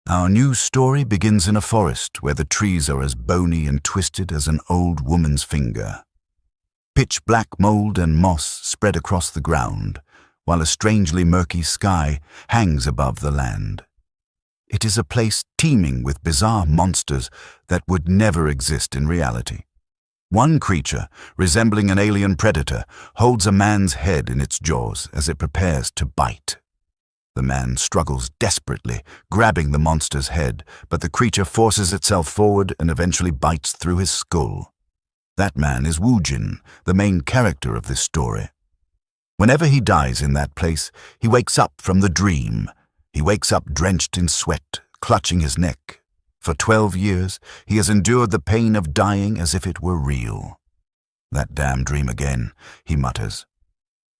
Our new story begins in a forest where the trees are as bony and twisted as an old woman's finger. Pitch black mold and moss spread across the ground, while a strangely murky sky hangs above the land. It is a place teeming with bizarre monsters that would never exist in reality. One creature, resembling an alien predator, holds a man's head in its jaws as it prepares to bite. The man struggles desperately, grabbing the monster's head, but the creature forces itself forward and eventually bites through his skull. That man is Woojin, the main character of this story. Whenever he dies in that place, he wakes up from the dream. He wakes up drenched in sweat, clutching his neck. For 12 years, he has endured the pain of dying as if it were real. "That damn dream again," he mutters.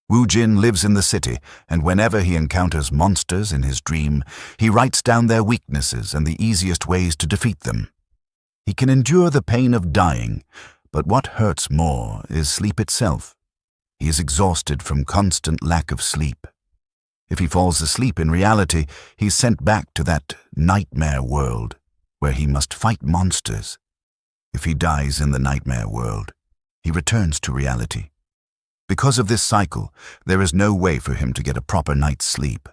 Woojin lives in the city, and whenever he encounters monsters in his dream, he writes down their weaknesses and the easiest ways to defeat them. He can endure the pain of dying, but what hurts more is sleep itself. He is exhausted from constant lack of sleep. If he falls asleep in reality, he is sent back to that nightmare world, where he must fight monsters. If he dies in the nightmare world, he returns to reality. Because of this cycle, there is no way for him to get a proper night's sleep.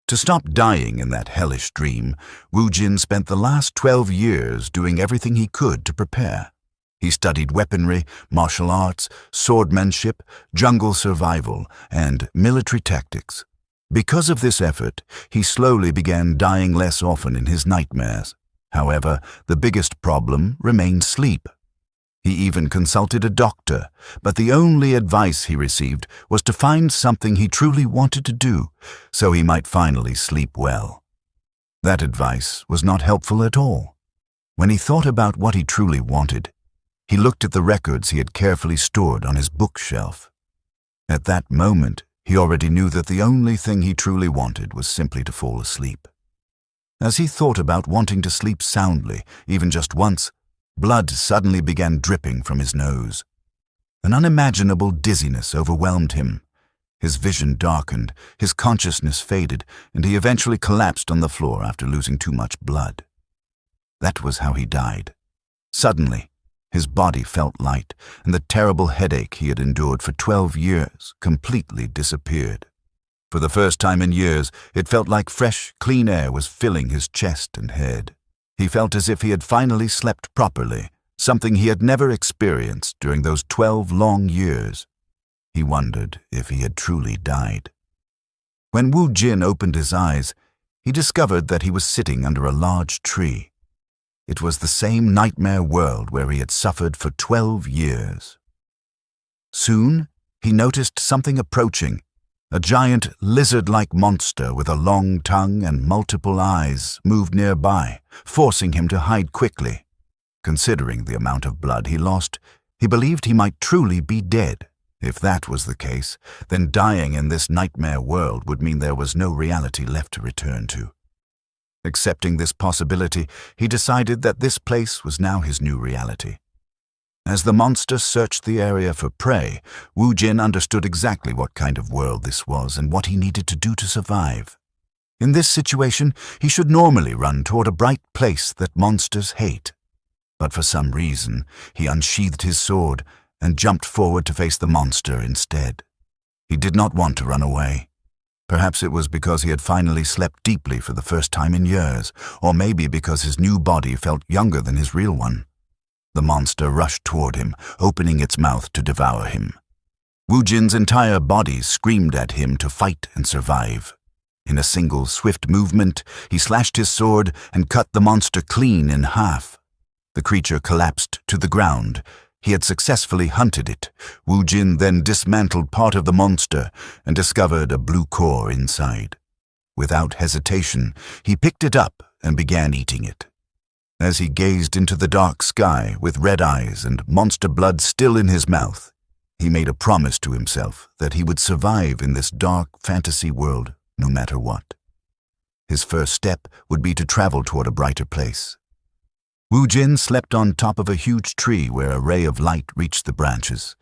To stop dying in that hellish dream, Woojin spent the last 12 years doing everything he could to prepare. He studied weaponry, martial arts, swordsmanship, jungle survival, and military tactics. Because of this effort, he slowly began dying less often in his nightmares. However, the biggest problem remained sleep. He even consulted a doctor, but the only advice he received was to find something he truly wanted to do, so he might finally sleep well. That advice was not helpful at all. When he thought about what he truly wanted, he looked at the records he had carefully stored on his bookshelf. At that moment, he already knew that the only thing he truly wanted was simply to fall asleep. As he thought about wanting to sleep soundly, even just once, blood suddenly began dripping from his nose. An unimaginable dizziness overwhelmed him. His vision darkened, his consciousness faded, and he eventually collapsed on the floor after losing too much blood. That was how he died. Suddenly, his body felt light, and the terrible headache he had endured for 12 years completely disappeared. For the first time in years, it felt like fresh, clean air was filling his chest and head. He felt as if he had finally slept properly, something he had never experienced during those 12 long years. He wondered if he had truly died. When Woojin opened his eyes, he discovered that he was sitting under a large tree. It was the same nightmare world where he had suffered for 12 years. Soon, he noticed something approaching. A giant lizard-like monster with a long tongue and multiple eyes moved nearby, forcing him to hide quickly. Considering the amount of blood he lost, he believed he might truly be dead. If that was the case, then dying in this nightmare world would mean there was no reality left to return to. Accepting this possibility, he decided that this place was now his new reality. As the monster searched the area for prey, Woojin understood exactly what kind of world this was and what he needed to do to survive. In this situation, he should normally run toward a bright place that monsters hate. But for some reason, he unsheathed his sword and jumped forward to face the monster instead. He did not want to run away. Perhaps it was because he had finally slept deeply for the first time in years, or maybe because his new body felt younger than his real one. The monster rushed toward him, opening its mouth to devour him. Woojin's entire body screamed at him to fight and survive. In a single swift movement, he slashed his sword and cut the monster clean in half. The creature collapsed to the ground. He had successfully hunted it. Woojin then dismantled part of the monster and discovered a blue core inside. Without hesitation, he picked it up and began eating it. As he gazed into the dark sky with red eyes and monster blood still in his mouth, he made a promise to himself that he would survive in this dark fantasy world no matter what. His first step would be to travel toward a brighter place. Woojin slept on top of a huge tree where a ray of light reached the branches.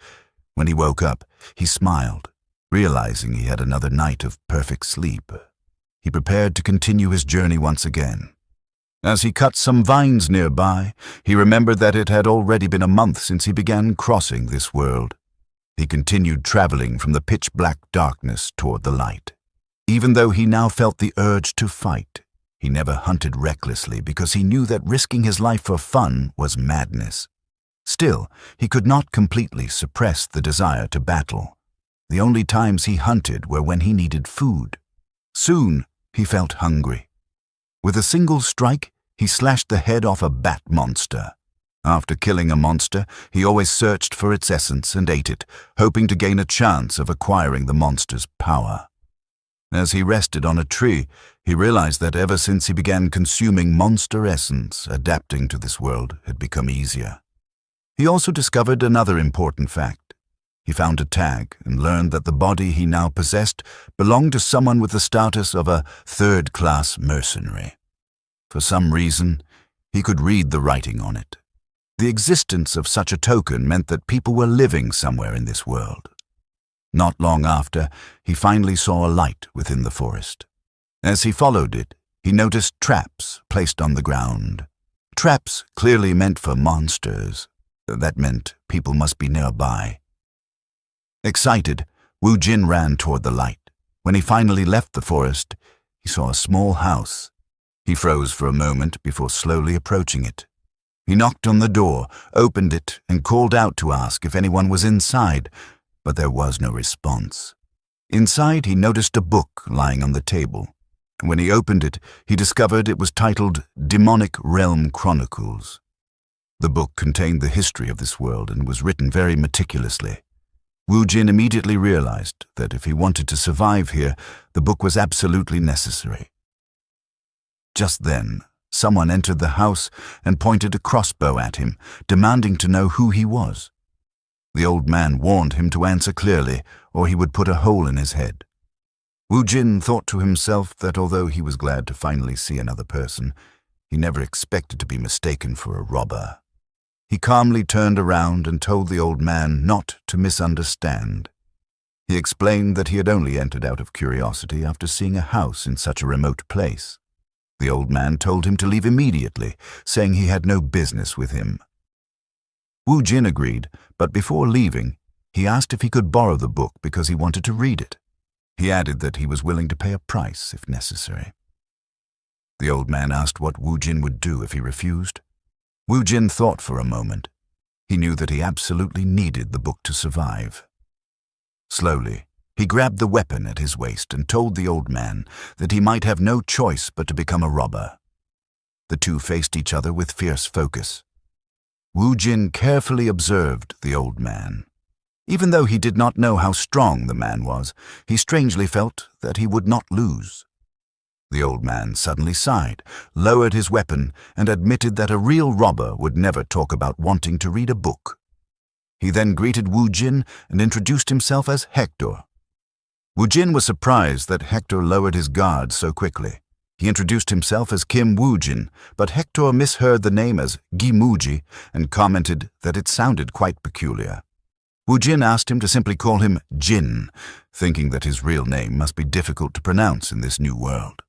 When he woke up, he smiled, realizing he had another night of perfect sleep. He prepared to continue his journey once again. As he cut some vines nearby, he remembered that it had already been a month since he began crossing this world. He continued traveling from the pitch-black darkness toward the light. Even though he now felt the urge to fight, he never hunted recklessly because he knew that risking his life for fun was madness. Still, he could not completely suppress the desire to battle. The only times he hunted were when he needed food. Soon, he felt hungry. With a single strike, he slashed the head off a bat monster. After killing a monster, he always searched for its essence and ate it, hoping to gain a chance of acquiring the monster's power. As he rested on a tree, he realized that ever since he began consuming monster essence, adapting to this world had become easier. He also discovered another important fact. He found a tag and learned that the body he now possessed belonged to someone with the status of a third-class mercenary. For some reason, he could read the writing on it. The existence of such a token meant that people were living somewhere in this world. Not long after, he finally saw a light within the forest. As he followed it, he noticed traps placed on the ground. Traps clearly meant for monsters. That meant people must be nearby. Excited, Wu Jin ran toward the light. When he finally left the forest, he saw a small house. He froze for a moment before slowly approaching it. He knocked on the door, opened it, and called out to ask if anyone was inside, but there was no response. Inside, he noticed a book lying on the table. When he opened it, he discovered it was titled Demonic Realm Chronicles. The book contained the history of this world and was written very meticulously. Wu Jin immediately realized that if he wanted to survive here, the book was absolutely necessary. Just then, someone entered the house and pointed a crossbow at him, demanding to know who he was. The old man warned him to answer clearly, or he would put a hole in his head. Wu Jin thought to himself that although he was glad to finally see another person, he never expected to be mistaken for a robber. He calmly turned around and told the old man not to misunderstand. He explained that he had only entered out of curiosity after seeing a house in such a remote place. The old man told him to leave immediately, saying he had no business with him. Wu Jin agreed, but before leaving, he asked if he could borrow the book because he wanted to read it. He added that he was willing to pay a price if necessary. The old man asked what Wu Jin would do if he refused. Wu Jin thought for a moment. He knew that he absolutely needed the book to survive. Slowly, he grabbed the weapon at his waist and told the old man that he might have no choice but to become a robber. The two faced each other with fierce focus. Wu Jin carefully observed the old man. Even though he did not know how strong the man was, he strangely felt that he would not lose. The old man suddenly sighed, lowered his weapon, and admitted that a real robber would never talk about wanting to read a book. He then greeted Wu Jin and introduced himself as Hector. Wu Jin was surprised that Hector lowered his guard so quickly. He introduced himself as Kim Wu Jin, but Hector misheard the name as Gimuji and commented that it sounded quite peculiar. Wu Jin asked him to simply call him Jin, thinking that his real name must be difficult to pronounce in this new world.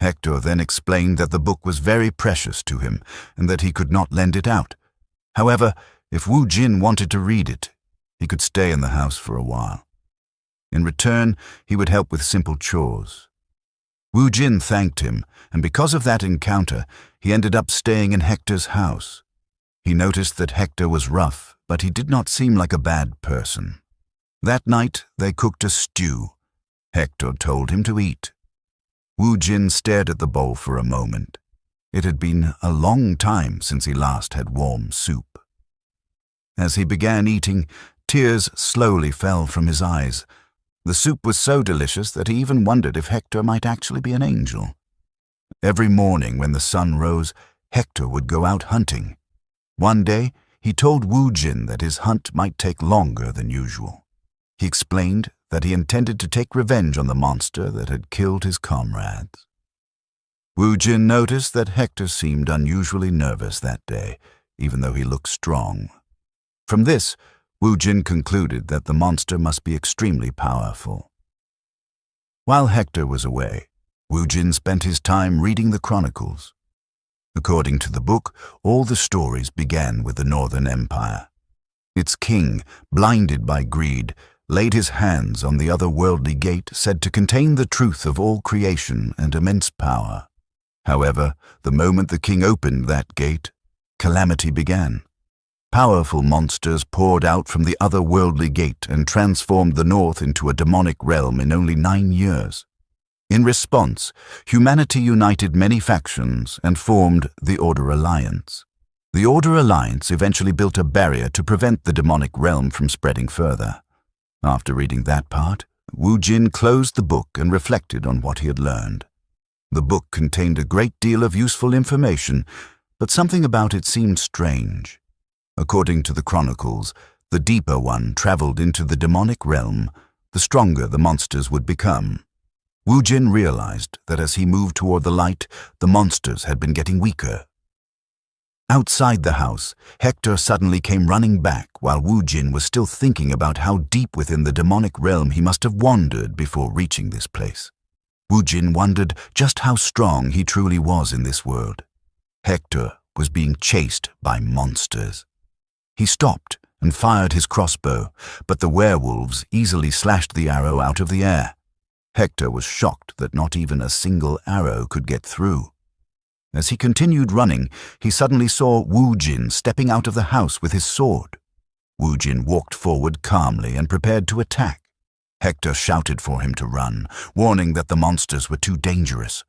Hector then explained that the book was very precious to him and that he could not lend it out. However, if Wu Jin wanted to read it, he could stay in the house for a while. In return, he would help with simple chores. Wu Jin thanked him, and because of that encounter, he ended up staying in Hector's house. He noticed that Hector was rough, but he did not seem like a bad person. That night, they cooked a stew. Hector told him to eat. Wu Jin stared at the bowl for a moment. It had been a long time since he last had warm soup. As he began eating, tears slowly fell from his eyes. The soup was so delicious that he even wondered if Hector might actually be an angel. Every morning when the sun rose, Hector would go out hunting. One day, he told Wu Jin that his hunt might take longer than usual. He explained that he intended to take revenge on the monster that had killed his comrades. Wu Jin noticed that Hector seemed unusually nervous that day, even though he looked strong. From this, Wu Jin concluded that the monster must be extremely powerful. While Hector was away, Wu Jin spent his time reading the chronicles. According to the book, all the stories began with the Northern Empire. Its king, blinded by greed, laid his hands on the otherworldly gate said to contain the truth of all creation and immense power. However, the moment the king opened that gate, calamity began. Powerful monsters poured out from the otherworldly gate and transformed the North into a demonic realm in only 9 years. In response, humanity united many factions and formed the Order Alliance. The Order Alliance eventually built a barrier to prevent the demonic realm from spreading further. After reading that part, Wu Jin closed the book and reflected on what he had learned. The book contained a great deal of useful information, but something about it seemed strange. According to the chronicles, the deeper one traveled into the demonic realm, the stronger the monsters would become. Wu Jin realized that as he moved toward the light, the monsters had been getting weaker. Outside the house, Hector suddenly came running back while Wu Jin was still thinking about how deep within the demonic realm he must have wandered before reaching this place. Wu Jin wondered just how strong he truly was in this world. Hector was being chased by monsters. He stopped and fired his crossbow, but the werewolves easily slashed the arrow out of the air. Hector was shocked that not even a single arrow could get through. As he continued running, he suddenly saw Wu Jin stepping out of the house with his sword. Wu Jin walked forward calmly and prepared to attack. Hector shouted for him to run, warning that the monsters were too dangerous.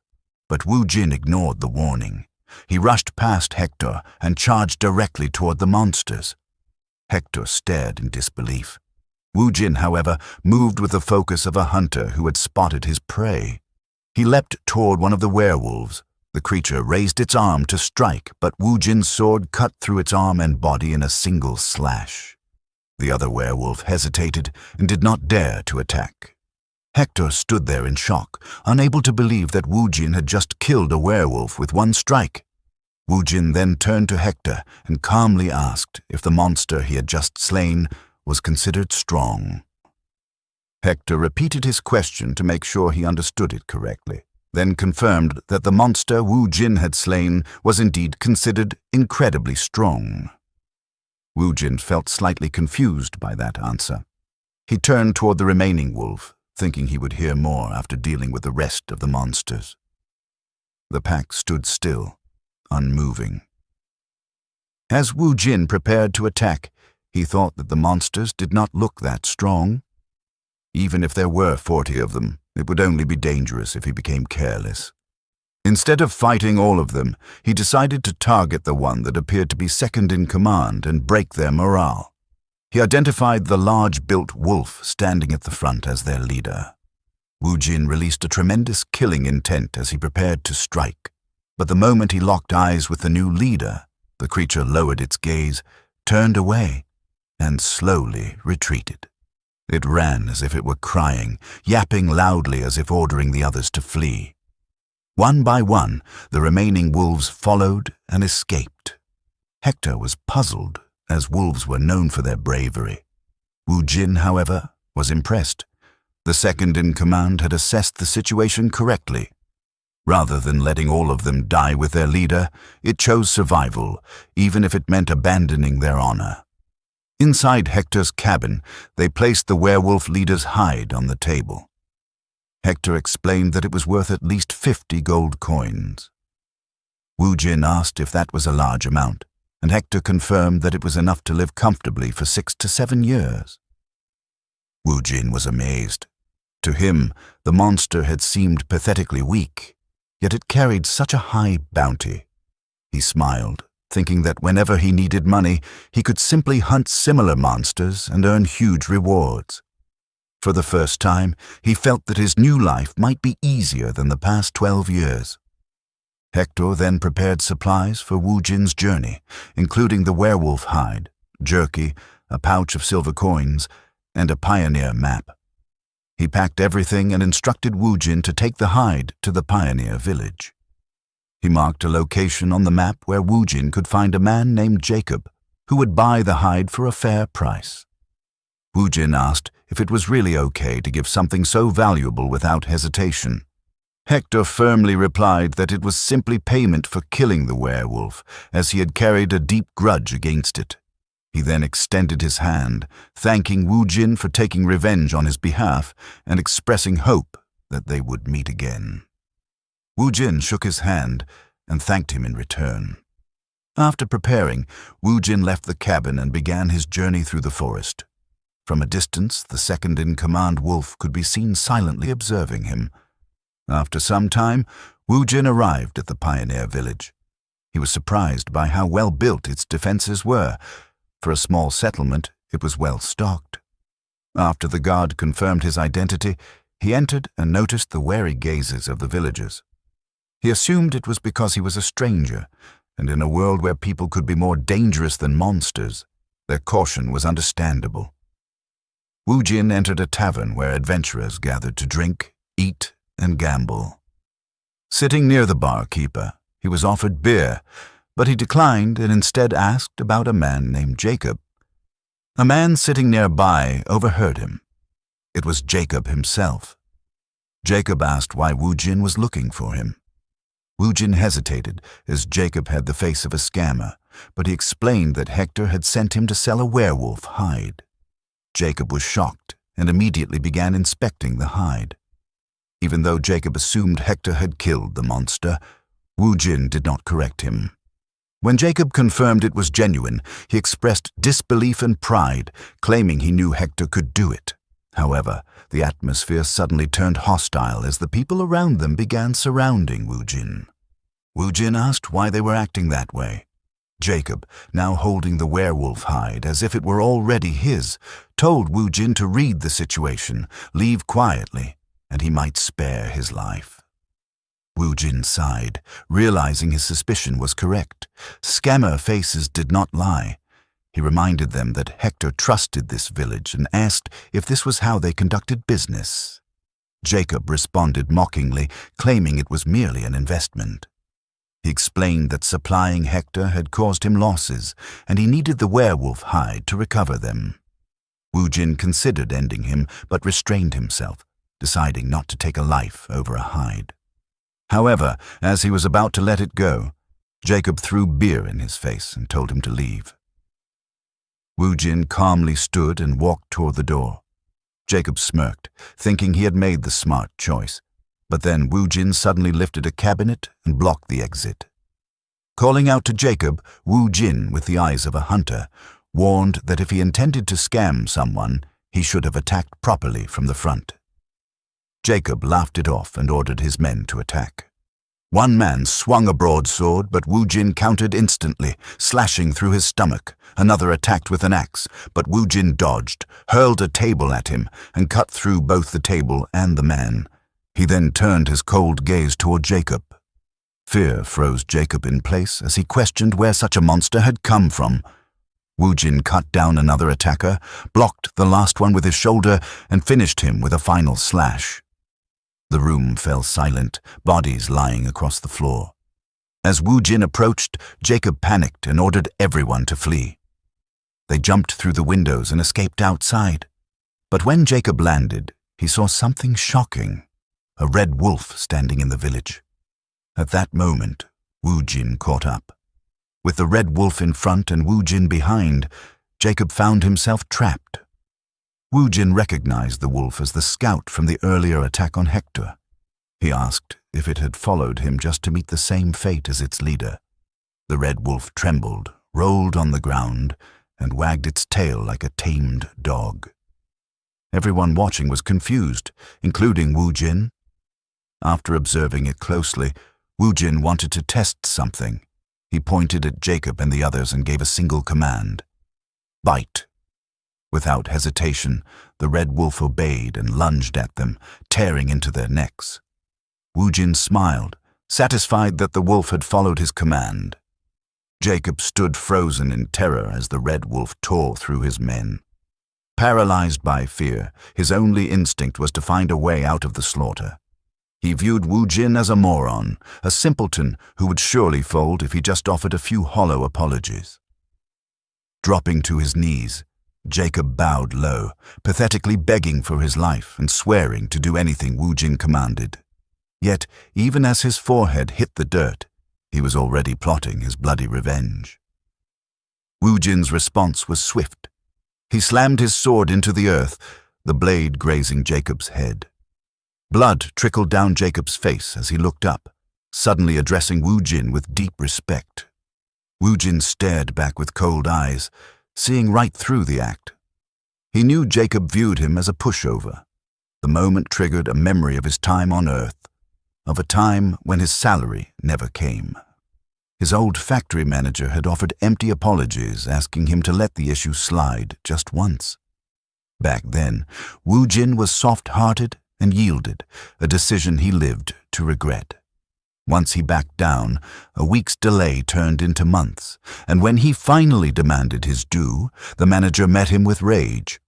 But Wu Jin ignored the warning. He rushed past Hector and charged directly toward the monsters. Hector stared in disbelief. Wu Jin, however, moved with the focus of a hunter who had spotted his prey. He leapt toward one of the werewolves. The creature raised its arm to strike, but Wu Jin's sword cut through its arm and body in a single slash. The other werewolf hesitated and did not dare to attack. Hector stood there in shock, unable to believe that Wu Jin had just killed a werewolf with one strike. Wu Jin then turned to Hector and calmly asked if the monster he had just slain was considered strong. Hector repeated his question to make sure he understood it correctly, then confirmed that the monster Wu Jin had slain was indeed considered incredibly strong. Wu Jin felt slightly confused by that answer. He turned toward the remaining wolf, thinking he would hear more after dealing with the rest of the monsters. The pack stood still, unmoving. As Wu Jin prepared to attack, he thought that the monsters did not look that strong. Even if there were 40 of them, it would only be dangerous if he became careless. Instead of fighting all of them, he decided to target the one that appeared to be second in command and break their morale. He identified the large-built wolf standing at the front as their leader. Wu Jin released a tremendous killing intent as he prepared to strike. But the moment he locked eyes with the new leader, the creature lowered its gaze, turned away, and slowly retreated. It ran as if it were crying, yapping loudly as if ordering the others to flee. One by one, the remaining wolves followed and escaped. Hector was puzzled, as wolves were known for their bravery. Wu Jin, however, was impressed. The second in command had assessed the situation correctly. Rather than letting all of them die with their leader, it chose survival, even if it meant abandoning their honor. Inside Hector's cabin, they placed the werewolf leader's hide on the table. Hector explained that it was worth at least 50 gold coins. Wu Jin asked if that was a large amount, and Hector confirmed that it was enough to live comfortably for 6 to 7 years. Wu Jin was amazed. To him, the monster had seemed pathetically weak, yet it carried such a high bounty. He smiled, thinking that whenever he needed money, he could simply hunt similar monsters and earn huge rewards. For the first time, he felt that his new life might be easier than the past 12 years. Hector then prepared supplies for Wu Jin's journey, including the werewolf hide, jerky, a pouch of silver coins, and a pioneer map. He packed everything and instructed Wu Jin to take the hide to the pioneer village. He marked a location on the map where Wu Jin could find a man named Jacob, who would buy the hide for a fair price. Wu Jin asked if it was really okay to give something so valuable without hesitation. Hector firmly replied that it was simply payment for killing the werewolf, as he had carried a deep grudge against it. He then extended his hand, thanking Wu Jin for taking revenge on his behalf and expressing hope that they would meet again. Wu Jin shook his hand and thanked him in return. After preparing, Wu Jin left the cabin and began his journey through the forest. From a distance, the second-in-command wolf could be seen silently observing him. After some time, Wu Jin arrived at the pioneer village. He was surprised by how well built its defenses were. For a small settlement, it was well stocked. After the guard confirmed his identity, he entered and noticed the wary gazes of the villagers. He assumed it was because he was a stranger, and in a world where people could be more dangerous than monsters, their caution was understandable. Wu Jin entered a tavern where adventurers gathered to drink, eat, and gamble. Sitting near the barkeeper, he was offered beer, but he declined and instead asked about a man named Jacob. A man sitting nearby overheard him. It was Jacob himself. Jacob asked why Wu Jin was looking for him. Wu Jin hesitated, as Jacob had the face of a scammer, but he explained that Hector had sent him to sell a werewolf hide. Jacob was shocked and immediately began inspecting the hide. Even though Jacob assumed Hector had killed the monster, Wu Jin did not correct him. When Jacob confirmed it was genuine, he expressed disbelief and pride, claiming he knew Hector could do it. However, the atmosphere suddenly turned hostile as the people around them began surrounding Wu Jin. Wu Jin asked why they were acting that way. Jacob, now holding the werewolf hide as if it were already his, told Wu Jin to read the situation, leave quietly, and he might spare his life. Wu Jin sighed, realizing his suspicion was correct. Scammer faces did not lie. He reminded them that Hector trusted this village and asked if this was how they conducted business. Jacob responded mockingly, claiming it was merely an investment. He explained that supplying Hector had caused him losses, and he needed the werewolf hide to recover them. Wu Jin considered ending him, but restrained himself, deciding not to take a life over a hide. However, as he was about to let it go, Jacob threw beer in his face and told him to leave. Wu Jin calmly stood and walked toward the door. Jacob smirked, thinking he had made the smart choice, but then Wu Jin suddenly lifted a cabinet and blocked the exit. Calling out to Jacob, Wu Jin, with the eyes of a hunter, warned that if he intended to scam someone, he should have attacked properly from the front. Jacob laughed it off and ordered his men to attack. One man swung a broadsword, but Wu Jin countered instantly, slashing through his stomach. Another attacked with an axe, but Wu Jin dodged, hurled a table at him, and cut through both the table and the man. He then turned his cold gaze toward Jacob. Fear froze Jacob in place as he questioned where such a monster had come from. Wu Jin cut down another attacker, blocked the last one with his shoulder, and finished him with a final slash. The room fell silent, bodies lying across the floor. As Wu Jin approached, Jacob panicked and ordered everyone to flee. They jumped through the windows and escaped outside. But when Jacob landed, he saw something shocking: a red wolf standing in the village. At that moment, Wu Jin caught up. With the red wolf in front and Wu Jin behind, Jacob found himself trapped. Wu Jin recognized the wolf as the scout from the earlier attack on Hector. He asked if it had followed him just to meet the same fate as its leader. The red wolf trembled, rolled on the ground, and wagged its tail like a tamed dog. Everyone watching was confused, including Wu Jin. After observing it closely, Wu Jin wanted to test something. He pointed at Jacob and the others and gave a single command: "Bite." Without hesitation, the red wolf obeyed and lunged at them, tearing into their necks. Wu Jin smiled, satisfied that the wolf had followed his command. Jacob stood frozen in terror as the red wolf tore through his men. Paralyzed by fear, his only instinct was to find a way out of the slaughter. He viewed Wu Jin as a moron, a simpleton who would surely fold if he just offered a few hollow apologies. Dropping to his knees, Jacob bowed low, pathetically begging for his life and swearing to do anything Wu Jin commanded. Yet, even as his forehead hit the dirt, he was already plotting his bloody revenge. Wu Jin's response was swift. He slammed his sword into the earth, the blade grazing Jacob's head. Blood trickled down Jacob's face as he looked up, suddenly addressing Wu Jin with deep respect. Wu Jin stared back with cold eyes, seeing right through the act. He knew Jacob viewed him as a pushover. The moment triggered a memory of his time on Earth, of a time when his salary never came. His old factory manager had offered empty apologies, asking him to let the issue slide just once. Back then, Wu Jin was soft-hearted and yielded, a decision he lived to regret. Once he backed down, a week's delay turned into months, and when he finally demanded his due, the manager met him with rage.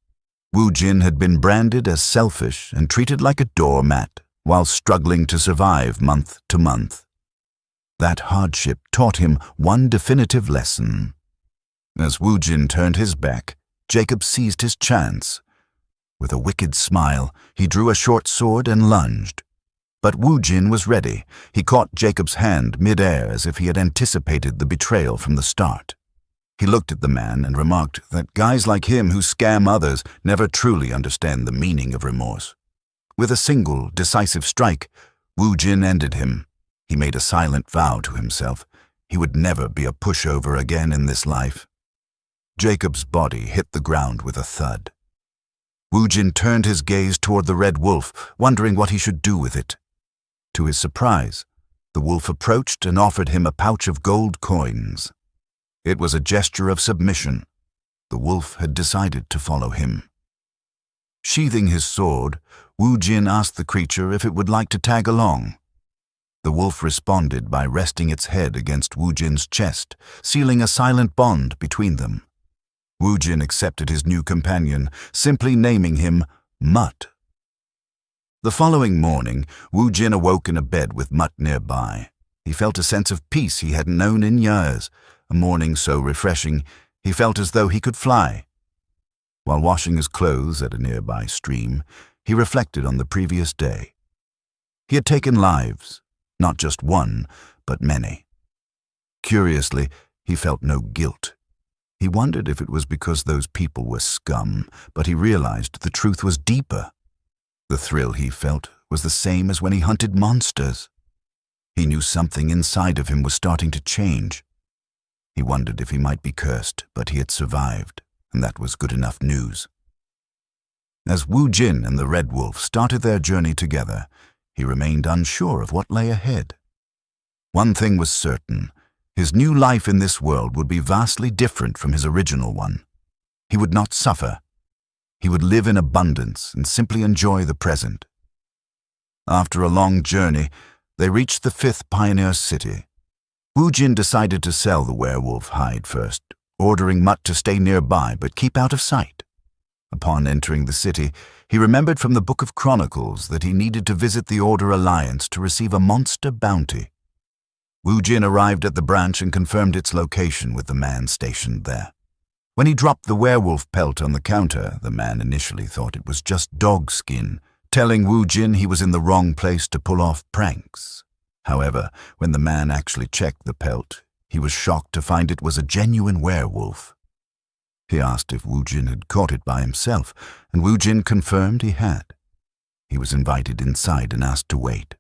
Wu Jin had been branded as selfish and treated like a doormat while struggling to survive month to month. That hardship taught him one definitive lesson. As Wu Jin turned his back, Jacob seized his chance. With a wicked smile, he drew a short sword and lunged. But Wu Jin was ready. He caught Jacob's hand mid-air as if he had anticipated the betrayal from the start. He looked at the man and remarked that guys like him who scam others never truly understand the meaning of remorse. With a single, decisive strike, Wu Jin ended him. He made a silent vow to himself. He would never be a pushover again in this life. Jacob's body hit the ground with a thud. Wu Jin turned his gaze toward the red wolf, wondering what he should do with it. To his surprise, the wolf approached and offered him a pouch of gold coins. It was a gesture of submission. The wolf had decided to follow him. Sheathing his sword, Wu Jin asked the creature if it would like to tag along. The wolf responded by resting its head against Wu Jin's chest, sealing a silent bond between them. Wu Jin accepted his new companion, simply naming him Mutt. The following morning, Wu Jin awoke in a bed with Mutt nearby. He felt a sense of peace he hadn't known in years, a morning so refreshing he felt as though he could fly. While washing his clothes at a nearby stream, he reflected on the previous day. He had taken lives, not just one, but many. Curiously, he felt no guilt. He wondered if it was because those people were scum, but he realized the truth was deeper. The thrill he felt was the same as when he hunted monsters. He knew something inside of him was starting to change. He wondered if he might be cursed, but he had survived, and that was good enough news. As Wu Jin and the Red Wolf started their journey together, he remained unsure of what lay ahead. One thing was certain: his new life in this world would be vastly different from his original one. He would not suffer. He would live in abundance and simply enjoy the present. After a long journey, they reached the 5th pioneer city. Wu Jin decided to sell the werewolf hide first, ordering Mutt to stay nearby but keep out of sight. Upon entering the city, he remembered from the Book of Chronicles that he needed to visit the Order Alliance to receive a monster bounty. Wu Jin arrived at the branch and confirmed its location with the man stationed there. When he dropped the werewolf pelt on the counter, the man initially thought it was just dog skin, telling Wu Jin he was in the wrong place to pull off pranks. However, when the man actually checked the pelt, he was shocked to find it was a genuine werewolf. He asked if Wu Jin had caught it by himself, and Wu Jin confirmed he had. He was invited inside and asked to wait.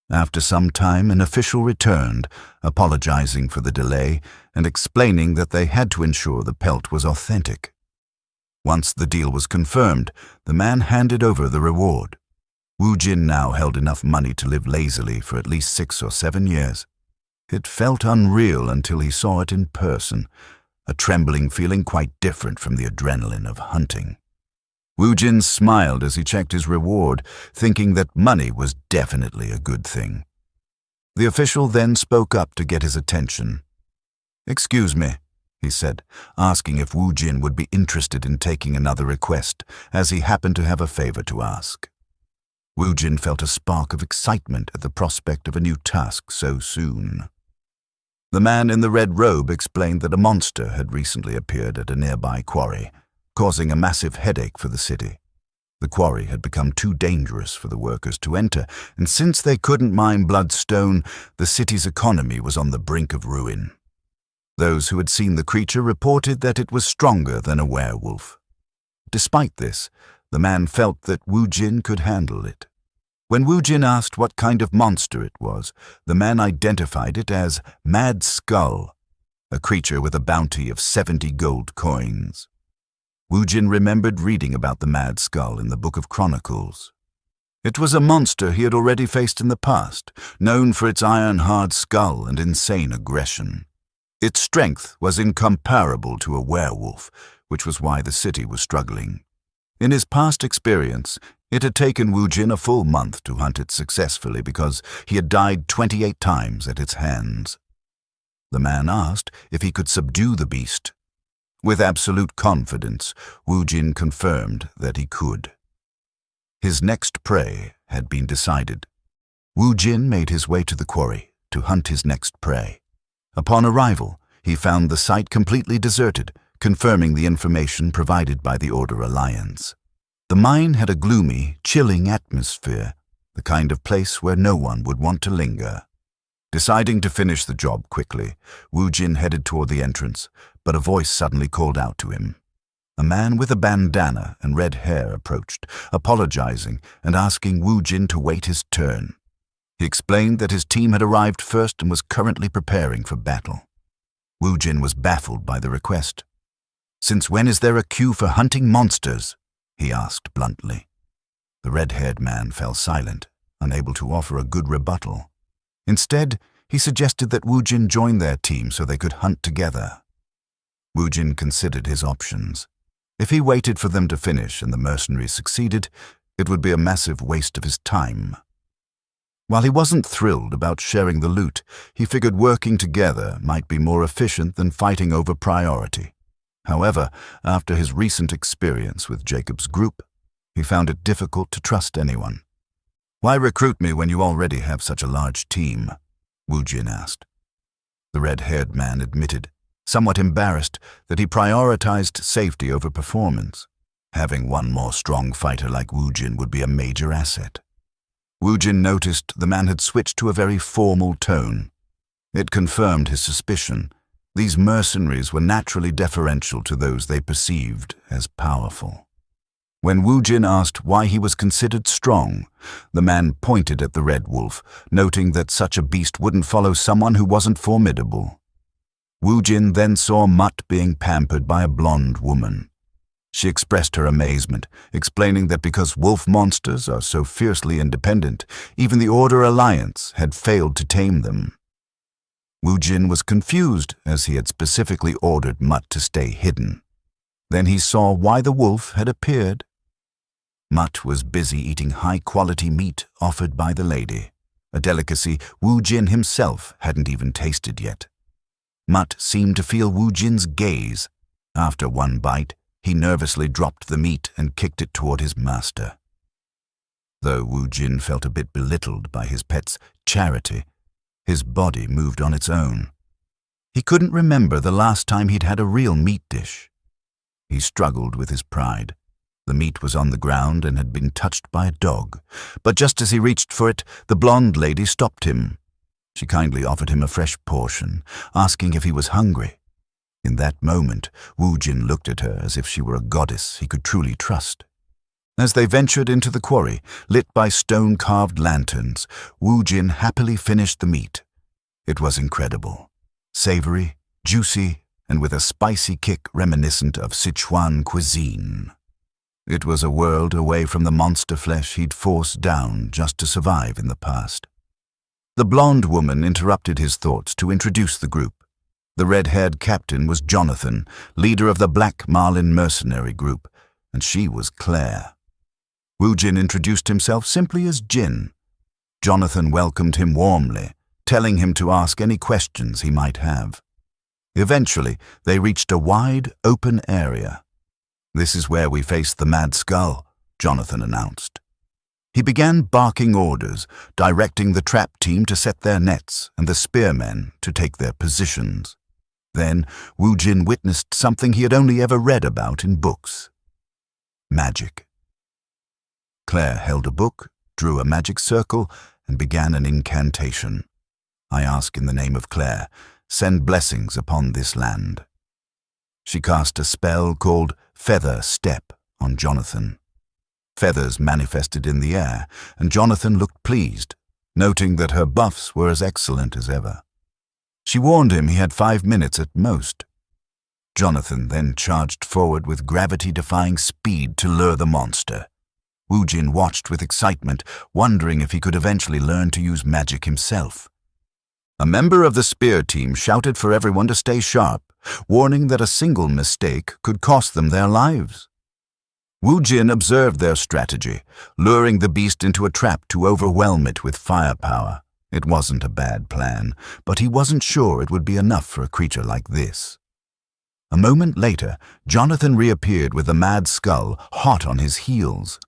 After some time, an official returned, apologizing for the delay and explaining that they had to ensure the pelt was authentic. Once the deal was confirmed, the man handed over the reward. Wu Jin now held enough money to live lazily for at least 6 or 7 years. It felt unreal until he saw it in person, a trembling feeling quite different from the adrenaline of hunting. Wu Jin smiled as he checked his reward, thinking that money was definitely a good thing. The official then spoke up to get his attention. "Excuse me," he said, asking if Wu Jin would be interested in taking another request, as he happened to have a favor to ask. Wu Jin felt a spark of excitement at the prospect of a new task so soon. The man in the red robe explained that a monster had recently appeared at a nearby quarry, causing a massive headache for the city. The quarry had become too dangerous for the workers to enter, and since they couldn't mine bloodstone, the city's economy was on the brink of ruin. Those who had seen the creature reported that it was stronger than a werewolf. Despite this, the man felt that Wu Jin could handle it. When Wu Jin asked what kind of monster it was, the man identified it as Mad Skull, a creature with a bounty of 70 gold coins. Wu Jin remembered reading about the Mad Skull in the Book of Chronicles. It was a monster he had already faced in the past, known for its iron-hard skull and insane aggression. Its strength was incomparable to a werewolf, which was why the city was struggling. In his past experience, it had taken Wu Jin a full month to hunt it successfully because he had died 28 times at its hands. The man asked if he could subdue the beast. With absolute confidence, Wu Jin confirmed that he could. His next prey had been decided. Wu Jin made his way to the quarry to hunt his next prey. Upon arrival, he found the site completely deserted, confirming the information provided by the Order Alliance. The mine had a gloomy, chilling atmosphere, the kind of place where no one would want to linger. Deciding to finish the job quickly, Wu Jin headed toward the entrance, but a voice suddenly called out to him. A man with a bandana and red hair approached, apologizing and asking Wu Jin to wait his turn. He explained that his team had arrived first and was currently preparing for battle. Wu Jin was baffled by the request. "Since when is there a queue for hunting monsters?" he asked bluntly. The red-haired man fell silent, unable to offer a good rebuttal. Instead, he suggested that Wu Jin join their team so they could hunt together. Wu Jin considered his options. If he waited for them to finish and the mercenaries succeeded, it would be a massive waste of his time. While he wasn't thrilled about sharing the loot, he figured working together might be more efficient than fighting over priority. However, after his recent experience with Jacob's group, he found it difficult to trust anyone. "Why recruit me when you already have such a large team?" Wu Jin asked. The red-haired man admitted, somewhat embarrassed, that he prioritized safety over performance. Having one more strong fighter like Wu Jin would be a major asset. Wu Jin noticed the man had switched to a very formal tone. It confirmed his suspicion. These mercenaries were naturally deferential to those they perceived as powerful. When Wu Jin asked why he was considered strong, the man pointed at the red wolf, noting that such a beast wouldn't follow someone who wasn't formidable. Wu Jin then saw Mutt being pampered by a blonde woman. She expressed her amazement, explaining that because wolf monsters are so fiercely independent, even the Order Alliance had failed to tame them. Wu Jin was confused, as he had specifically ordered Mutt to stay hidden. Then he saw why the wolf had appeared. Mutt was busy eating high-quality meat offered by the lady, a delicacy Wu Jin himself hadn't even tasted yet. Mutt seemed to feel Wu Jin's gaze. After one bite, he nervously dropped the meat and kicked it toward his master. Though Wu Jin felt a bit belittled by his pet's charity, his body moved on its own. He couldn't remember the last time he'd had a real meat dish. He struggled with his pride. The meat was on the ground and had been touched by a dog, but just as he reached for it, the blonde lady stopped him. She kindly offered him a fresh portion, asking if he was hungry. In that moment, Wu Jin looked at her as if she were a goddess he could truly trust. As they ventured into the quarry, lit by stone-carved lanterns, Wu Jin happily finished the meat. It was incredible. Savory, juicy, and with a spicy kick reminiscent of Sichuan cuisine. It was a world away from the monster flesh he'd forced down just to survive in the past. The blonde woman interrupted his thoughts to introduce the group. The red-haired captain was Jonathan, leader of the Black Marlin mercenary group, and she was Claire. Wu Jin introduced himself simply as Jin. Jonathan welcomed him warmly, telling him to ask any questions he might have. Eventually, they reached a wide, open area. "This is where we face the Mad Skull," Jonathan announced. He began barking orders, directing the trap team to set their nets and the spearmen to take their positions. Then, Wu Jin witnessed something he had only ever read about in books. Magic. Claire held a book, drew a magic circle, and began an incantation. I ask in the name of Claire, send blessings upon this land. She cast a spell called Feather Step on Jonathan. Feathers manifested in the air, and Jonathan looked pleased, noting that her buffs were as excellent as ever. She warned him he had 5 minutes at most. Jonathan then charged forward with gravity-defying speed to lure the monster. Woojin watched with excitement, wondering if he could eventually learn to use magic himself. A member of the spear team shouted for everyone to stay sharp, warning that a single mistake could cost them their lives. Woojin observed their strategy, luring the beast into a trap to overwhelm it with firepower. It wasn't a bad plan, but he wasn't sure it would be enough for a creature like this. A moment later, Jonathan reappeared with the mad skull hot on his heels.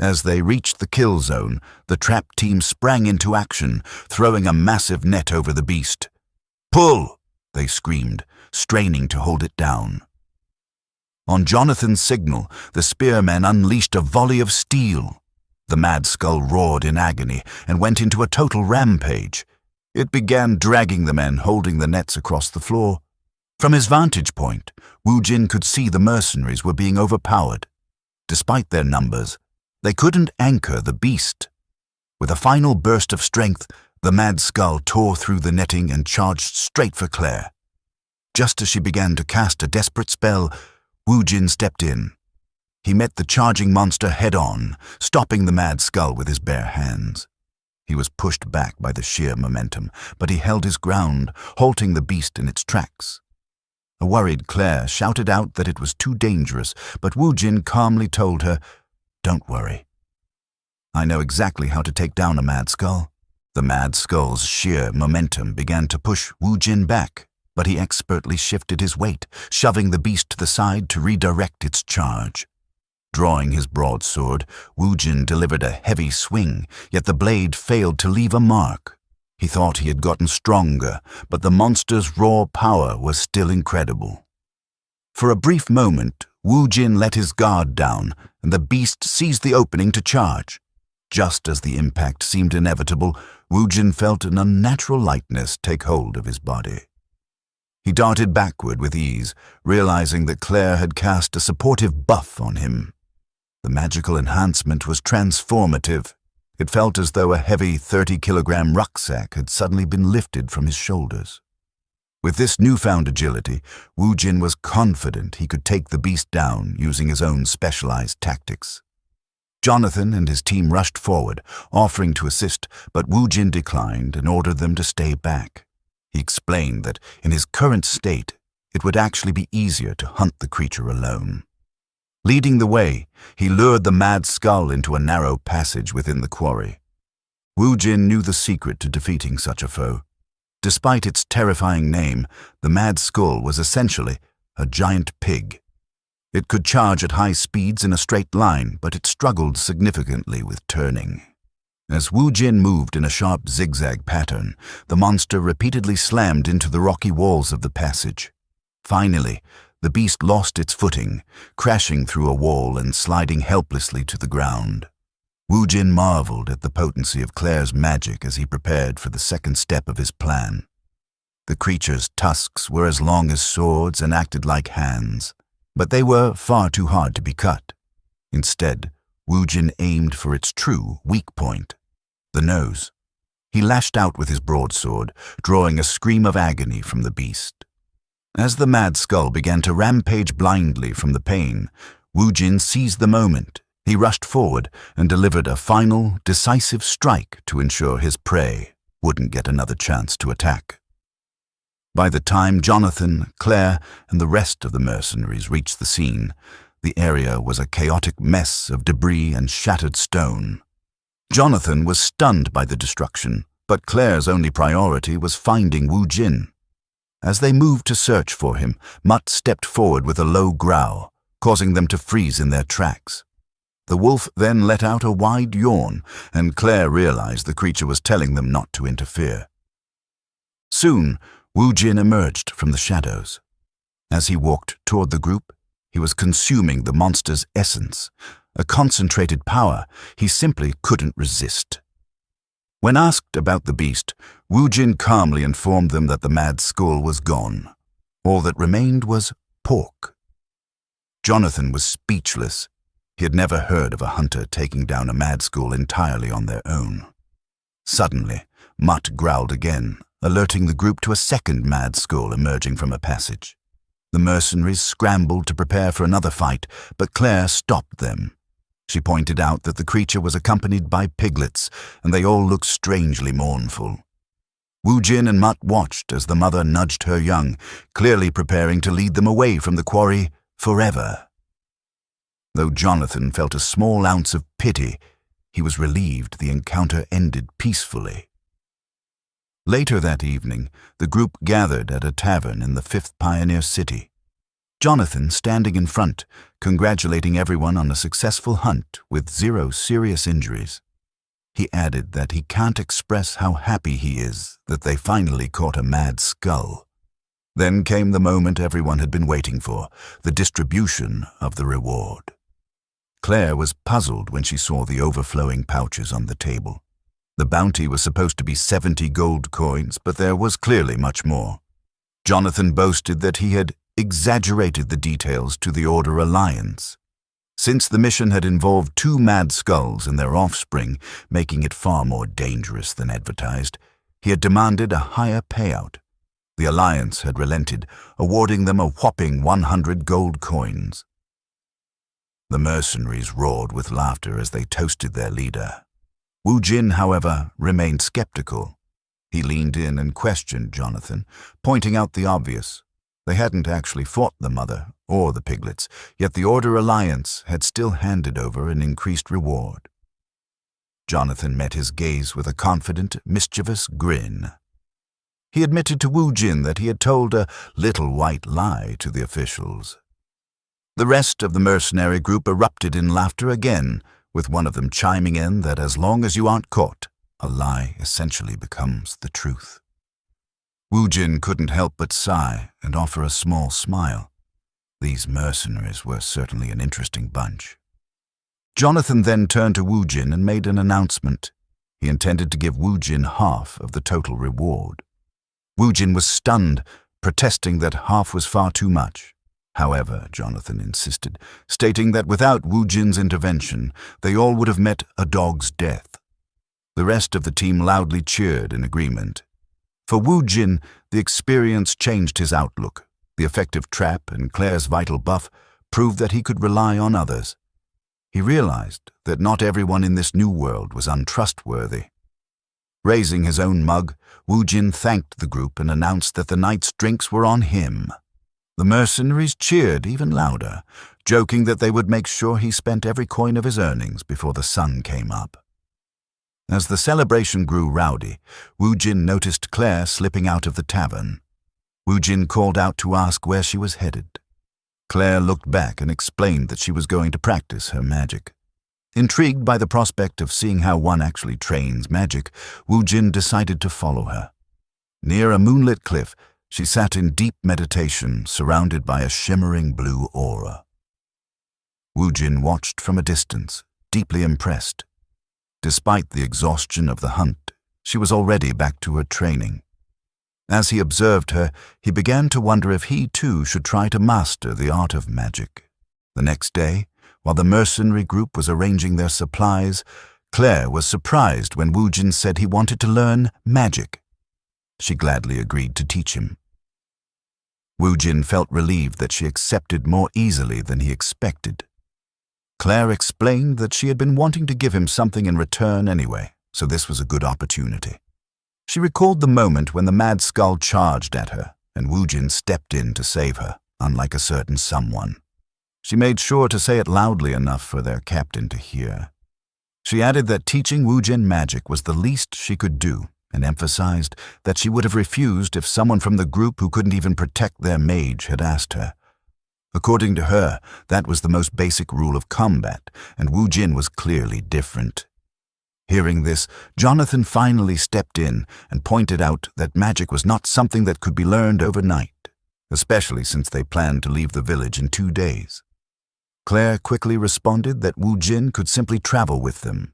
As they reached the kill zone, the trap team sprang into action, throwing a massive net over the beast. "Pull!" they screamed, straining to hold it down. On Jonathan's signal, the spearmen unleashed a volley of steel. The mad skull roared in agony and went into a total rampage. It began dragging the men holding the nets across the floor. From his vantage point, Woojin could see the mercenaries were being overpowered. Despite their numbers, they couldn't anchor the beast. With a final burst of strength, the mad skull tore through the netting and charged straight for Claire. Just as she began to cast a desperate spell, Woojin stepped in. He met the charging monster head-on, stopping the mad skull with his bare hands. He was pushed back by the sheer momentum, but he held his ground, halting the beast in its tracks. A worried Claire shouted out that it was too dangerous, but Woojin calmly told her, "Don't worry. I know exactly how to take down a mad skull." The mad skull's sheer momentum began to push Woojin back, but he expertly shifted his weight, shoving the beast to the side to redirect its charge. Drawing his broadsword, Woojin delivered a heavy swing, yet the blade failed to leave a mark. He thought he had gotten stronger, but the monster's raw power was still incredible. For a brief moment, Woojin let his guard down, and the beast seized the opening to charge. Just as the impact seemed inevitable, Woojin felt an unnatural lightness take hold of his body. He darted backward with ease, realizing that Claire had cast a supportive buff on him. The magical enhancement was transformative. It felt as though a heavy 30-kilogram rucksack had suddenly been lifted from his shoulders. With this newfound agility, Woojin was confident he could take the beast down using his own specialized tactics. Jonathan and his team rushed forward, offering to assist, but Woojin declined and ordered them to stay back. He explained that in his current state, it would actually be easier to hunt the creature alone. Leading the way, he lured the mad skull into a narrow passage within the quarry. Woojin knew the secret to defeating such a foe. Despite its terrifying name, the mad skull was essentially a giant pig. It could charge at high speeds in a straight line, but it struggled significantly with turning. As Woojin moved in a sharp zigzag pattern, the monster repeatedly slammed into the rocky walls of the passage. Finally, the beast lost its footing, crashing through a wall and sliding helplessly to the ground. Woojin marveled at the potency of Claire's magic as he prepared for the second step of his plan. The creature's tusks were as long as swords and acted like hands, but they were far too hard to be cut. Instead, Woojin aimed for its true weak point, the nose. He lashed out with his broadsword, drawing a scream of agony from the beast. As the mad skull began to rampage blindly from the pain, Woojin seized the moment. He rushed forward and delivered a final, decisive strike to ensure his prey wouldn't get another chance to attack. By the time Jonathan, Claire, and the rest of the mercenaries reached the scene, the area was a chaotic mess of debris and shattered stone. Jonathan was stunned by the destruction, but Claire's only priority was finding Woojin. As they moved to search for him, Mutt stepped forward with a low growl, causing them to freeze in their tracks. The wolf then let out a wide yawn, and Claire realized the creature was telling them not to interfere. Soon, Woojin emerged from the shadows. As he walked toward the group, he was consuming the monster's essence, a concentrated power he simply couldn't resist. When asked about the beast, Wu Jin calmly informed them that the mad skull was gone. All that remained was pork. Jonathan was speechless. He had never heard of a hunter taking down a mad skull entirely on their own. Suddenly, Mutt growled again, alerting the group to a second mad skull emerging from a passage. The mercenaries scrambled to prepare for another fight, but Claire stopped them. She pointed out that the creature was accompanied by piglets, and they all looked strangely mournful. Wu Jin and Mutt watched as the mother nudged her young, clearly preparing to lead them away from the quarry forever. Though Jonathan felt a small ounce of pity, he was relieved the encounter ended peacefully. Later that evening, the group gathered at a tavern in the 5th Pioneer City. Jonathan standing in front, congratulating everyone on a successful hunt with 0 serious injuries. He added that he can't express how happy he is that they finally caught a mad skull. Then came the moment everyone had been waiting for, the distribution of the reward. Claire was puzzled when she saw the overflowing pouches on the table. The bounty was supposed to be 70 gold coins, but there was clearly much more. Jonathan boasted that he had exaggerated the details to the Order Alliance. Since the mission had involved 2 mad skulls and their offspring, making it far more dangerous than advertised, he had demanded a higher payout. The Alliance had relented, awarding them a whopping 100 gold coins. The mercenaries roared with laughter as they toasted their leader. Wu Jin, however, remained skeptical. He leaned in and questioned Jonathan, pointing out the obvious. They hadn't actually fought the mother or the piglets, yet the Order Alliance had still handed over an increased reward. Jonathan met his gaze with a confident, mischievous grin. He admitted to Wu Jin that he had told a little white lie to the officials. The rest of the mercenary group erupted in laughter again, with one of them chiming in that as long as you aren't caught, a lie essentially becomes the truth. Wu Jin couldn't help but sigh and offer a small smile. These mercenaries were certainly an interesting bunch. Jonathan then turned to Wu Jin and made an announcement. He intended to give Wu Jin half of the total reward. Wu Jin was stunned, protesting that half was far too much. However, Jonathan insisted, stating that without Wu Jin's intervention, they all would have met a dog's death. The rest of the team loudly cheered in agreement. For Wu Jin, the experience changed his outlook. The effective trap and Claire's vital buff proved that he could rely on others. He realized that not everyone in this new world was untrustworthy. Raising his own mug, Wu Jin thanked the group and announced that the night's drinks were on him. The mercenaries cheered even louder, joking that they would make sure he spent every coin of his earnings before the sun came up. As the celebration grew rowdy, Wu Jin noticed Claire slipping out of the tavern. Wu Jin called out to ask where she was headed. Claire looked back and explained that she was going to practice her magic. Intrigued by the prospect of seeing how one actually trains magic, Wu Jin decided to follow her. Near a moonlit cliff, she sat in deep meditation, surrounded by a shimmering blue aura. Wu Jin watched from a distance, deeply impressed. Despite the exhaustion of the hunt, she was already back to her training. As he observed her, he began to wonder if he too should try to master the art of magic. The next day, while the mercenary group was arranging their supplies, Claire was surprised when Wu Jin said he wanted to learn magic. She gladly agreed to teach him. Wu Jin felt relieved that she accepted more easily than he expected. Claire explained that she had been wanting to give him something in return anyway, so this was a good opportunity. She recalled the moment when the mad skull charged at her, and Wu Jin stepped in to save her, unlike a certain someone. She made sure to say it loudly enough for their captain to hear. She added that teaching Wu Jin magic was the least she could do, and emphasized that she would have refused if someone from the group who couldn't even protect their mage had asked her. According to her, that was the most basic rule of combat, and Wu Jin was clearly different. Hearing this, Jonathan finally stepped in and pointed out that magic was not something that could be learned overnight, especially since they planned to leave the village in 2 days. Claire quickly responded that Wu Jin could simply travel with them.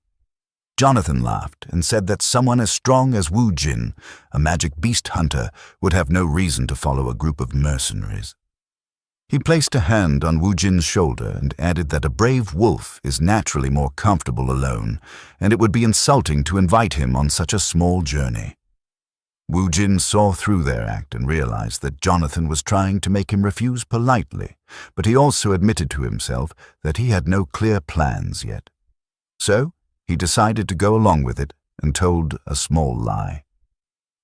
Jonathan laughed and said that someone as strong as Wu Jin, a magic beast hunter, would have no reason to follow a group of mercenaries. He placed a hand on Wu Jin's shoulder and added that a brave wolf is naturally more comfortable alone, and it would be insulting to invite him on such a small journey. Wu Jin saw through their act and realized that Jonathan was trying to make him refuse politely, but he also admitted to himself that he had no clear plans yet. So, he decided to go along with it and told a small lie.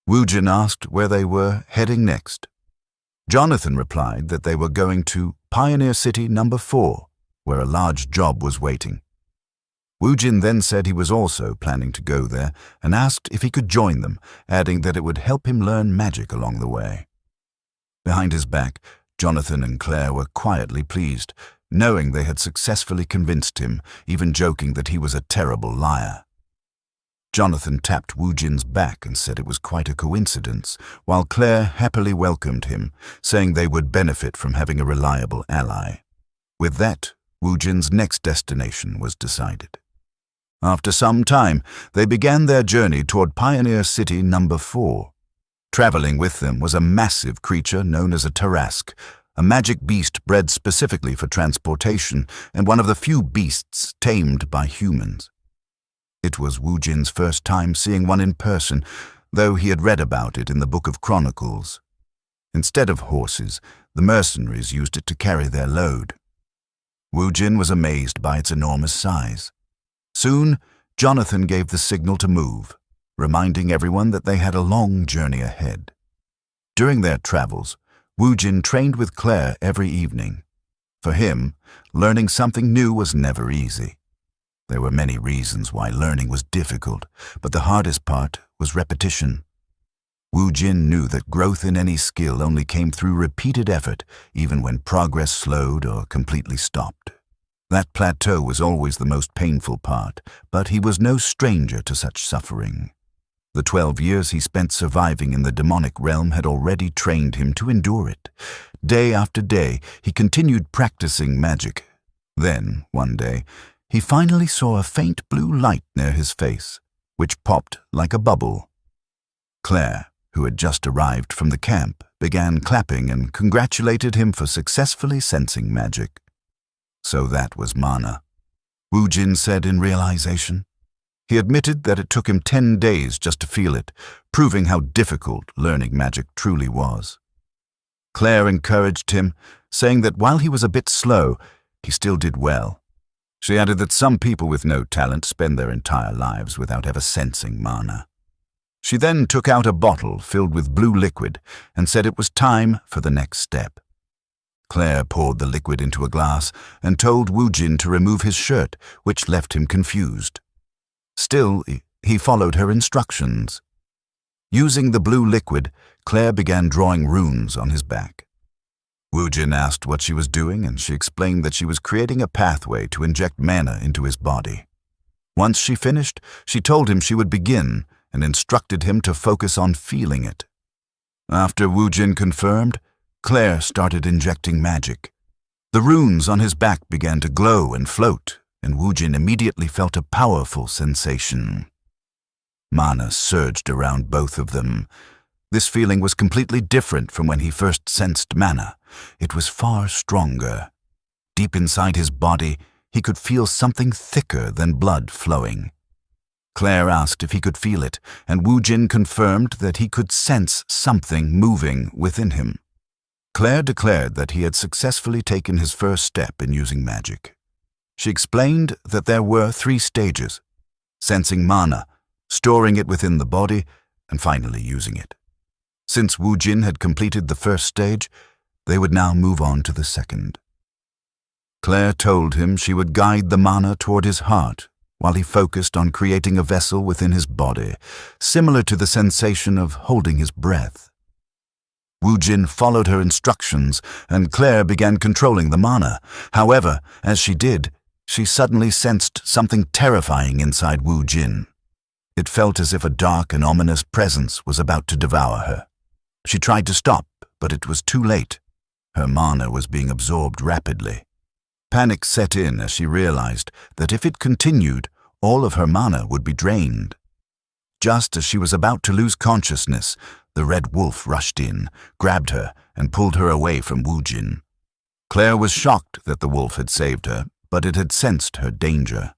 Wu Jin asked where they were heading next. Jonathan replied that they were going to Pioneer City No. 4, where a large job was waiting. Wu Jin then said he was also planning to go there and asked if he could join them, adding that it would help him learn magic along the way. Behind his back, Jonathan and Claire were quietly pleased, knowing they had successfully convinced him, even joking that he was a terrible liar. Jonathan tapped Wu Jin's back and said it was quite a coincidence, while Claire happily welcomed him, saying they would benefit from having a reliable ally. With that, Wu Jin's next destination was decided. After some time, they began their journey toward Pioneer City No. 4. Traveling with them was a massive creature known as a Tarask, a magic beast bred specifically for transportation and one of the few beasts tamed by humans. It was Wu Jin's first time seeing one in person, though he had read about it in the Book of Chronicles. Instead of horses, the mercenaries used it to carry their load. Wu Jin was amazed by its enormous size. Soon, Jonathan gave the signal to move, reminding everyone that they had a long journey ahead. During their travels, Wu Jin trained with Claire every evening. For him, learning something new was never easy. There were many reasons why learning was difficult, but the hardest part was repetition. Wu Jin knew that growth in any skill only came through repeated effort, even when progress slowed or completely stopped. That plateau was always the most painful part, but he was no stranger to such suffering. The 12 years he spent surviving in the demonic realm had already trained him to endure it. Day after day, he continued practicing magic. Then, one day, he finally saw a faint blue light near his face, which popped like a bubble. Claire, who had just arrived from the camp, began clapping and congratulated him for successfully sensing magic. So that was mana, Wu Jin said in realization. He admitted that it took him 10 days just to feel it, proving how difficult learning magic truly was. Claire encouraged him, saying that while he was a bit slow, he still did well. She added that some people with no talent spend their entire lives without ever sensing mana. She then took out a bottle filled with blue liquid and said it was time for the next step. Claire poured the liquid into a glass and told Wu Jin to remove his shirt, which left him confused. Still, he followed her instructions. Using the blue liquid, Claire began drawing runes on his back. Wu Jin asked what she was doing, and she explained that she was creating a pathway to inject mana into his body. Once she finished, she told him she would begin and instructed him to focus on feeling it. After Wu Jin confirmed, Claire started injecting magic. The runes on his back began to glow and float, and Wu Jin immediately felt a powerful sensation. Mana surged around both of them. This feeling was completely different from when he first sensed mana. It was far stronger. Deep inside his body, he could feel something thicker than blood flowing. Claire asked if he could feel it, and Wu Jin confirmed that he could sense something moving within him. Claire declared that he had successfully taken his first step in using magic. She explained that there were 3 stages: sensing mana, storing it within the body, and finally using it. Since Wu Jin had completed the first stage, they would now move on to the second. Claire told him she would guide the mana toward his heart, while he focused on creating a vessel within his body, similar to the sensation of holding his breath. Wu Jin followed her instructions, and Claire began controlling the mana. However, as she did, she suddenly sensed something terrifying inside Wu Jin. It felt as if a dark and ominous presence was about to devour her. She tried to stop, but it was too late. Her mana was being absorbed rapidly. Panic set in as she realized that if it continued, all of her mana would be drained. Just as she was about to lose consciousness, the red wolf rushed in, grabbed her, and pulled her away from Woojin. Claire was shocked that the wolf had saved her, but it had sensed her danger.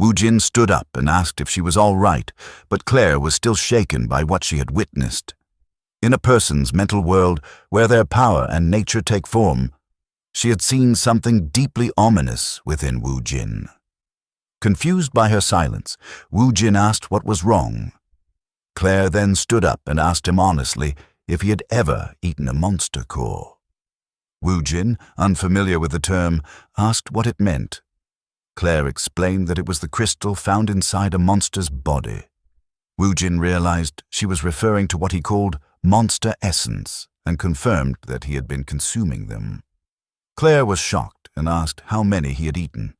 Woojin stood up and asked if she was all right, but Claire was still shaken by what she had witnessed. In a person's mental world, where their power and nature take form, she had seen something deeply ominous within Woojin. Confused by her silence, Woojin asked what was wrong. Claire then stood up and asked him honestly if he had ever eaten a monster core. Woojin, unfamiliar with the term, asked what it meant. Claire explained that it was the crystal found inside a monster's body. Woojin realized she was referring to what he called monster essence and confirmed that he had been consuming them. Claire was shocked and asked how many he had eaten.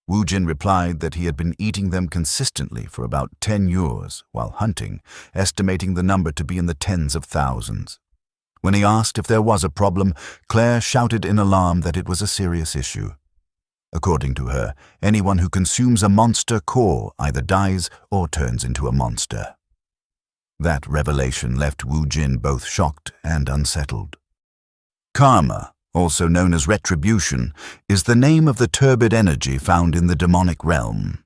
Woojin replied that he had been eating them consistently for about 10 years while hunting, estimating the number to be in the tens of thousands. When he asked if there was a problem, Claire shouted in alarm that it was a serious issue. According to her, anyone who consumes a monster core either dies or turns into a monster. That revelation left Woojin both shocked and unsettled. Karma, also known as retribution, is the name of the turbid energy found in the demonic realm.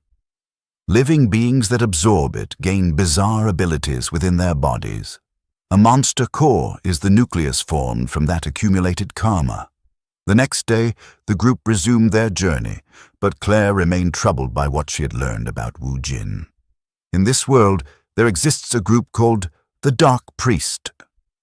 Living beings that absorb it gain bizarre abilities within their bodies. A monster core is the nucleus formed from that accumulated karma. The next day, the group resumed their journey, but Claire remained troubled by what she had learned about Woojin. In this world, there exists a group called the Dark Priest.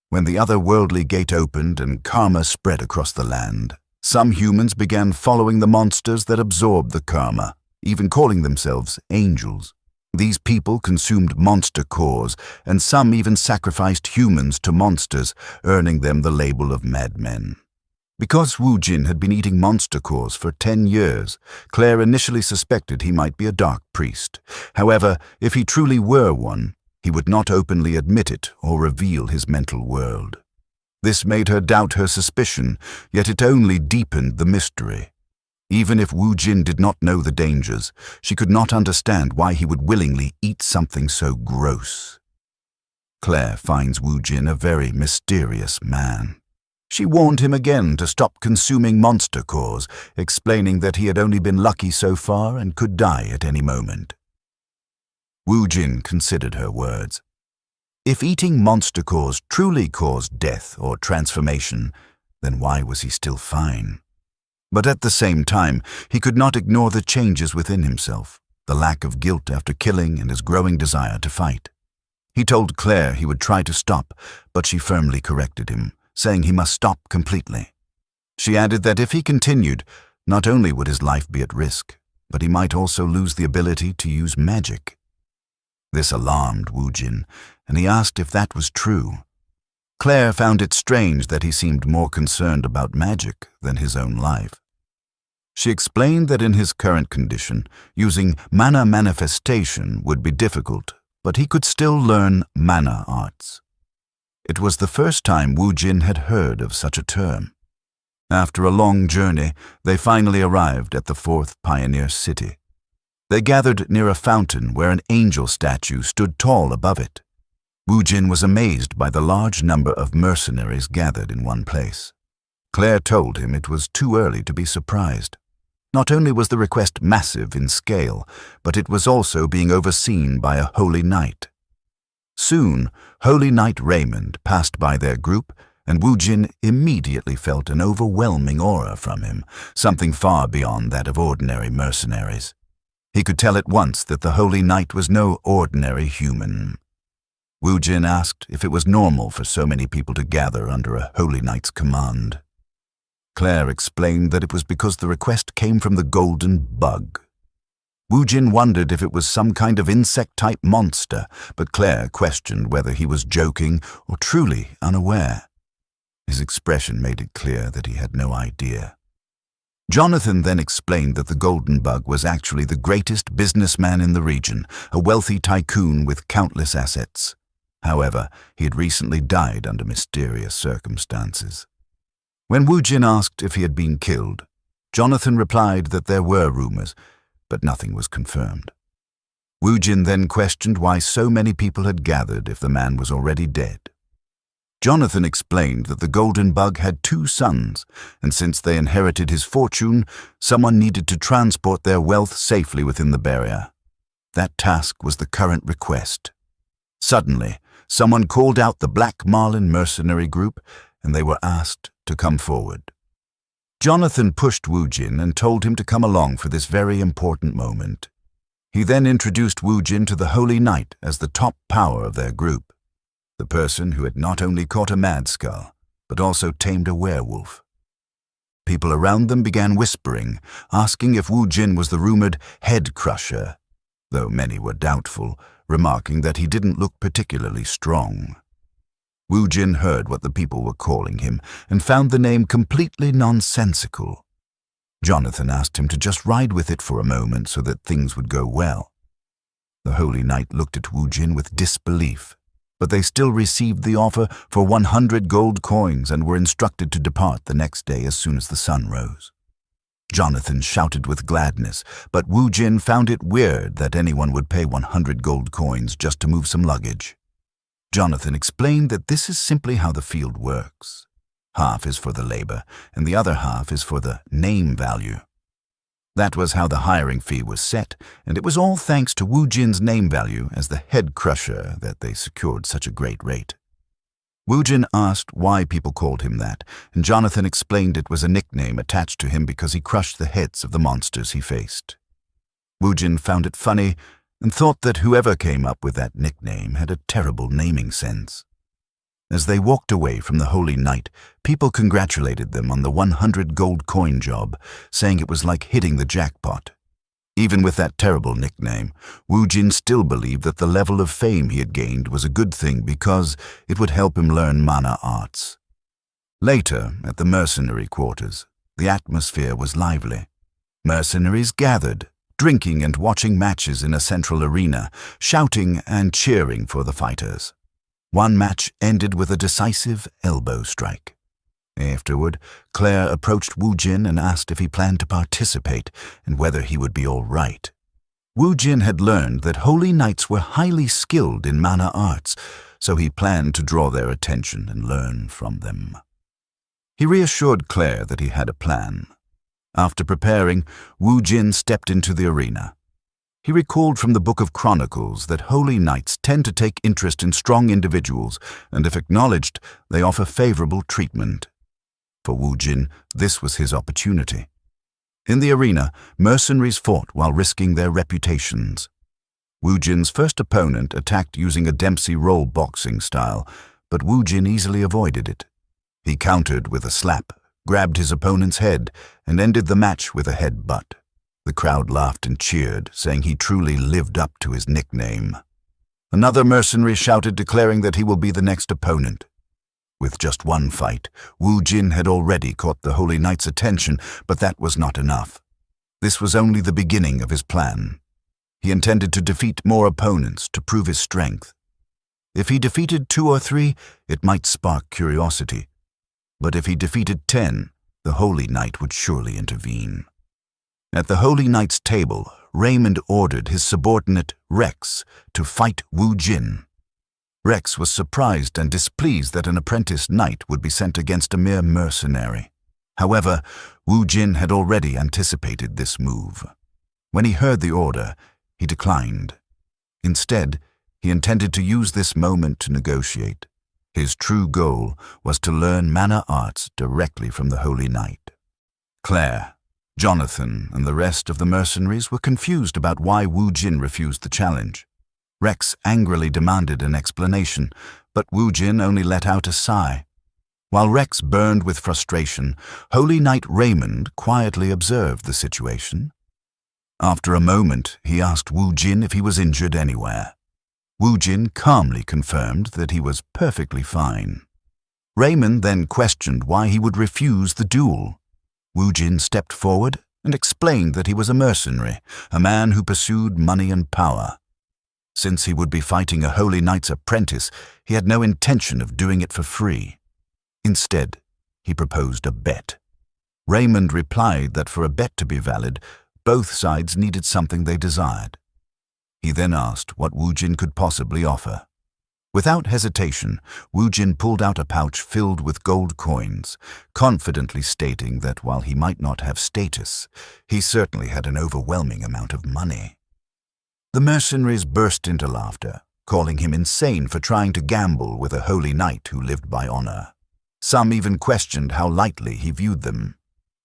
When the otherworldly gate opened and karma spread across the land, some humans began following the monsters that absorbed the karma, even calling themselves angels. These people consumed monster cores, and some even sacrificed humans to monsters, earning them the label of madmen. Because Woojin had been eating monster cores for 10 years, Claire initially suspected he might be a dark priest. However, if he truly were one, he would not openly admit it or reveal his mental world. This made her doubt her suspicion, yet it only deepened the mystery. Even if Woojin did not know the dangers, she could not understand why he would willingly eat something so gross. Claire finds Woojin a very mysterious man. She warned him again to stop consuming monster cores, explaining that he had only been lucky so far and could die at any moment. Woojin considered her words. If eating monster cores truly caused death or transformation, then why was he still fine? But at the same time, he could not ignore the changes within himself, the lack of guilt after killing and his growing desire to fight. He told Claire he would try to stop, but she firmly corrected him, saying he must stop completely. She added that if he continued, not only would his life be at risk, but he might also lose the ability to use magic. This alarmed Woojin, and he asked if that was true. Claire found it strange that he seemed more concerned about magic than his own life. She explained that in his current condition, using mana manifestation would be difficult, but he could still learn mana arts. It was the first time Woojin had heard of such a term. After a long journey, they finally arrived at the 4th pioneer city. They gathered near a fountain where an angel statue stood tall above it. Woojin was amazed by the large number of mercenaries gathered in one place. Claire told him it was too early to be surprised. Not only was the request massive in scale, but it was also being overseen by a holy knight. Soon, Holy Knight Raymond passed by their group, and Woojin immediately felt an overwhelming aura from him, something far beyond that of ordinary mercenaries. He could tell at once that the Holy Knight was no ordinary human. Woojin asked if it was normal for so many people to gather under a Holy Knight's command. Claire explained that it was because the request came from the golden bug. Woojin wondered if it was some kind of insect-type monster, but Claire questioned whether he was joking or truly unaware. His expression made it clear that he had no idea. Jonathan then explained that the golden bug was actually the greatest businessman in the region, a wealthy tycoon with countless assets. However, he had recently died under mysterious circumstances. When Woojin asked if he had been killed, Jonathan replied that there were rumors, but nothing was confirmed. Woojin then questioned why so many people had gathered if the man was already dead. Jonathan explained that the golden bug had 2 sons, and since they inherited his fortune, someone needed to transport their wealth safely within the barrier. That task was the current request. Suddenly, someone called out the Black Marlin mercenary group, and they were asked to come forward. Jonathan pushed Woojin and told him to come along for this very important moment. He then introduced Woojin to the Holy Knight as the top power of their group, the person who had not only caught a mad skull, but also tamed a werewolf. People around them began whispering, asking if Woojin was the rumored head crusher, though many were doubtful, remarking that he didn't look particularly strong. Woojin heard what the people were calling him and found the name completely nonsensical. Jonathan asked him to just ride with it for a moment so that things would go well. The Holy Knight looked at Woojin with disbelief, but they still received the offer for 100 gold coins and were instructed to depart the next day as soon as the sun rose. Jonathan shouted with gladness, but Woojin found it weird that anyone would pay 100 gold coins just to move some luggage. Jonathan explained that this is simply how the field works. Half is for the labor, and the other half is for the name value. That was how the hiring fee was set, and it was all thanks to Woojin's name value as the head crusher that they secured such a great rate. Woojin asked why people called him that, and Jonathan explained it was a nickname attached to him because he crushed the heads of the monsters he faced. Woojin found it funny and thought that whoever came up with that nickname had a terrible naming sense. As they walked away from the Holy Knight, people congratulated them on the 100 gold coin job, saying it was like hitting the jackpot. Even with that terrible nickname, Woojin still believed that the level of fame he had gained was a good thing because it would help him learn mana arts. Later, at the mercenary quarters, the atmosphere was lively. Mercenaries gathered, drinking and watching matches in a central arena, shouting and cheering for the fighters. One match ended with a decisive elbow strike. Afterward, Claire approached Woojin and asked if he planned to participate and whether he would be all right. Woojin had learned that Holy Knights were highly skilled in mana arts, so he planned to draw their attention and learn from them. He reassured Claire that he had a plan. After preparing, Woojin stepped into the arena. He recalled from the Book of Chronicles that Holy Knights tend to take interest in strong individuals, and if acknowledged, they offer favorable treatment. For Woojin, this was his opportunity. In the arena, mercenaries fought while risking their reputations. Woojin's first opponent attacked using a Dempsey roll boxing style, but Woojin easily avoided it. He countered with a slap, grabbed his opponent's head, and ended the match with a headbutt. The crowd laughed and cheered, saying he truly lived up to his nickname. Another mercenary shouted, declaring that he will be the next opponent. With just one fight, Woojin had already caught the Holy Knight's attention, but that was not enough. This was only the beginning of his plan. He intended to defeat more opponents to prove his strength. If he defeated 2 or 3, it might spark curiosity. But if he defeated 10, the Holy Knight would surely intervene. At the Holy Knight's table, Raymond ordered his subordinate, Rex, to fight Woojin. Rex was surprised and displeased that an apprentice knight would be sent against a mere mercenary. However, Woojin had already anticipated this move. When he heard the order, he declined. Instead, he intended to use this moment to negotiate. His true goal was to learn mana arts directly from the Holy Knight. Claire, Jonathan, and the rest of the mercenaries were confused about why Woojin refused the challenge. Rex angrily demanded an explanation, but Woojin only let out a sigh. While Rex burned with frustration, Holy Knight Raymond quietly observed the situation. After a moment, he asked Woojin if he was injured anywhere. Woojin calmly confirmed that he was perfectly fine. Raymond then questioned why he would refuse the duel. Woojin stepped forward and explained that he was a mercenary, a man who pursued money and power. Since he would be fighting a Holy Knight's apprentice, he had no intention of doing it for free. Instead, he proposed a bet. Raymond replied that for a bet to be valid, both sides needed something they desired. He then asked what Woojin could possibly offer. Without hesitation, Woojin pulled out a pouch filled with gold coins, confidently stating that while he might not have status, he certainly had an overwhelming amount of money. The mercenaries burst into laughter, calling him insane for trying to gamble with a holy knight who lived by honor. Some even questioned how lightly he viewed them.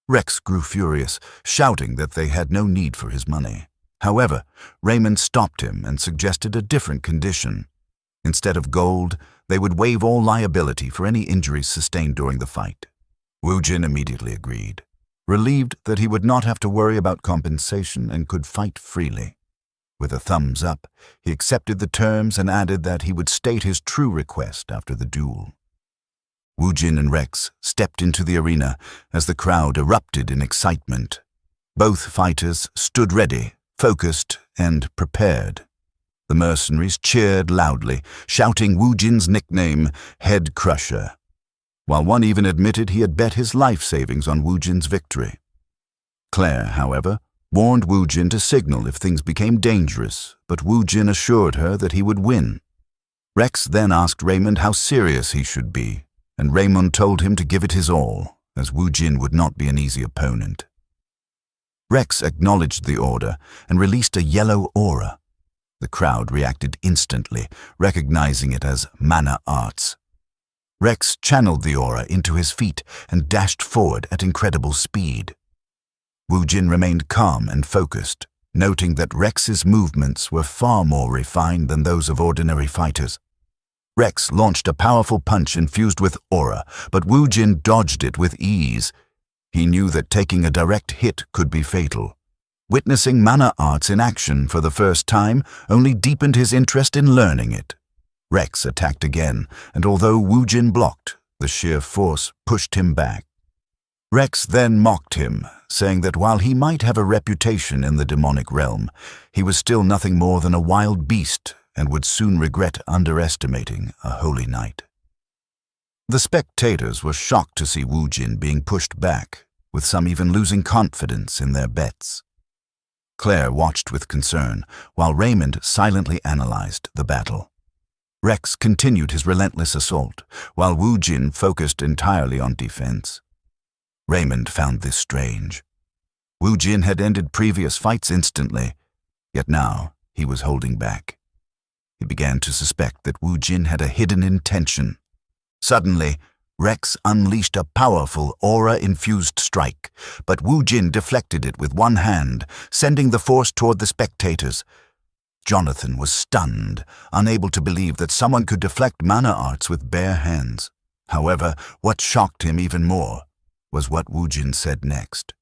Rex grew furious, shouting that they had no need for his money. However, Raymond stopped him and suggested a different condition. Instead of gold, they would waive all liability for any injuries sustained during the fight. Woojin immediately agreed, relieved that he would not have to worry about compensation and could fight freely. With a thumbs up, he accepted the terms and added that he would state his true request after the duel. Woojin and Rex stepped into the arena as the crowd erupted in excitement. Both fighters stood ready, focused, and prepared. The mercenaries cheered loudly, shouting Woojin's nickname, Head Crusher, while one even admitted he had bet his life savings on Woojin's victory. Claire, however, warned Woojin to signal if things became dangerous, but Woojin assured her that he would win. Rex then asked Raymond how serious he should be, and Raymond told him to give it his all, as Woojin would not be an easy opponent. Rex acknowledged the order and released a yellow aura. The crowd reacted instantly, recognizing it as mana arts. Rex channeled the aura into his feet and dashed forward at incredible speed. Woojin remained calm and focused, noting that Rex's movements were far more refined than those of ordinary fighters. Rex launched a powerful punch infused with aura, but Woojin dodged it with ease. He knew that taking a direct hit could be fatal. Witnessing mana arts in action for the first time only deepened his interest in learning it. Rex attacked again, and although Woojin blocked, the sheer force pushed him back. Rex then mocked him, saying that while he might have a reputation in the demonic realm, he was still nothing more than a wild beast and would soon regret underestimating a holy knight. The spectators were shocked to see Woojin being pushed back, with some even losing confidence in their bets. Claire watched with concern, while Raymond silently analyzed the battle. Rex continued his relentless assault, while Woojin focused entirely on defense. Raymond found this strange. Woojin had ended previous fights instantly, yet now he was holding back. He began to suspect that Woojin had a hidden intention. Suddenly, Rex unleashed a powerful aura-infused strike, but Woojin deflected it with one hand, sending the force toward the spectators. Jonathan was stunned, unable to believe that someone could deflect mana arts with bare hands. However, what shocked him even more was what Woojin said next.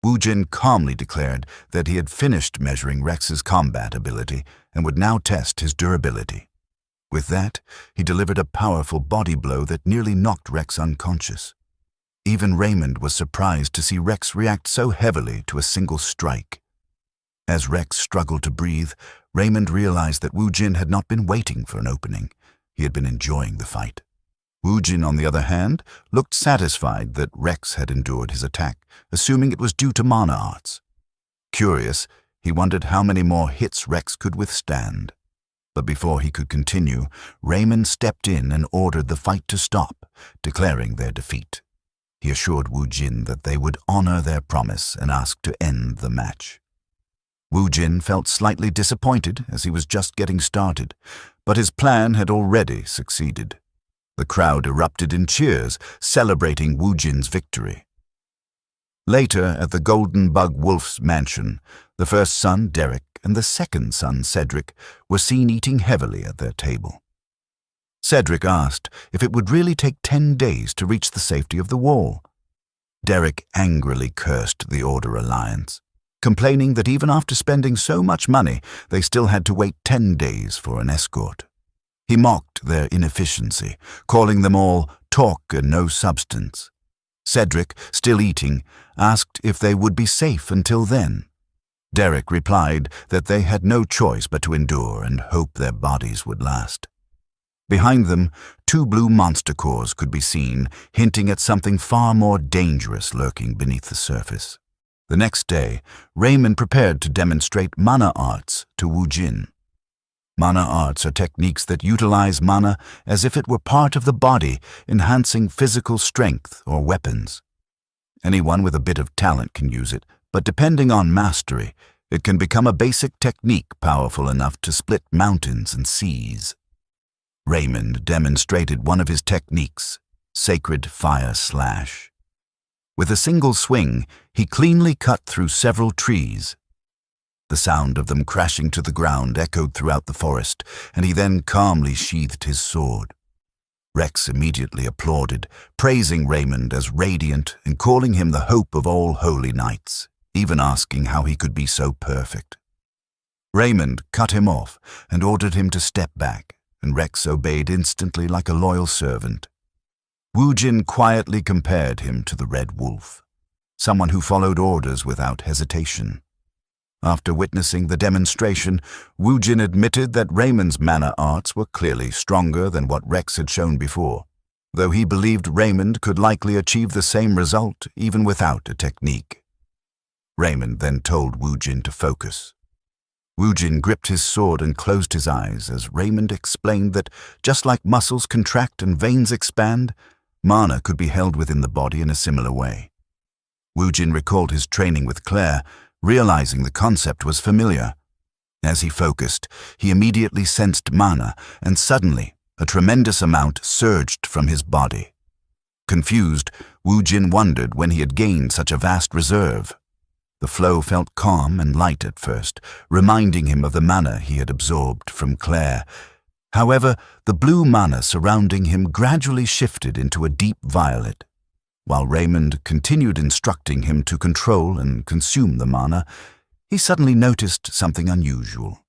Woojin calmly declared that he had finished measuring Rex's combat ability and would now test his durability. With that, he delivered a powerful body blow that nearly knocked Rex unconscious. Even Raymond was surprised to see Rex react so heavily to a single strike. As Rex struggled to breathe, Raymond realized that Woojin had not been waiting for an opening. He had been enjoying the fight. Woojin, on the other hand, looked satisfied that Rex had endured his attack, assuming it was due to mana arts. Curious, he wondered how many more hits Rex could withstand. But before he could continue, Raymond stepped in and ordered the fight to stop, declaring their defeat. He assured Woojin that they would honor their promise and asked to end the match. Woojin felt slightly disappointed as he was just getting started, but his plan had already succeeded. The crowd erupted in cheers, celebrating Woojin's victory. Later, at the Golden Bug Wolf's mansion, the first son, Derek, and the second son, Cedric, were seen eating heavily at their table. Cedric asked if it would really take 10 days to reach the safety of the wall. Derek angrily cursed the Order Alliance, complaining that even after spending so much money, they still had to wait 10 days for an escort. He mocked their inefficiency, calling them all talk and no substance. Cedric, still eating, asked if they would be safe until then. Derek replied that they had no choice but to endure and hope their bodies would last. Behind them, two blue monster cores could be seen, hinting at something far more dangerous lurking beneath the surface. The next day, Raymond prepared to demonstrate mana arts to Wu Jin. Mana arts are techniques that utilize mana as if it were part of the body, enhancing physical strength or weapons. Anyone with a bit of talent can use it, but depending on mastery, it can become a basic technique powerful enough to split mountains and seas. Raymond demonstrated one of his techniques, Sacred Fire Slash. With a single swing, he cleanly cut through several trees. The sound of them crashing to the ground echoed throughout the forest, and he then calmly sheathed his sword. Rex immediately applauded, praising Raymond as radiant and calling him the hope of all holy knights, even asking how he could be so perfect. Raymond cut him off and ordered him to step back, and Rex obeyed instantly like a loyal servant. Wu Jin quietly compared him to the Red Wolf, someone who followed orders without hesitation. After witnessing the demonstration, Wu Jin admitted that Raymond's mana arts were clearly stronger than what Rex had shown before, though he believed Raymond could likely achieve the same result even without a technique. Raymond then told Wu Jin to focus. Wu Jin gripped his sword and closed his eyes as Raymond explained that just like muscles contract and veins expand, mana could be held within the body in a similar way. Wu Jin recalled his training with Claire, realizing the concept was familiar. As he focused, he immediately sensed mana, and suddenly a tremendous amount surged from his body. Confused, Wu Jin wondered when he had gained such a vast reserve. The flow felt calm and light at first, reminding him of the mana he had absorbed from Claire. However, the blue mana surrounding him gradually shifted into a deep violet. While Raymond continued instructing him to control and consume the mana, he suddenly noticed something unusual.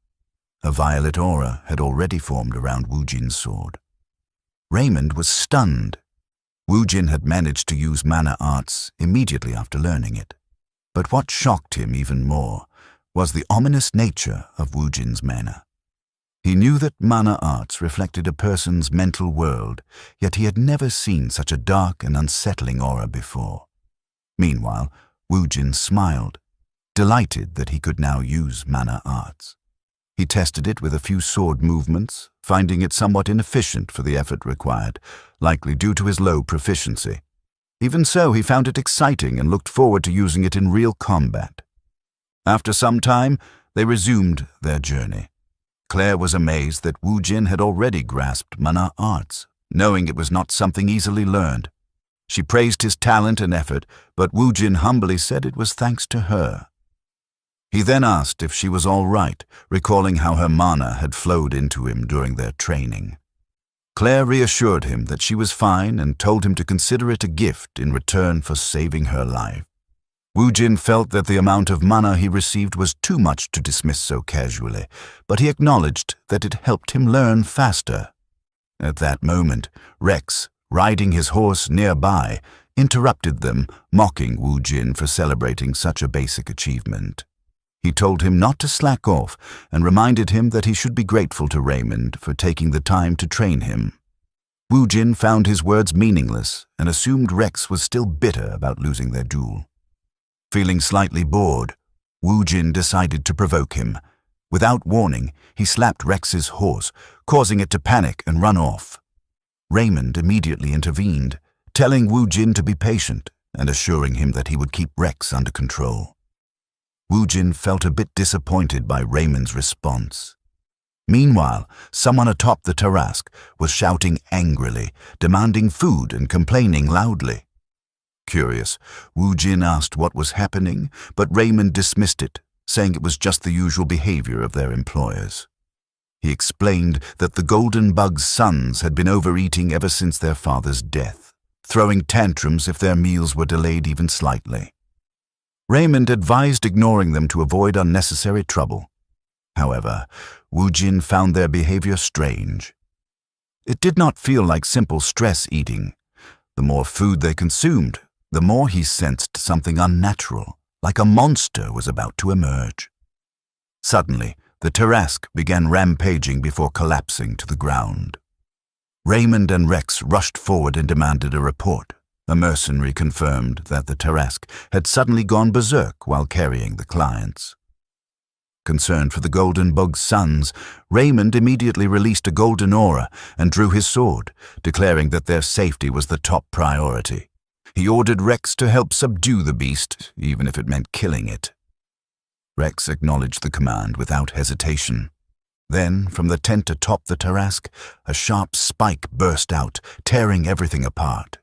A violet aura had already formed around Wu Jin's sword. Raymond was stunned. Wu Jin had managed to use mana arts immediately after learning it. But what shocked him even more was the ominous nature of Wu Jin's mana. He knew that mana arts reflected a person's mental world, yet he had never seen such a dark and unsettling aura before. Meanwhile, Wu Jin smiled, delighted that he could now use mana arts. He tested it with a few sword movements, finding it somewhat inefficient for the effort required, likely due to his low proficiency. Even so, he found it exciting and looked forward to using it in real combat. After some time, they resumed their journey. Claire was amazed that Wu Jin had already grasped mana arts, knowing it was not something easily learned. She praised his talent and effort, but Wu Jin humbly said it was thanks to her. He then asked if she was all right, recalling how her mana had flowed into him during their training. Claire reassured him that she was fine and told him to consider it a gift in return for saving her life. Wu Jin felt that the amount of mana he received was too much to dismiss so casually, but he acknowledged that it helped him learn faster. At that moment, Rex, riding his horse nearby, interrupted them, mocking Wu Jin for celebrating such a basic achievement. He told him not to slack off and reminded him that he should be grateful to Raymond for taking the time to train him. Wu Jin found his words meaningless and assumed Rex was still bitter about losing their duel. Feeling slightly bored, Wu Jin decided to provoke him. Without warning, he slapped Rex's horse, causing it to panic and run off. Raymond immediately intervened, telling Wu Jin to be patient and assuring him that he would keep Rex under control. Wu Jin felt a bit disappointed by Raymond's response. Meanwhile, someone atop the Tarrasque was shouting angrily, demanding food and complaining loudly. Curious, Wu Jin asked what was happening, but Raymond dismissed it, saying it was just the usual behavior of their employers. He explained that the Golden Bug's sons had been overeating ever since their father's death, throwing tantrums if their meals were delayed even slightly. Raymond advised ignoring them to avoid unnecessary trouble. However, Wu Jin found their behavior strange. It did not feel like simple stress eating. The more food they consumed, the more he sensed something unnatural, like a monster was about to emerge. Suddenly, the Tarrasque began rampaging before collapsing to the ground. Raymond and Rex rushed forward and demanded a report. A mercenary confirmed that the Tarrasque had suddenly gone berserk while carrying the clients. Concerned for the Golden Bug's sons, Raymond immediately released a golden aura and drew his sword, declaring that their safety was the top priority. He ordered Rex to help subdue the beast, even if it meant killing it. Rex acknowledged the command without hesitation. Then, from the tent atop the Tarrasque, a sharp spike burst out, tearing everything apart.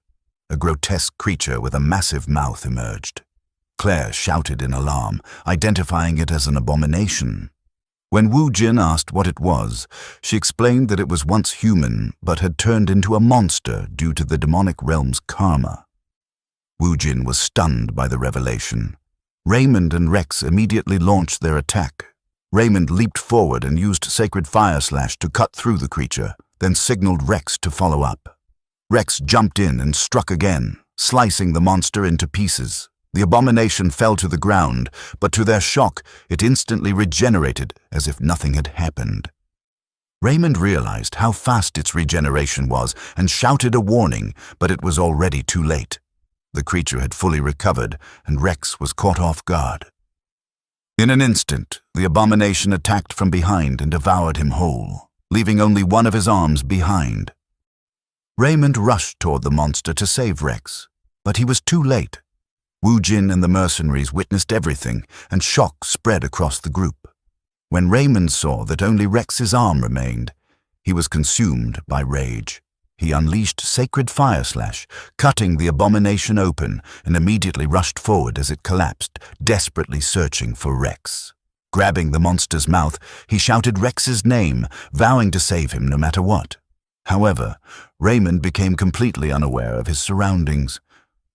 A grotesque creature with a massive mouth emerged. Claire shouted in alarm, identifying it as an abomination. When Wu Jin asked what it was, she explained that it was once human but had turned into a monster due to the demonic realm's karma. Wu Jin was stunned by the revelation. Raymond and Rex immediately launched their attack. Raymond leaped forward and used Sacred Fire Slash to cut through the creature, then signaled Rex to follow up. Rex jumped in and struck again, slicing the monster into pieces. The abomination fell to the ground, but to their shock, it instantly regenerated as if nothing had happened. Raymond realized how fast its regeneration was and shouted a warning, but it was already too late. The creature had fully recovered, and Rex was caught off guard. In an instant, the abomination attacked from behind and devoured him whole, leaving only one of his arms behind. Raymond rushed toward the monster to save Rex, but he was too late. Wu Jin and the mercenaries witnessed everything, and shock spread across the group. When Raymond saw that only Rex's arm remained, he was consumed by rage. He unleashed Sacred Fire Slash, cutting the abomination open, and immediately rushed forward as it collapsed, desperately searching for Rex. Grabbing the monster's mouth, he shouted Rex's name, vowing to save him no matter what. However, Raymond became completely unaware of his surroundings.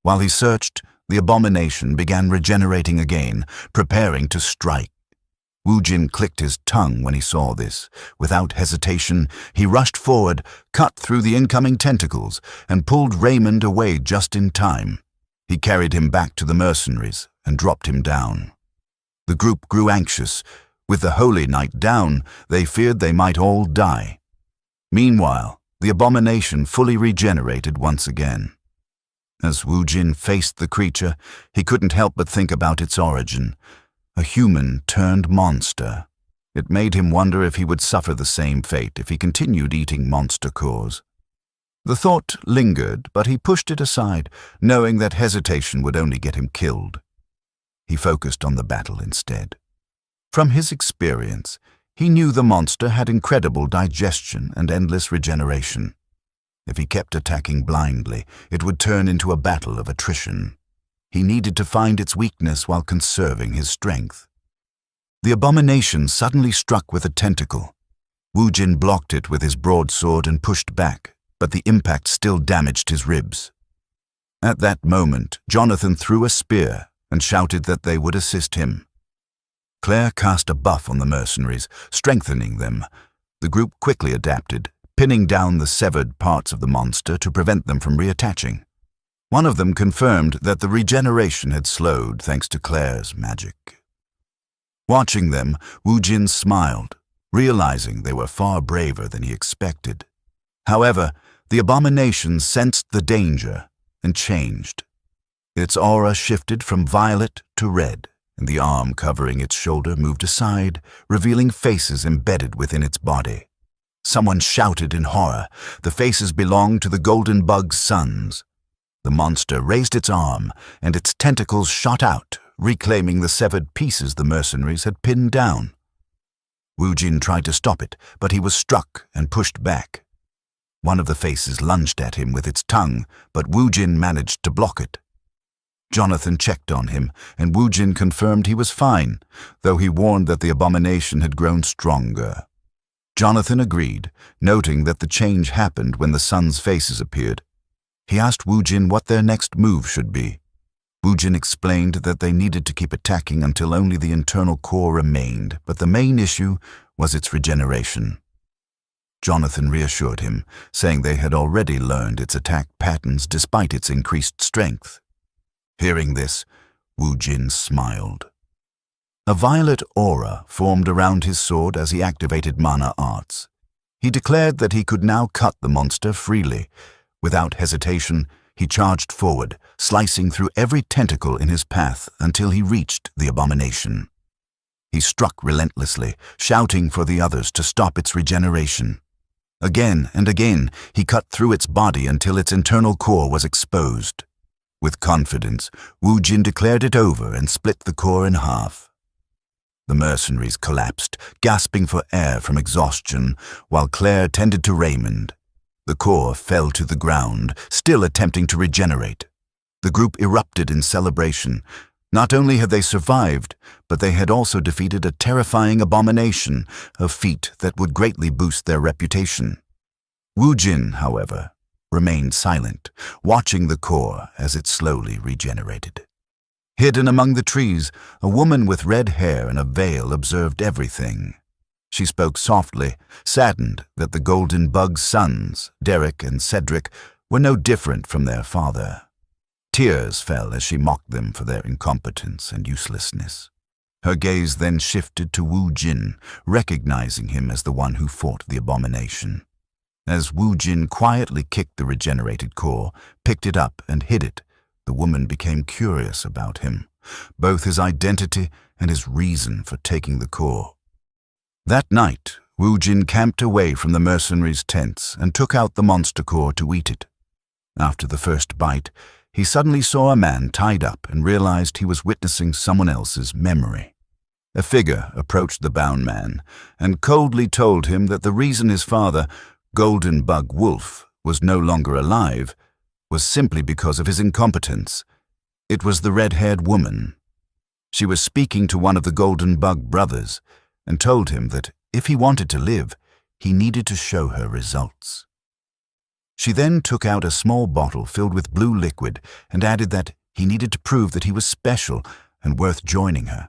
While he searched, the abomination began regenerating again, preparing to strike. Wu Jin clicked his tongue when he saw this. Without hesitation, he rushed forward, cut through the incoming tentacles, and pulled Raymond away just in time. He carried him back to the mercenaries and dropped him down. The group grew anxious. With the Holy Knight down, they feared they might all die. Meanwhile, the abomination fully regenerated once again. As Wu Jin faced the creature, he couldn't help but think about its origin. A human turned monster. It made him wonder if he would suffer the same fate if he continued eating monster cores. The thought lingered, but he pushed it aside, knowing that hesitation would only get him killed. He focused on the battle instead. From his experience, he knew the monster had incredible digestion and endless regeneration. If he kept attacking blindly, it would turn into a battle of attrition. He needed to find its weakness while conserving his strength. The abomination suddenly struck with a tentacle. Wu Jin blocked it with his broadsword and pushed back, but the impact still damaged his ribs. At that moment, Jonathan threw a spear and shouted that they would assist him. Claire cast a buff on the mercenaries, strengthening them. The group quickly adapted, pinning down the severed parts of the monster to prevent them from reattaching. One of them confirmed that the regeneration had slowed thanks to Claire's magic. Watching them, Wu Jin smiled, realizing they were far braver than he expected. However, the abomination sensed the danger and changed. Its aura shifted from violet to red, and the arm covering its shoulder moved aside, revealing faces embedded within its body. Someone shouted in horror. The faces belonged to the Golden Bug's sons. The monster raised its arm, and its tentacles shot out, reclaiming the severed pieces the mercenaries had pinned down. Wu Jin tried to stop it, but he was struck and pushed back. One of the faces lunged at him with its tongue, but Wu Jin managed to block it. Jonathan checked on him, and Wu Jin confirmed he was fine, though he warned that the abomination had grown stronger. Jonathan agreed, noting that the change happened when the sons' faces appeared. He asked Wu Jin what their next move should be. Wu Jin explained that they needed to keep attacking until only the internal core remained, but the main issue was its regeneration. Jonathan reassured him, saying they had already learned its attack patterns despite its increased strength. Hearing this, Wu Jin smiled. A violet aura formed around his sword as he activated mana arts. He declared that he could now cut the monster freely. Without hesitation, he charged forward, slicing through every tentacle in his path until he reached the abomination. He struck relentlessly, shouting for the others to stop its regeneration. Again and again, he cut through its body until its internal core was exposed. With confidence, Wu Jin declared it over and split the core in half. The mercenaries collapsed, gasping for air from exhaustion, while Claire tended to Raymond. The core fell to the ground, still attempting to regenerate. The group erupted in celebration. Not only had they survived, but they had also defeated a terrifying abomination, a feat that would greatly boost their reputation. Wu Jin, however, remained silent, watching the core as it slowly regenerated. Hidden among the trees, a woman with red hair and a veil observed everything. She spoke softly, saddened that the Golden Bug's sons, Derek and Cedric, were no different from their father. Tears fell as she mocked them for their incompetence and uselessness. Her gaze then shifted to Wu Jin, recognizing him as the one who fought the abomination. As Wu Jin quietly kicked the regenerated core, picked it up and hid it, the woman became curious about him, both his identity and his reason for taking the core. That night, Wu Jin camped away from the mercenaries' tents and took out the monster core to eat it. After the first bite, he suddenly saw a man tied up and realized he was witnessing someone else's memory. A figure approached the bound man and coldly told him that the reason his father, Golden Bug Wolf, was no longer alive was simply because of his incompetence. It was the red-haired woman. She was speaking to one of the Golden Bug brothers and told him that if he wanted to live, he needed to show her results. She then took out a small bottle filled with blue liquid and added that he needed to prove that he was special and worth joining her.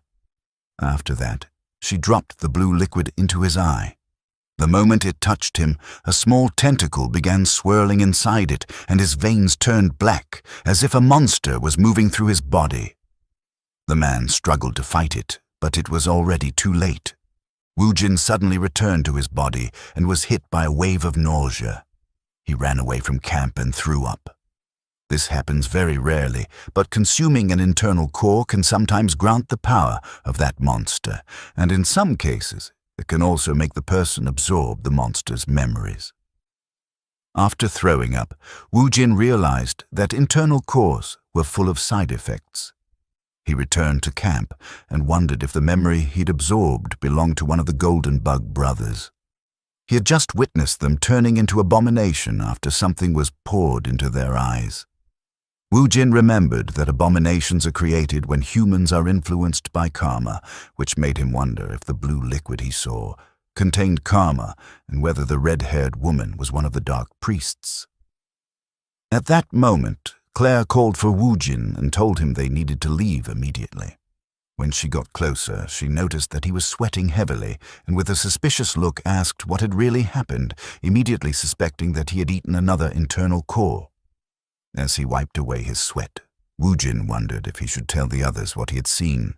After that, she dropped the blue liquid into his eye. The moment it touched him, a small tentacle began swirling inside it, and his veins turned black, as if a monster was moving through his body. The man struggled to fight it, but it was already too late. Wu Jin suddenly returned to his body and was hit by a wave of nausea. He ran away from camp and threw up. This happens very rarely, but consuming an internal core can sometimes grant the power of that monster, and in some cases, it can also make the person absorb the monster's memories. After throwing up, Wu Jin realized that internal cores were full of side effects. He returned to camp and wondered if the memory he'd absorbed belonged to one of the Golden Bug brothers. He had just witnessed them turning into abomination after something was poured into their eyes. Wu Jin remembered that abominations are created when humans are influenced by karma, which made him wonder if the blue liquid he saw contained karma and whether the red-haired woman was one of the dark priests. At that moment, Claire called for Wu Jin and told him they needed to leave immediately. When she got closer, she noticed that he was sweating heavily and with a suspicious look asked what had really happened, immediately suspecting that he had eaten another internal core. As he wiped away his sweat, Wu Jin wondered if he should tell the others what he had seen.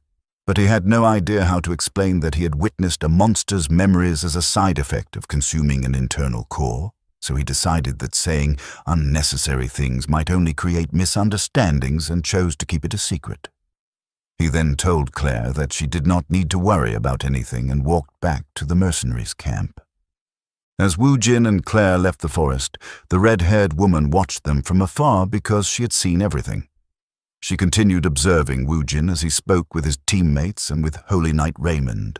But he had no idea how to explain that he had witnessed a monster's memories as a side effect of consuming an internal core, so he decided that saying unnecessary things might only create misunderstandings and chose to keep it a secret. He then told Claire that she did not need to worry about anything and walked back to the mercenaries' camp. As Wu Jin and Claire left the forest, the red-haired woman watched them from afar because she had seen everything. She continued observing Wu Jin as he spoke with his teammates and with Holy Knight Raymond.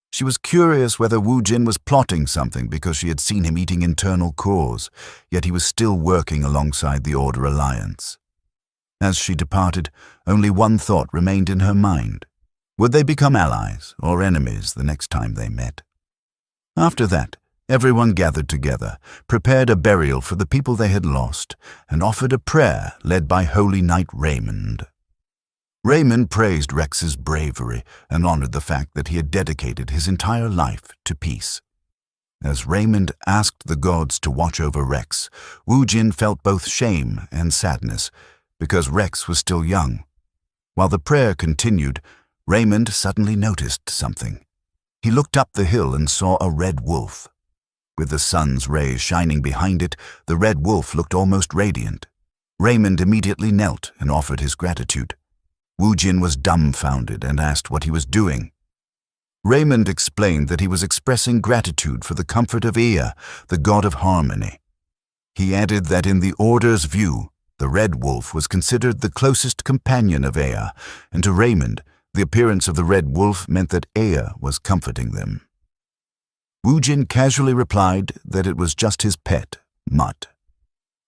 She was curious whether Wu Jin was plotting something because she had seen him eating internal cores, yet he was still working alongside the Order Alliance. As she departed, only one thought remained in her mind. Would they become allies or enemies the next time they met? After that, everyone gathered together, prepared a burial for the people they had lost, and offered a prayer led by Holy Knight Raymond. Raymond praised Rex's bravery and honored the fact that he had dedicated his entire life to peace. As Raymond asked the gods to watch over Rex, Wu Jin felt both shame and sadness, because Rex was still young. While the prayer continued, Raymond suddenly noticed something. He looked up the hill and saw a red wolf. With the sun's rays shining behind it, the red wolf looked almost radiant. Raymond immediately knelt and offered his gratitude. Woojin was dumbfounded and asked what he was doing. Raymond explained that he was expressing gratitude for the comfort of Ea, the god of harmony. He added that in the Order's view, the red wolf was considered the closest companion of Ea, and to Raymond, the appearance of the red wolf meant that Ea was comforting them. Woojin casually replied that it was just his pet, Mutt.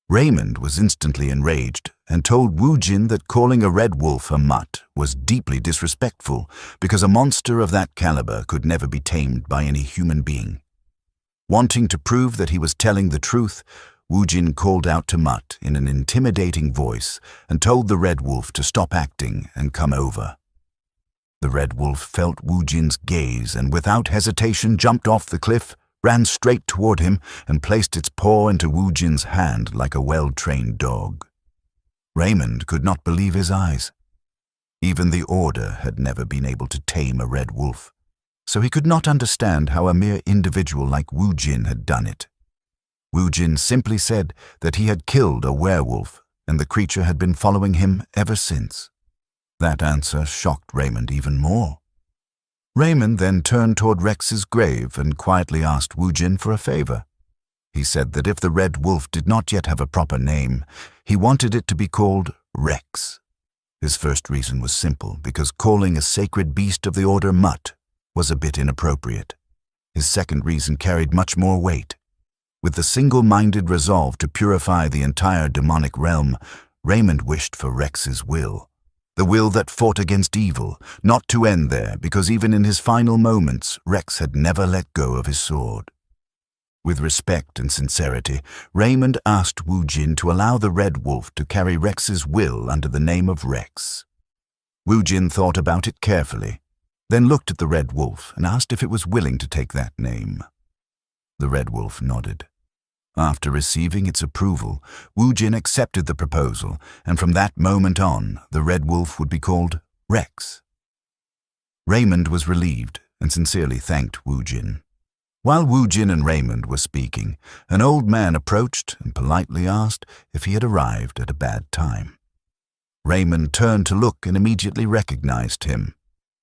Raymond was instantly enraged and told Woojin that calling a red wolf a mutt was deeply disrespectful because a monster of that caliber could never be tamed by any human being. Wanting to prove that he was telling the truth, Woojin called out to Mutt in an intimidating voice and told the red wolf to stop acting and come over. The red wolf felt Woojin's gaze and without hesitation jumped off the cliff, ran straight toward him, and placed its paw into Woojin's hand like a well-trained dog. Raymond could not believe his eyes. Even the Order had never been able to tame a red wolf, so he could not understand how a mere individual like Woojin had done it. Woojin simply said that he had killed a werewolf, and the creature had been following him ever since. That answer shocked Raymond even more. Raymond then turned toward Rex's grave and quietly asked Woojin for a favor. He said that if the red wolf did not yet have a proper name, he wanted it to be called Rex. His first reason was simple, because calling a sacred beast of the Order Mutt was a bit inappropriate. His second reason carried much more weight. With the single-minded resolve to purify the entire demonic realm, Raymond wished for Rex's will. The will that fought against evil, not to end there, because even in his final moments, Rex had never let go of his sword. With respect and sincerity, Raymond asked Woojin to allow the red wolf to carry Rex's will under the name of Rex. Woojin thought about it carefully, then looked at the red wolf and asked if it was willing to take that name. The red wolf nodded. After receiving its approval, Woojin accepted the proposal, and from that moment on, the red wolf would be called Rex. Raymond was relieved and sincerely thanked Woojin. While Woojin and Raymond were speaking, an old man approached and politely asked if he had arrived at a bad time. Raymond turned to look and immediately recognized him.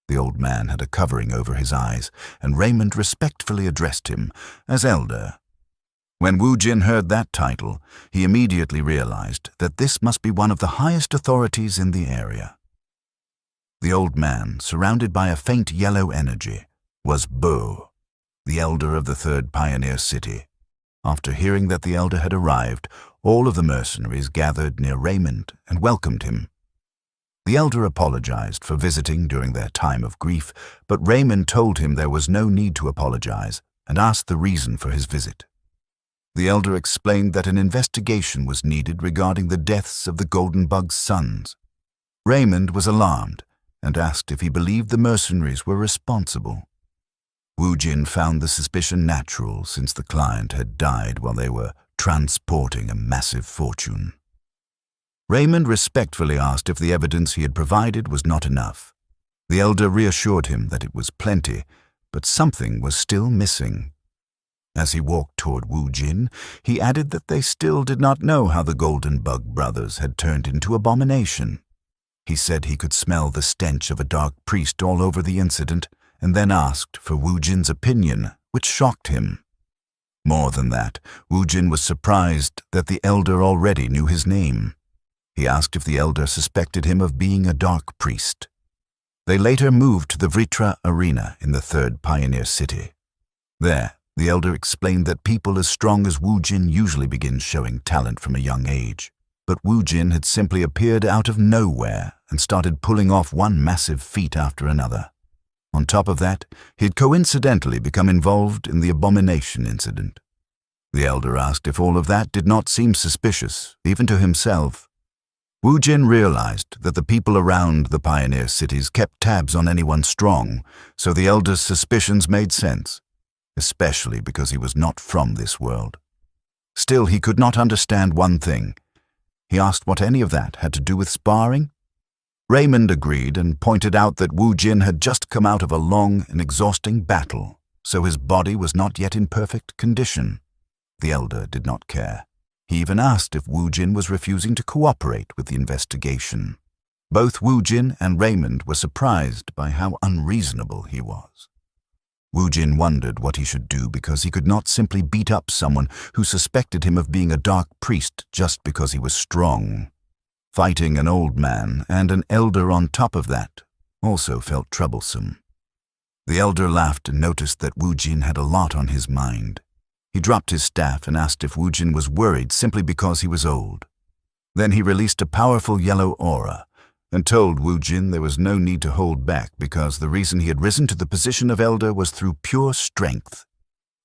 The old man had a covering over his eyes, and Raymond respectfully addressed him as Elder. When Woojin heard that title, he immediately realized that this must be one of the highest authorities in the area. The old man, surrounded by a faint yellow energy, was Bo, the elder of the third pioneer city. After hearing that the elder had arrived, all of the mercenaries gathered near Raymond and welcomed him. The elder apologized for visiting during their time of grief, but Raymond told him there was no need to apologize and asked the reason for his visit. The elder explained that an investigation was needed regarding the deaths of the Golden Bug's sons. Raymond was alarmed and asked if he believed the mercenaries were responsible. Woojin found the suspicion natural since the client had died while they were transporting a massive fortune. Raymond respectfully asked if the evidence he had provided was not enough. The elder reassured him that it was plenty, but something was still missing. As he walked toward Woojin, he added that they still did not know how the Golden Bug brothers had turned into abomination. He said he could smell the stench of a dark priest all over the incident, and then asked for Woojin's opinion, which shocked him. More than that, Woojin was surprised that the elder already knew his name. He asked if the elder suspected him of being a dark priest. They later moved to the Vritra Arena in the third pioneer city. There, the elder explained that people as strong as Woojin usually begin showing talent from a young age. But Woojin had simply appeared out of nowhere and started pulling off one massive feat after another. On top of that, he had coincidentally become involved in the abomination incident. The elder asked if all of that did not seem suspicious, even to himself. Woojin realized that the people around the pioneer cities kept tabs on anyone strong, so the elder's suspicions made sense, especially because he was not from this world. Still, he could not understand one thing. He asked what any of that had to do with sparring. Raymond agreed and pointed out that Woojin had just come out of a long and exhausting battle. so his body was not yet in perfect condition. The elder did not care. He even asked if Wu Jin was refusing to cooperate with the investigation. Both Wu Jin and Raymond were surprised by how unreasonable he was. Wu Jin wondered what he should do because he could not simply beat up someone who suspected him of being a dark priest just because he was strong. Fighting an old man and an elder on top of that also felt troublesome. The elder laughed and noticed that Wu Jin had a lot on his mind. He dropped his staff and asked if Wu Jin was worried simply because he was old. Then he released a powerful yellow aura and told Wu Jin there was no need to hold back because the reason he had risen to the position of elder was through pure strength.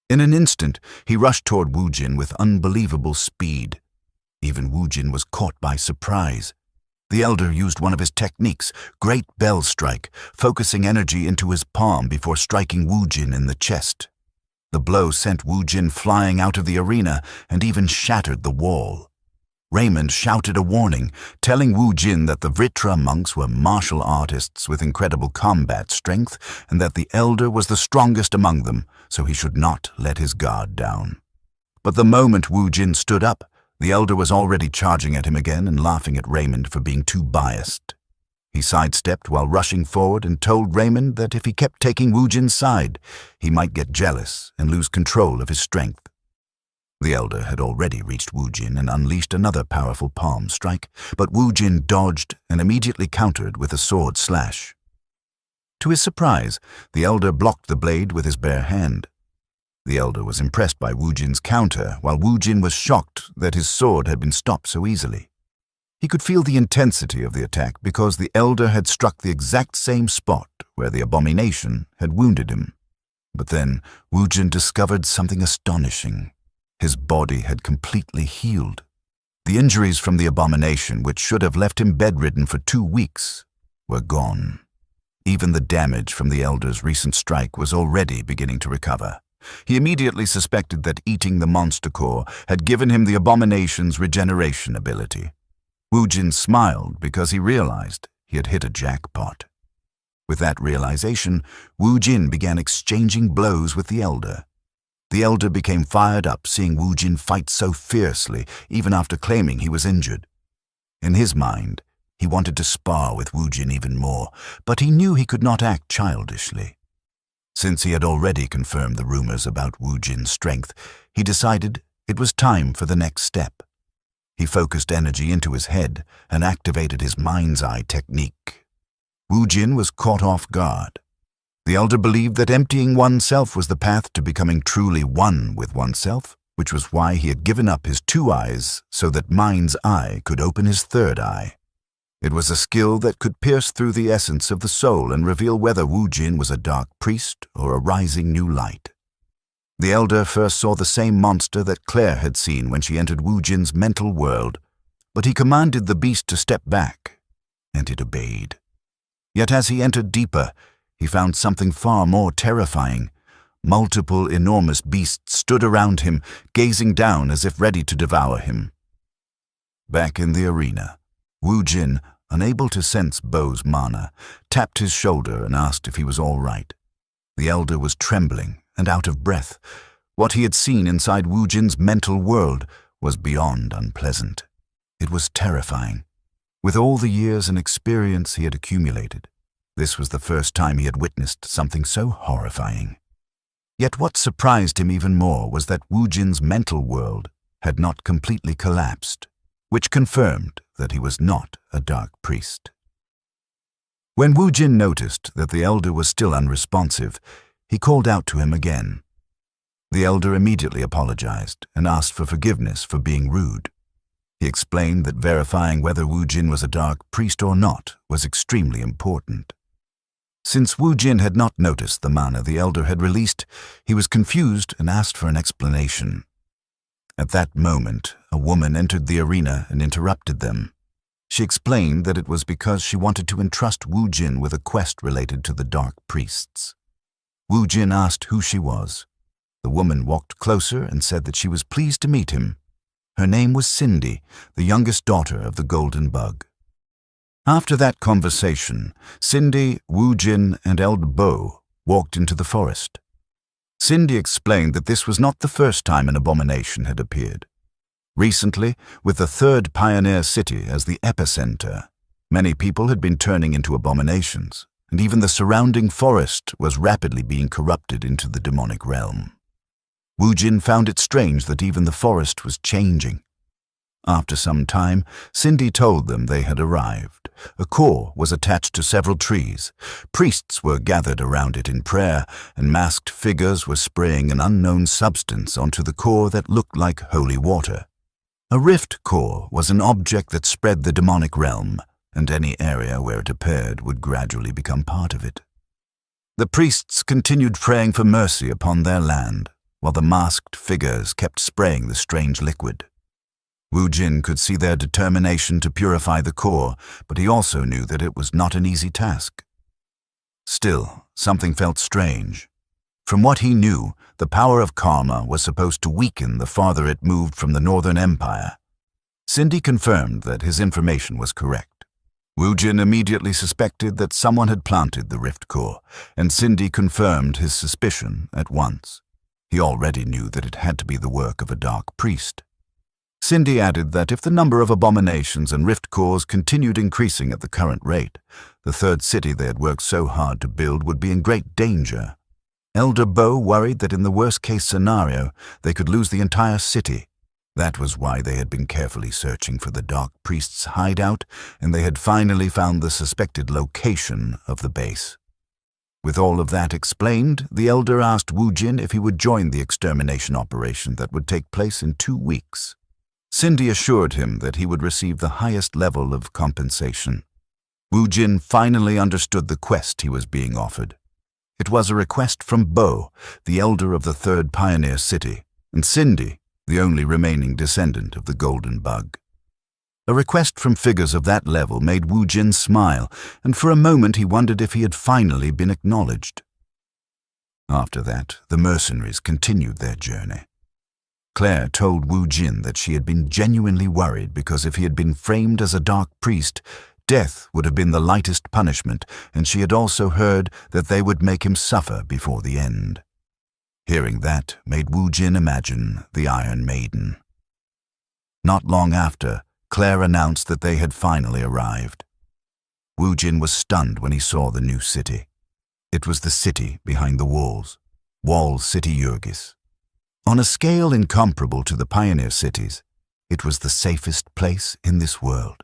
In an instant, he rushed toward Wu Jin with unbelievable speed. Even Wu Jin was caught by surprise. The elder used one of his techniques, Great Bell Strike, focusing energy into his palm before striking Wu Jin in the chest. The blow sent Wu Jin flying out of the arena and even shattered the wall. Raymond shouted a warning, telling Wu Jin that the Vritra monks were martial artists with incredible combat strength and that the elder was the strongest among them, so he should not let his guard down. But the moment Wu Jin stood up, the elder was already charging at him again and laughing at Raymond for being too biased. He sidestepped while rushing forward and told Raymond that if he kept taking Wu Jin's side, he might get jealous and lose control of his strength. The elder had already reached Wu Jin and unleashed another powerful palm strike, but Wu Jin dodged and immediately countered with a sword slash. To his surprise, the elder blocked the blade with his bare hand. The elder was impressed by Wu Jin's counter, while Wu Jin was shocked that his sword had been stopped so easily. He could feel the intensity of the attack because the elder had struck the exact same spot where the abomination had wounded him. But then Wu Jin discovered something astonishing. His body had completely healed. The injuries from the abomination, which should have left him bedridden for 2 weeks, were gone. Even the damage from the elder's recent strike was already beginning to recover. He immediately suspected that eating the monster core had given him the abomination's regeneration ability. Wu Jin smiled because he realized he had hit a jackpot. With that realization, Wu Jin began exchanging blows with the elder. The elder became fired up seeing Wu Jin fight so fiercely, even after claiming he was injured. In his mind, he wanted to spar with Wu Jin even more, but he knew he could not act childishly. Since he had already confirmed the rumors about Wu Jin's strength, he decided it was time for the next step. He focused energy into his head and activated his mind's eye technique. Wu Jin was caught off guard. The elder believed that emptying oneself was the path to becoming truly one with oneself, which was why he had given up his 2 eyes so that mind's eye could open his 3rd eye. It was a skill that could pierce through the essence of the soul and reveal whether Wu Jin was a dark priest or a rising new light. The elder first saw the same monster that Claire had seen when she entered Wu Jin's mental world, but he commanded the beast to step back, and it obeyed. Yet as he entered deeper, he found something far more terrifying. Multiple enormous beasts stood around him, gazing down as if ready to devour him. Back in the arena, Wu Jin, unable to sense Bo's mana, tapped his shoulder and asked if he was all right. The elder was trembling and out of breath. What he had seen inside Wu Jin's mental world was beyond unpleasant. It was terrifying. With all the years and experience he had accumulated, this was the first time he had witnessed something so horrifying. Yet what surprised him even more was that Wu Jin's mental world had not completely collapsed, which confirmed that he was not a dark priest. When Wu Jin noticed that the elder was still unresponsive, he called out to him again. The elder immediately apologized and asked for forgiveness for being rude. He explained that verifying whether Wu Jin was a dark priest or not was extremely important. Since Wu Jin had not noticed the mana the elder had released, he was confused and asked for an explanation. At that moment, a woman entered the arena and interrupted them. She explained that it was because she wanted to entrust Wu Jin with a quest related to the dark priests. Wu Jin asked who she was. The woman walked closer and said that she was pleased to meet him. Her name was Cindy, the youngest daughter of the Golden Bug. After that conversation, Cindy, Wu Jin, and Elder Bo walked into the forest. Cindy explained that this was not the first time an abomination had appeared. Recently, with the third pioneer city as the epicenter, many people had been turning into abominations, and even the surrounding forest was rapidly being corrupted into the demonic realm. Woojin found it strange that even the forest was changing. After some time, Cindy told them they had arrived. A core was attached to several trees. Priests were gathered around it in prayer, and masked figures were spraying an unknown substance onto the core that looked like holy water. A rift core was an object that spread the demonic realm, and any area where it appeared would gradually become part of it. The priests continued praying for mercy upon their land, while the masked figures kept spraying the strange liquid. Woojin could see their determination to purify the core, but he also knew that it was not an easy task. Still, something felt strange. From what he knew, the power of karma was supposed to weaken the farther it moved from the Northern Empire. Cindy confirmed that his information was correct. Woojin immediately suspected that someone had planted the rift core, and Cindy confirmed his suspicion at once. He already knew that it had to be the work of a dark priest. Cindy added that if the number of abominations and rift cores continued increasing at the current rate, the third city they had worked so hard to build would be in great danger. Elder Bo worried that in the worst-case scenario, they could lose the entire city. That was why they had been carefully searching for the dark priest's hideout, and they had finally found the suspected location of the base. With all of that explained, the elder asked Woojin if he would join the extermination operation that would take place in 2 weeks. Cindy assured him that he would receive the highest level of compensation. Woojin finally understood the quest he was being offered. It was a request from Bo, the elder of the third pioneer city, and Cindy, the only remaining descendant of the golden bug. A request from figures of that level made Woojin smile, and for a moment he wondered if he had finally been acknowledged. After that, the mercenaries continued their journey. Claire told Woojin that she had been genuinely worried because if he had been framed as a dark priest, death would have been the lightest punishment, and she had also heard that they would make him suffer before the end. Hearing that made Woojin imagine the Iron Maiden. Not long after, Claire announced that they had finally arrived. Woojin was stunned when he saw the new city. It was the city behind the walls, Wall City Jurgis. On a scale incomparable to the pioneer cities, it was the safest place in this world.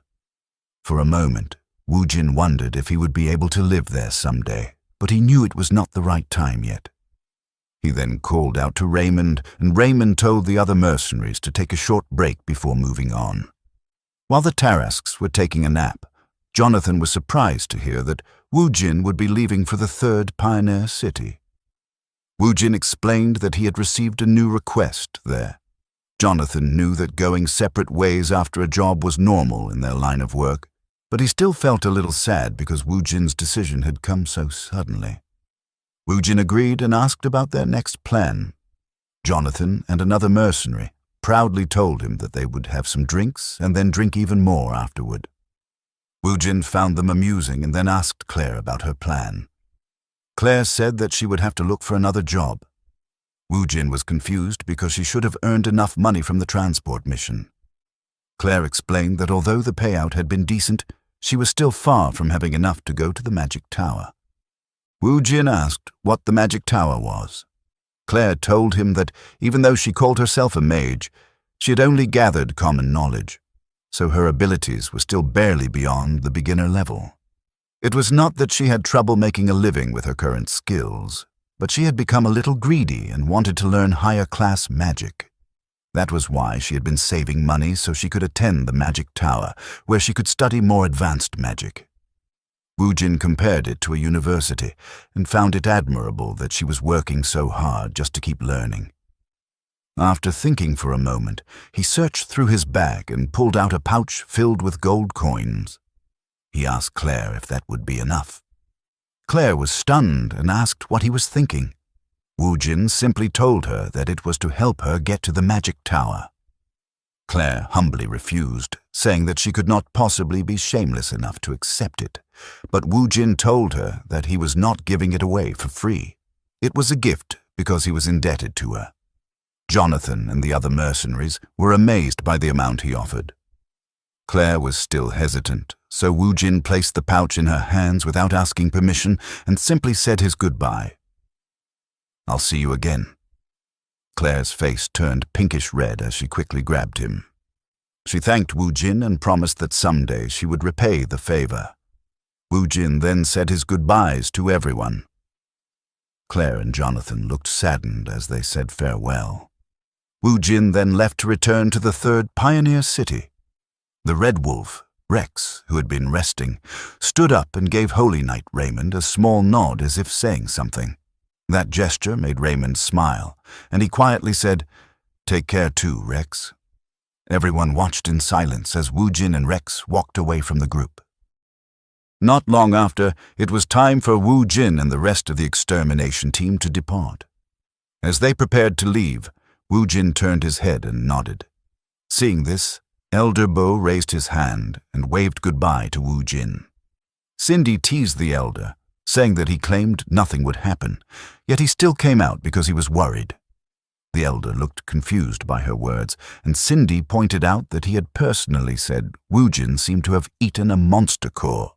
For a moment, Woojin wondered if he would be able to live there someday, but he knew it was not the right time yet. He then called out to Raymond, and Raymond told the other mercenaries to take a short break before moving on. While the Tarasques were taking a nap, Jonathan was surprised to hear that Woojin would be leaving for the third pioneer city. Woojin explained that he had received a new request there. Jonathan knew that going separate ways after a job was normal in their line of work, but he still felt a little sad because Woojin's decision had come so suddenly. Woojin agreed and asked about their next plan. Jonathan and another mercenary proudly told him that they would have some drinks and then drink even more afterward. Woojin found them amusing and then asked Claire about her plan. Claire said that she would have to look for another job. Woojin was confused because she should have earned enough money from the transport mission. Claire explained that although the payout had been decent, she was still far from having enough to go to the magic tower. Woojin asked what the magic tower was. Claire told him that even though she called herself a mage, she had only gathered common knowledge, so her abilities were still barely beyond the beginner level. It was not that she had trouble making a living with her current skills, but she had become a little greedy and wanted to learn higher-class magic. That was why she had been saving money so she could attend the magic tower, where she could study more advanced magic. Woojin compared it to a university and found it admirable that she was working so hard just to keep learning. After thinking for a moment, he searched through his bag and pulled out a pouch filled with gold coins. He asked Claire if that would be enough. Claire was stunned and asked what he was thinking. Woojin simply told her that it was to help her get to the magic tower. Claire humbly refused, saying that she could not possibly be shameless enough to accept it, but Woojin told her that he was not giving it away for free. It was a gift because he was indebted to her. Jonathan and the other mercenaries were amazed by the amount he offered. Claire was still hesitant, so Wu Jin placed the pouch in her hands without asking permission and simply said his goodbye. "I'll see you again." Claire's face turned pinkish red as she quickly grabbed him. She thanked Wu Jin and promised that someday she would repay the favor. Wu Jin then said his goodbyes to everyone. Claire and Jonathan looked saddened as they said farewell. Wu Jin then left to return to the third pioneer city. The Red Wolf, Rex, who had been resting, stood up and gave Holy Knight Raymond a small nod as if saying something. That gesture made Raymond smile, and he quietly said, "Take care too, Rex." Everyone watched in silence as Wu Jin and Rex walked away from the group. Not long after, it was time for Wu Jin and the rest of the extermination team to depart. As they prepared to leave, Wu Jin turned his head and nodded. Seeing this, Elder Bo raised his hand and waved goodbye to Wu Jin. Cindy teased the elder, saying that he claimed nothing would happen, yet he still came out because he was worried. The elder looked confused by her words, and Cindy pointed out that he had personally said Wu Jin seemed to have eaten a monster core.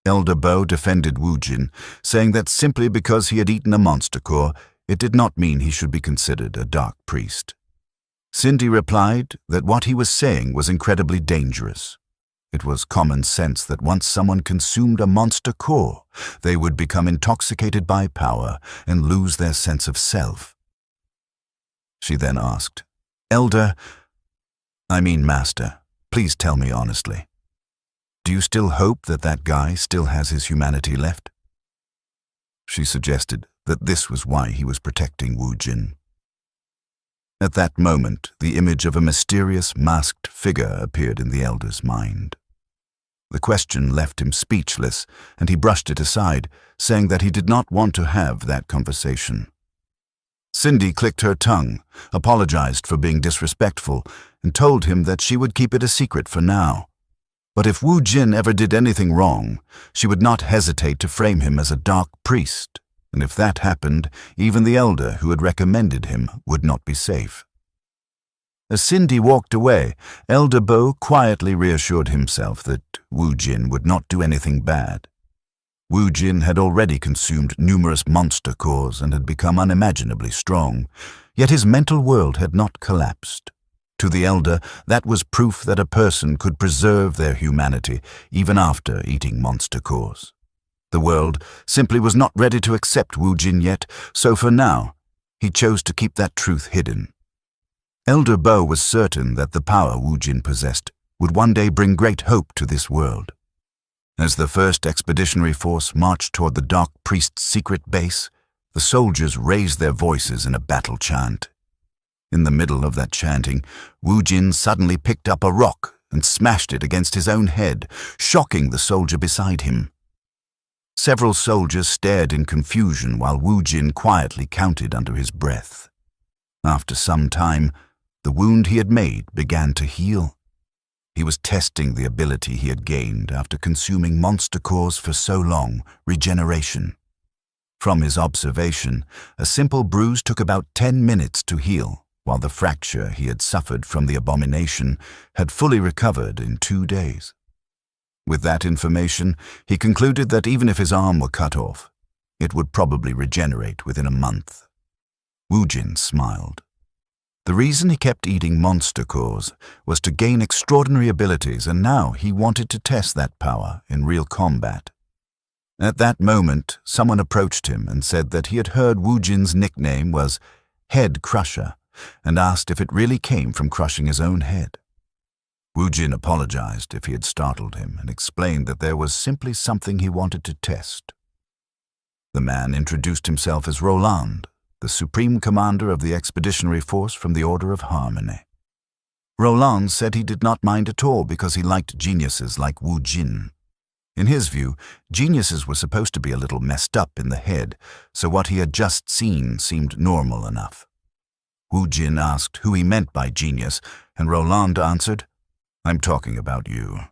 Elder Bo defended Wu Jin, saying that simply because he had eaten a monster core, it did not mean he should be considered a dark priest. Cindy replied that what he was saying was incredibly dangerous. It was common sense that once someone consumed a monster core, they would become intoxicated by power and lose their sense of self. She then asked, Master, please tell me honestly. Do you still hope that that guy still has his humanity left?" She suggested that this was why he was protecting Wu Jin. At that moment, the image of a mysterious, masked figure appeared in the elder's mind. The question left him speechless, and he brushed it aside, saying that he did not want to have that conversation. Cindy clicked her tongue, apologized for being disrespectful, and told him that she would keep it a secret for now. But if Wu Jin ever did anything wrong, she would not hesitate to frame him as a dark priest, and if that happened, even the elder who had recommended him would not be safe. As Cindy walked away, Elder Bo quietly reassured himself that Wu Jin would not do anything bad. Wu Jin had already consumed numerous monster cores and had become unimaginably strong, yet his mental world had not collapsed. To the elder, that was proof that a person could preserve their humanity even after eating monster cores. The world simply was not ready to accept Wu Jin yet, so for now, he chose to keep that truth hidden. Elder Bo was certain that the power Wu Jin possessed would one day bring great hope to this world. As the first expeditionary force marched toward the Dark Priest's secret base, the soldiers raised their voices in a battle chant. In the middle of that chanting, Wu Jin suddenly picked up a rock and smashed it against his own head, shocking the soldier beside him. Several soldiers stared in confusion while Wu Jin quietly counted under his breath. After some time, the wound he had made began to heal. He was testing the ability he had gained after consuming monster cores for so long, regeneration. From his observation, a simple bruise took about 10 minutes to heal, while the fracture he had suffered from the abomination had fully recovered in 2 days. With that information, he concluded that even if his arm were cut off, it would probably regenerate within a month. Wu Jin smiled. The reason he kept eating monster cores was to gain extraordinary abilities, and now he wanted to test that power in real combat. At that moment, someone approached him and said that he had heard Wu Jin's nickname was Head Crusher, and asked if it really came from crushing his own head. Wu Jin apologized if he had startled him and explained that there was simply something he wanted to test. The man introduced himself as Roland, the supreme commander of the expeditionary force from the Order of Harmony. Roland said he did not mind at all because he liked geniuses like Wu Jin. In his view, geniuses were supposed to be a little messed up in the head, so what he had just seen seemed normal enough. Wu Jin asked who he meant by genius, and Roland answered, "I'm talking about you."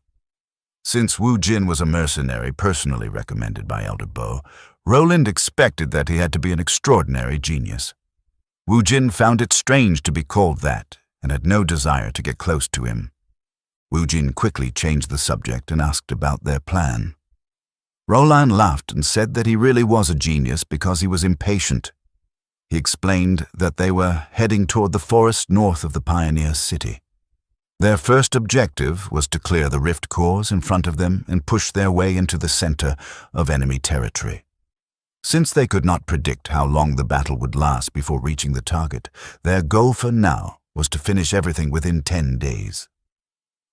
Since Wu Jin was a mercenary personally recommended by Elder Bo, Roland expected that he had to be an extraordinary genius. Wu Jin found it strange to be called that and had no desire to get close to him. Wu Jin quickly changed the subject and asked about their plan. Roland laughed and said that he really was a genius because he was impatient. He explained that they were heading toward the forest north of the pioneer city. Their first objective was to clear the rift cores in front of them and push their way into the center of enemy territory. Since they could not predict how long the battle would last before reaching the target, their goal for now was to finish everything within 10 days.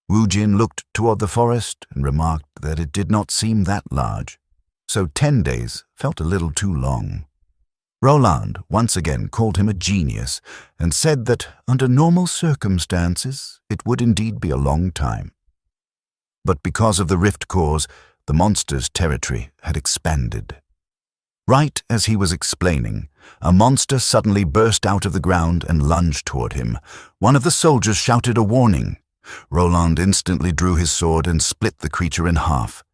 Wu Jin looked toward the forest and remarked that it did not seem that large, so 10 days felt a little too long. Roland once again called him a genius and said that under normal circumstances it would indeed be a long time. But because of the rift cores, the monster's territory had expanded. Right as he was explaining, a monster suddenly burst out of the ground and lunged toward him. One of the soldiers shouted a warning. Roland instantly drew his sword and split the creature in half.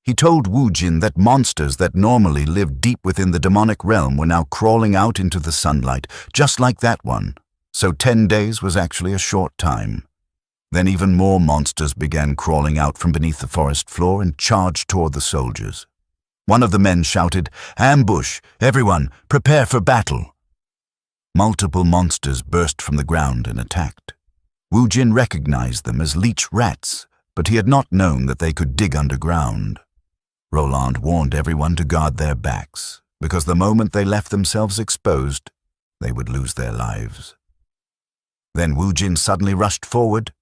He told Wu Jin that monsters that normally lived deep within the demonic realm were now crawling out into the sunlight, just like that one, so 10 days was actually a short time. Then even more monsters began crawling out from beneath the forest floor and charged toward the soldiers. One of the men shouted, "Ambush! Everyone, prepare for battle!" Multiple monsters burst from the ground and attacked. Wu Jin recognized them as leech rats, but he had not known that they could dig underground. Roland warned everyone to guard their backs, because the moment they left themselves exposed, they would lose their lives. Then Wu Jin suddenly rushed forward.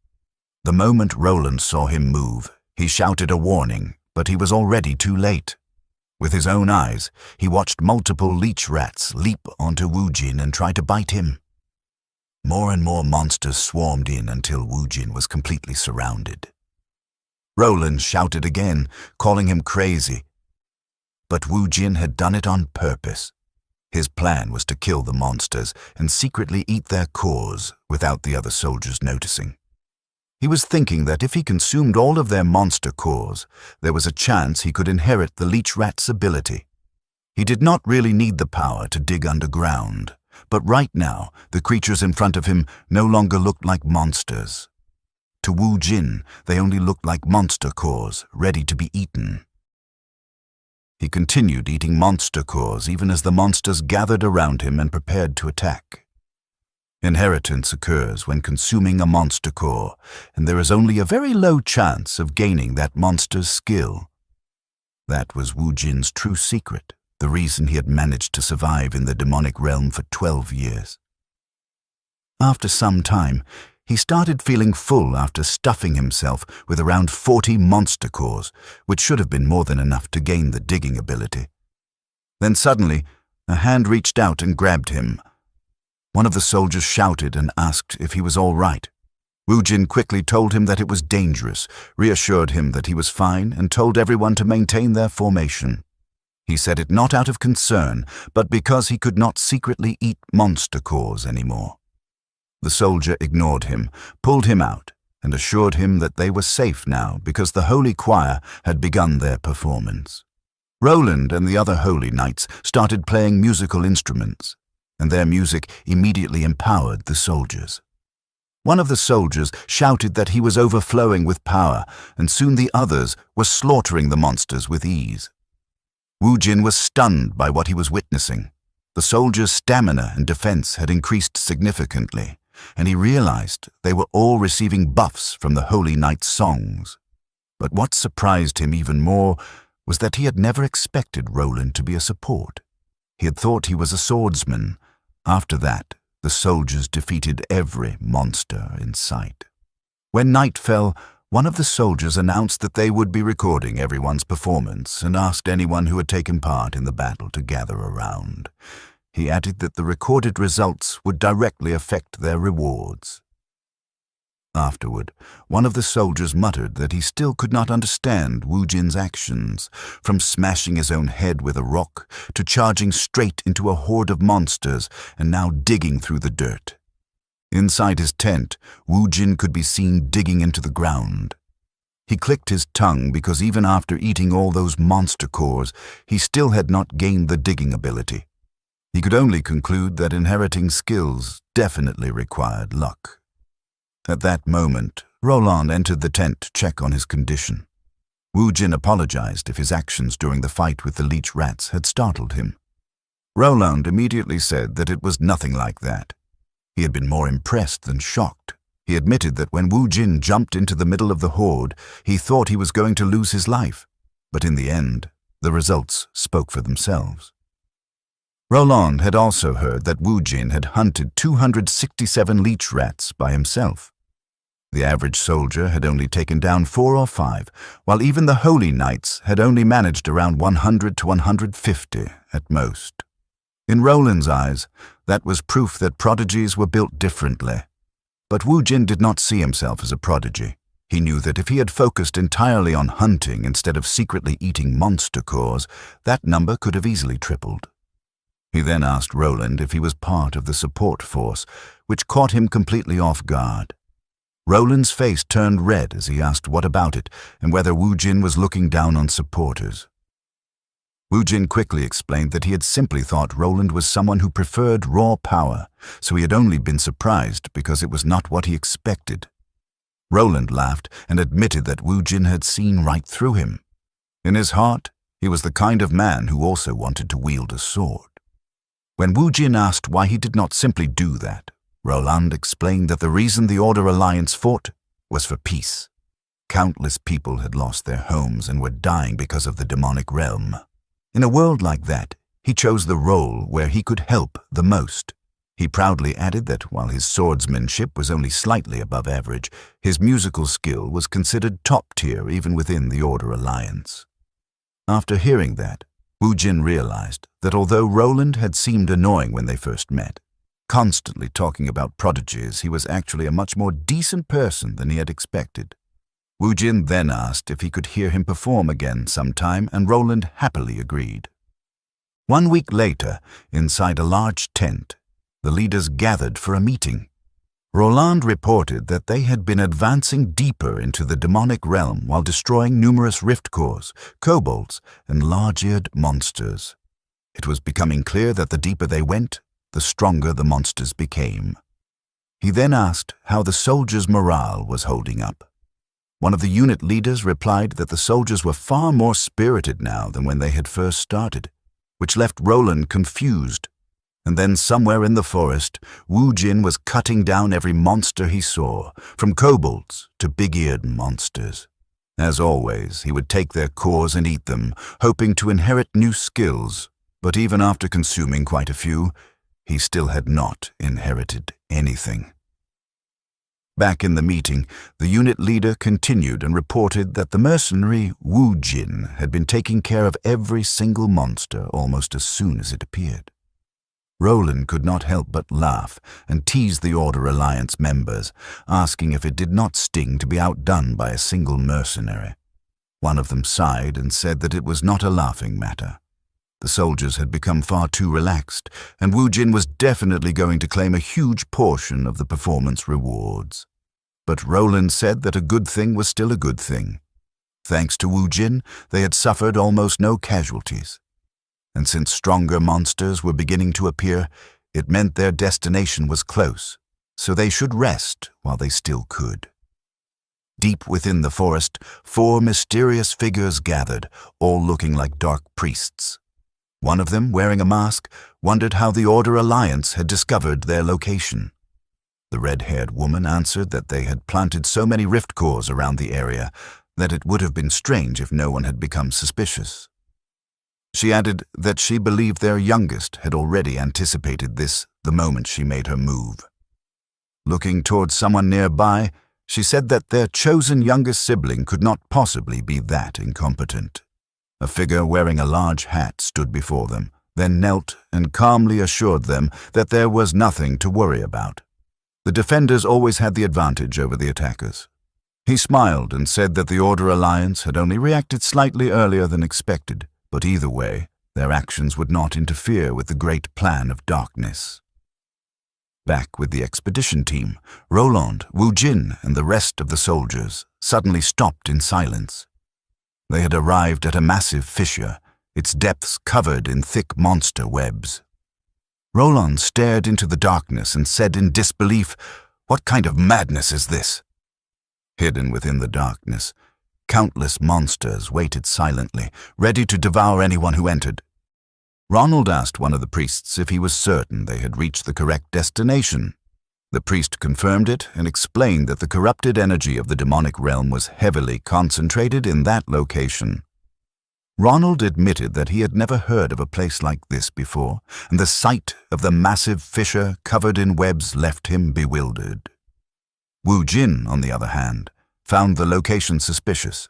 The moment Roland saw him move, he shouted a warning, but he was already too late. With his own eyes, he watched multiple leech rats leap onto Wu Jin and try to bite him. More and more monsters swarmed in until Wu Jin was completely surrounded. Roland shouted again, calling him crazy. But Wu Jin had done it on purpose. His plan was to kill the monsters and secretly eat their cores without the other soldiers noticing. He was thinking that if he consumed all of their monster cores, there was a chance he could inherit the leech rat's ability. He did not really need the power to dig underground, but right now the creatures in front of him no longer looked like monsters. To Wu Jin, they only looked like monster cores, ready to be eaten. He continued eating monster cores even as the monsters gathered around him and prepared to attack. Inheritance occurs when consuming a monster core, and there is only a very low chance of gaining that monster's skill. That was Wu Jin's true secret, the reason he had managed to survive in the demonic realm for 12 years. After some time, he started feeling full after stuffing himself with around 40 monster cores, which should have been more than enough to gain the digging ability. Then suddenly, a hand reached out and grabbed him. One of the soldiers shouted and asked if he was all right. Wu Jin quickly told him that it was dangerous, reassured him that he was fine, and told everyone to maintain their formation. He said it not out of concern, but because he could not secretly eat monster cores anymore. The soldier ignored him, pulled him out, and assured him that they were safe now because the holy choir had begun their performance. Roland and the other holy knights started playing musical instruments, and their music immediately empowered the soldiers. One of the soldiers shouted that he was overflowing with power, and soon the others were slaughtering the monsters with ease. Wu Jin was stunned by what he was witnessing. The soldiers' stamina and defense had increased significantly, and he realized they were all receiving buffs from the Holy Knight's songs. But what surprised him even more was that he had never expected Roland to be a support. He had thought he was a swordsman. After that, the soldiers defeated every monster in sight. When night fell, one of the soldiers announced that they would be recording everyone's performance and asked anyone who had taken part in the battle to gather around. He added that the recorded results would directly affect their rewards. Afterward, one of the soldiers muttered that he still could not understand Wu Jin's actions, from smashing his own head with a rock to charging straight into a horde of monsters and now digging through the dirt. Inside his tent, Wu Jin could be seen digging into the ground. He clicked his tongue because even after eating all those monster cores, he still had not gained the digging ability. He could only conclude that inheriting skills definitely required luck. At that moment, Roland entered the tent to check on his condition. Wu Jin apologized if his actions during the fight with the leech rats had startled him. Roland immediately said that it was nothing like that. He had been more impressed than shocked. He admitted that when Wu Jin jumped into the middle of the horde, he thought he was going to lose his life, but in the end, the results spoke for themselves. Roland had also heard that Wu Jin had hunted 267 leech rats by himself. The average soldier had only taken down 4 or 5, while even the holy knights had only managed around 100 to 150 at most. In Roland's eyes, that was proof that prodigies were built differently. But Wu Jin did not see himself as a prodigy. He knew that if he had focused entirely on hunting instead of secretly eating monster cores, that number could have easily tripled. He then asked Roland if he was part of the support force, which caught him completely off guard. Roland's face turned red as he asked what about it and whether Wu Jin was looking down on supporters. Wu Jin quickly explained that he had simply thought Roland was someone who preferred raw power, so he had only been surprised because it was not what he expected. Roland laughed and admitted that Wu Jin had seen right through him. In his heart, he was the kind of man who also wanted to wield a sword. When Wu Jin asked why he did not simply do that, Roland explained that the reason the Order Alliance fought was for peace. Countless people had lost their homes and were dying because of the demonic realm. In a world like that, he chose the role where he could help the most. He proudly added that while his swordsmanship was only slightly above average, his musical skill was considered top tier even within the Order Alliance. After hearing that, Wu Jin realized that although Roland had seemed annoying when they first met, constantly talking about prodigies, he was actually a much more decent person than he had expected. Wu Jin then asked if he could hear him perform again sometime, and Roland happily agreed. 1 week later, inside a large tent, the leaders gathered for a meeting. Roland reported that they had been advancing deeper into the demonic realm while destroying numerous rift cores, kobolds, and large-eared monsters. It was becoming clear that the deeper they went, the stronger the monsters became. He then asked how the soldiers' morale was holding up. One of the unit leaders replied that the soldiers were far more spirited now than when they had first started, which left Roland confused. And then somewhere in the forest, Wu Jin was cutting down every monster he saw, from kobolds to big-eared monsters. As always, he would take their cores and eat them, hoping to inherit new skills, but even after consuming quite a few, he still had not inherited anything. Back in the meeting, the unit leader continued and reported that the mercenary Wu Jin had been taking care of every single monster almost as soon as it appeared. Roland could not help but laugh and tease the Order Alliance members, asking if it did not sting to be outdone by a single mercenary. One of them sighed and said that it was not a laughing matter. The soldiers had become far too relaxed, and Wu Jin was definitely going to claim a huge portion of the performance rewards. But Roland said that a good thing was still a good thing. Thanks to Wu Jin, they had suffered almost no casualties. And since stronger monsters were beginning to appear, it meant their destination was close, so they should rest while they still could. Deep within the forest, 4 mysterious figures gathered, all looking like dark priests. One of them, wearing a mask, wondered how the Order Alliance had discovered their location. The red-haired woman answered that they had planted so many rift cores around the area that it would have been strange if no one had become suspicious. She added that she believed their youngest had already anticipated this the moment she made her move. Looking towards someone nearby, she said that their chosen youngest sibling could not possibly be that incompetent. A figure wearing a large hat stood before them, then knelt and calmly assured them that there was nothing to worry about. The defenders always had the advantage over the attackers. He smiled and said that the Order Alliance had only reacted slightly earlier than expected, but either way, their actions would not interfere with the great plan of darkness. Back with the expedition team, Roland, Wu Jin, and the rest of the soldiers suddenly stopped in silence. They had arrived at a massive fissure, its depths covered in thick monster webs. Roland stared into the darkness and said in disbelief, "What kind of madness is this?" Hidden within the darkness, countless monsters waited silently, ready to devour anyone who entered. Ronald asked one of the priests if he was certain they had reached the correct destination. The priest confirmed it and explained that the corrupted energy of the demonic realm was heavily concentrated in that location. Ronald admitted that he had never heard of a place like this before, and the sight of the massive fissure covered in webs left him bewildered. Wu Jin, on the other hand, found the location suspicious.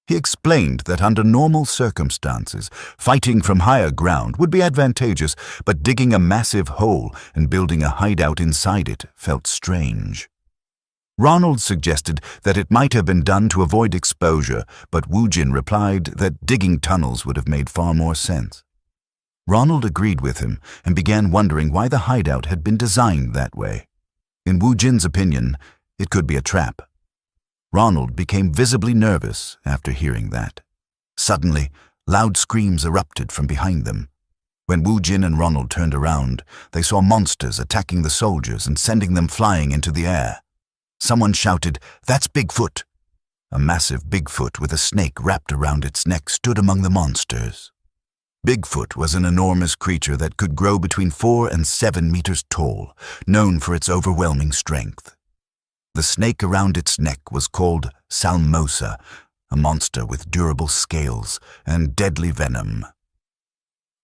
He explained that under normal circumstances, fighting from higher ground would be advantageous, but digging a massive hole and building a hideout inside it felt strange. Ronald suggested that it might have been done to avoid exposure, but Wu Jin replied that digging tunnels would have made far more sense. Ronald agreed with him and began wondering why the hideout had been designed that way. In Wu Jin's opinion, it could be a trap. Ronald became visibly nervous after hearing that. Suddenly, loud screams erupted from behind them. When Wu Jin and Ronald turned around, they saw monsters attacking the soldiers and sending them flying into the air. Someone shouted, "That's Bigfoot!" A massive Bigfoot with a snake wrapped around its neck stood among the monsters. Bigfoot was an enormous creature that could grow between 4 and 7 meters tall, known for its overwhelming strength. The snake around its neck was called Salmosa, a monster with durable scales and deadly venom.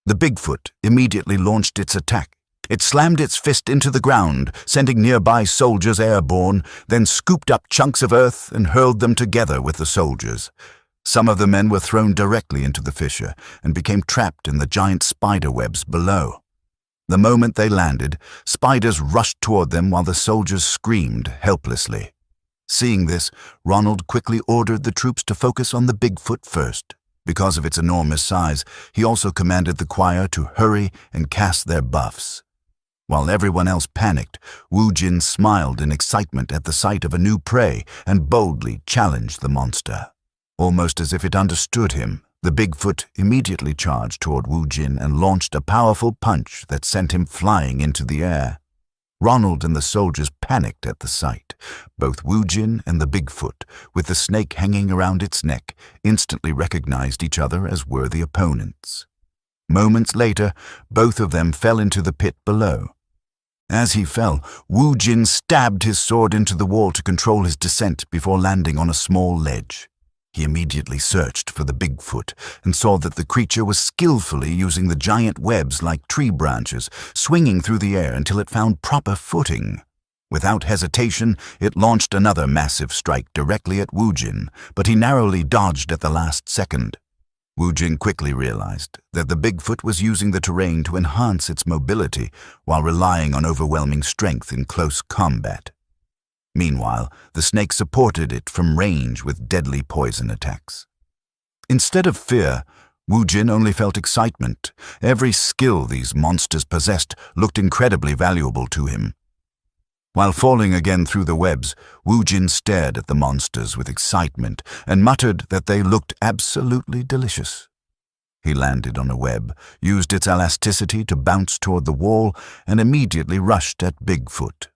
The Bigfoot immediately launched its attack. It slammed its fist into the ground, sending nearby soldiers airborne, then scooped up chunks of earth and hurled them together with the soldiers. Some of the men were thrown directly into the fissure and became trapped in the giant spider webs below. The moment they landed, spiders rushed toward them while the soldiers screamed helplessly. Seeing this, Ronald quickly ordered the troops to focus on the Bigfoot first. Because of its enormous size, he also commanded the choir to hurry and cast their buffs. While everyone else panicked, Wu Jin smiled in excitement at the sight of a new prey and boldly challenged the monster. Almost as if it understood him, the Bigfoot immediately charged toward Wu Jin and launched a powerful punch that sent him flying into the air. Ronald and the soldiers panicked at the sight. Both Wu Jin and the Bigfoot, with the snake hanging around its neck, instantly recognized each other as worthy opponents. Moments later, both of them fell into the pit below. As he fell, Wu Jin stabbed his sword into the wall to control his descent before landing on a small ledge. He immediately searched for the Bigfoot and saw that the creature was skillfully using the giant webs like tree branches, swinging through the air until it found proper footing. Without hesitation, it launched another massive strike directly at Wu Jin, but he narrowly dodged at the last second. Wu Jin quickly realized that the Bigfoot was using the terrain to enhance its mobility while relying on overwhelming strength in close combat. Meanwhile, the snake supported it from range with deadly poison attacks. Instead of fear, Wu Jin only felt excitement. Every skill these monsters possessed looked incredibly valuable to him. While falling again through the webs, Wu Jin stared at the monsters with excitement and muttered that they looked absolutely delicious. He landed on a web, used its elasticity to bounce toward the wall, and immediately rushed at Bigfoot.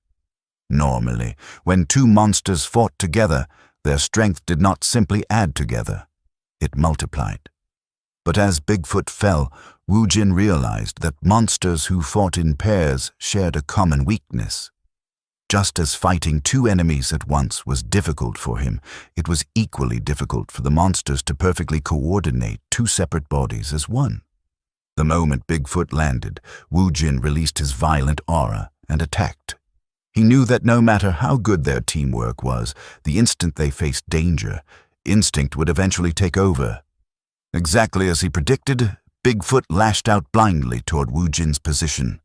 Normally, when two monsters fought together, their strength did not simply add together. It multiplied. But as Bigfoot fell, Wu Jin realized that monsters who fought in pairs shared a common weakness. Just as fighting two enemies at once was difficult for him, it was equally difficult for the monsters to perfectly coordinate two separate bodies as one. The moment Bigfoot landed, Wu Jin released his violent aura and attacked. He knew that no matter how good their teamwork was, the instant they faced danger, instinct would eventually take over. Exactly as he predicted, Bigfoot lashed out blindly toward Wu Jin's position.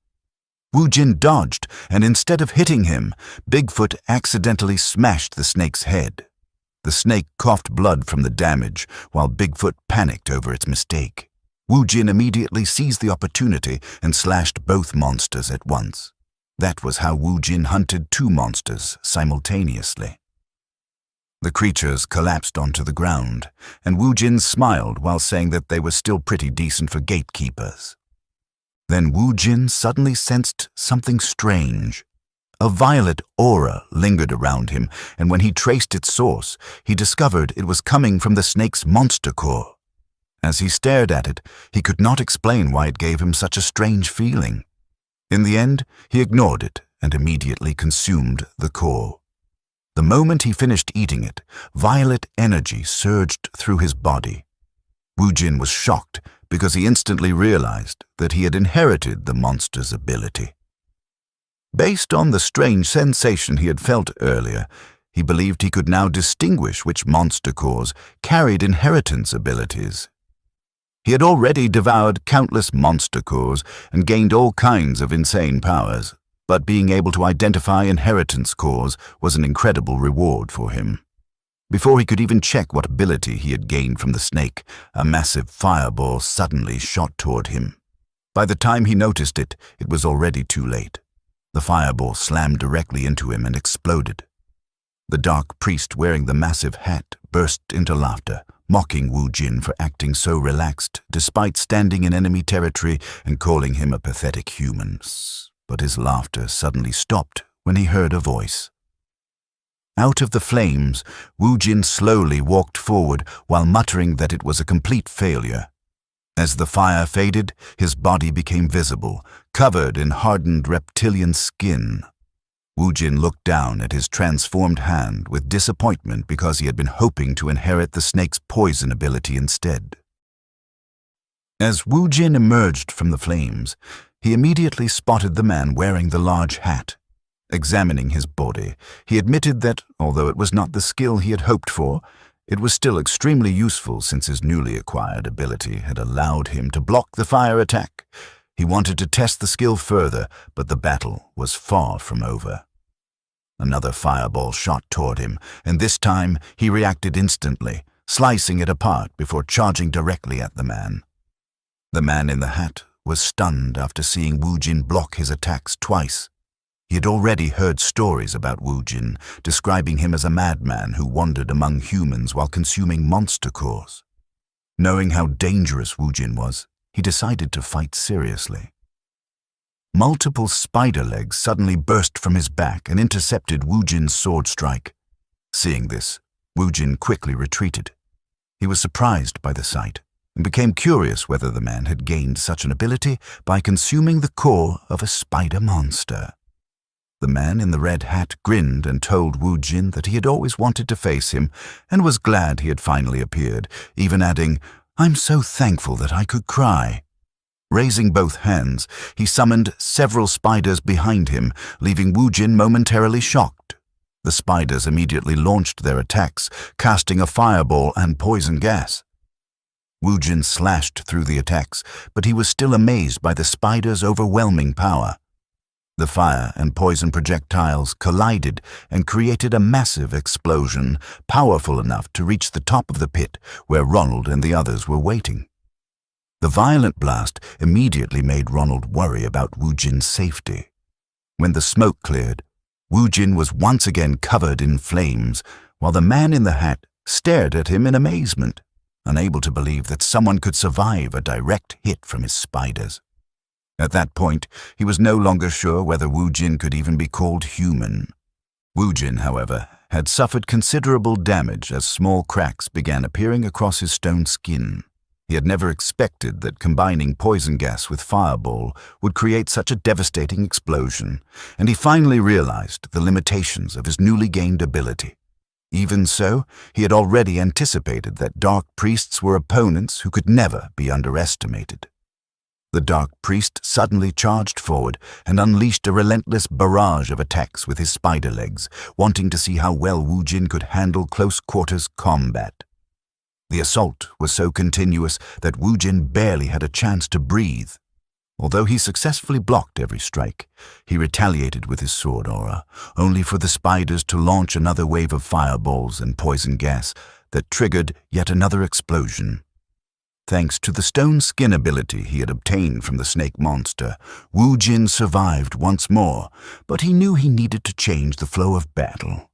Wu Jin dodged, and instead of hitting him, Bigfoot accidentally smashed the snake's head. The snake coughed blood from the damage, while Bigfoot panicked over its mistake. Wu Jin immediately seized the opportunity and slashed both monsters at once. That was how Wu Jin hunted two monsters simultaneously. The creatures collapsed onto the ground, and Wu Jin smiled while saying that they were still pretty decent for gatekeepers. Then Wu Jin suddenly sensed something strange. A violet aura lingered around him, and when he traced its source, he discovered it was coming from the snake's monster core. As he stared at it, he could not explain why it gave him such a strange feeling. In the end, he ignored it and immediately consumed the core. The moment he finished eating it, violet energy surged through his body. Wu Jin was shocked because he instantly realized that he had inherited the monster's ability. Based on the strange sensation he had felt earlier, he believed he could now distinguish which monster cores carried inheritance abilities. He had already devoured countless monster cores and gained all kinds of insane powers, but being able to identify inheritance cores was an incredible reward for him. Before he could even check what ability he had gained from the snake, a massive fireball suddenly shot toward him. By the time he noticed it, it was already too late. The fireball slammed directly into him and exploded. The dark priest wearing the massive hat burst into laughter, mocking Wu Jin for acting so relaxed despite standing in enemy territory and calling him a pathetic human. But his laughter suddenly stopped when he heard a voice. Out of the flames, Wu Jin slowly walked forward while muttering that it was a complete failure. As the fire faded, his body became visible, covered in hardened reptilian skin. Wu Jin looked down at his transformed hand with disappointment because he had been hoping to inherit the snake's poison ability instead. As Wu Jin emerged from the flames, he immediately spotted the man wearing the large hat. Examining his body, he admitted that, although it was not the skill he had hoped for, it was still extremely useful since his newly acquired ability had allowed him to block the fire attack. He wanted to test the skill further, but the battle was far from over. Another fireball shot toward him, and this time he reacted instantly, slicing it apart before charging directly at the man. The man in the hat was stunned after seeing Wu Jin block his attacks twice. He had already heard stories about Wu Jin, describing him as a madman who wandered among humans while consuming monster cores. Knowing how dangerous Wu Jin was, he decided to fight seriously. Multiple spider legs suddenly burst from his back and intercepted Wu Jin's sword strike. Seeing this, Wu Jin quickly retreated. He was surprised by the sight and became curious whether the man had gained such an ability by consuming the core of a spider monster. The man in the red hat grinned and told Wu Jin that he had always wanted to face him and was glad he had finally appeared, even adding, "I'm so thankful that I could cry." Raising both hands, he summoned several spiders behind him, leaving Wu Jin momentarily shocked. The spiders immediately launched their attacks, casting a fireball and poison gas. Wu Jin slashed through the attacks, but he was still amazed by the spiders' overwhelming power. The fire and poison projectiles collided and created a massive explosion, powerful enough to reach the top of the pit where Ronald and the others were waiting. The violent blast immediately made Ronald worry about Wu Jin's safety. When the smoke cleared, Wu Jin was once again covered in flames, while the man in the hat stared at him in amazement, unable to believe that someone could survive a direct hit from his spiders. At that point, he was no longer sure whether Wu Jin could even be called human. Wu Jin, however, had suffered considerable damage as small cracks began appearing across his stone skin. He had never expected that combining poison gas with fireball would create such a devastating explosion, and he finally realized the limitations of his newly gained ability. Even so, he had already anticipated that dark priests were opponents who could never be underestimated. The dark priest suddenly charged forward and unleashed a relentless barrage of attacks with his spider legs, wanting to see how well Wu Jin could handle close-quarters combat. The assault was so continuous that Wu Jin barely had a chance to breathe. Although he successfully blocked every strike, he retaliated with his sword aura, only for the spiders to launch another wave of fireballs and poison gas that triggered yet another explosion. Thanks to the stone skin ability he had obtained from the snake monster, Wu Jin survived once more, but he knew he needed to change the flow of battle.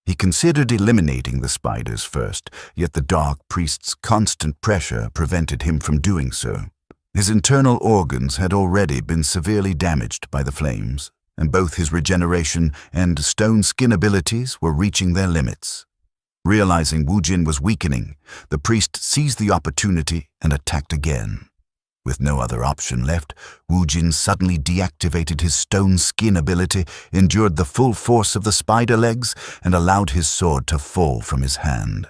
He considered eliminating the spiders first, yet the Dark Priest's constant pressure prevented him from doing so. His internal organs had already been severely damaged by the flames, and both his regeneration and stone skin abilities were reaching their limits. Realizing Wu Jin was weakening, the priest seized the opportunity and attacked again. With no other option left, Wu Jin suddenly deactivated his stone skin ability, endured the full force of the spider legs, and allowed his sword to fall from his hand.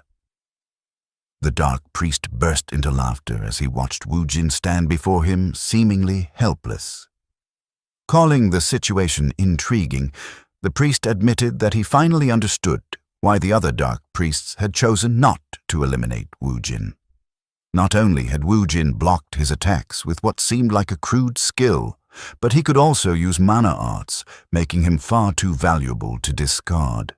The Dark Priest burst into laughter as he watched Wu Jin stand before him, seemingly helpless. Calling the situation intriguing, the priest admitted that he finally understood why the other Dark Priests had chosen not to eliminate Wu Jin. Not only had Wu Jin blocked his attacks with what seemed like a crude skill, but he could also use mana arts, making him far too valuable to discard.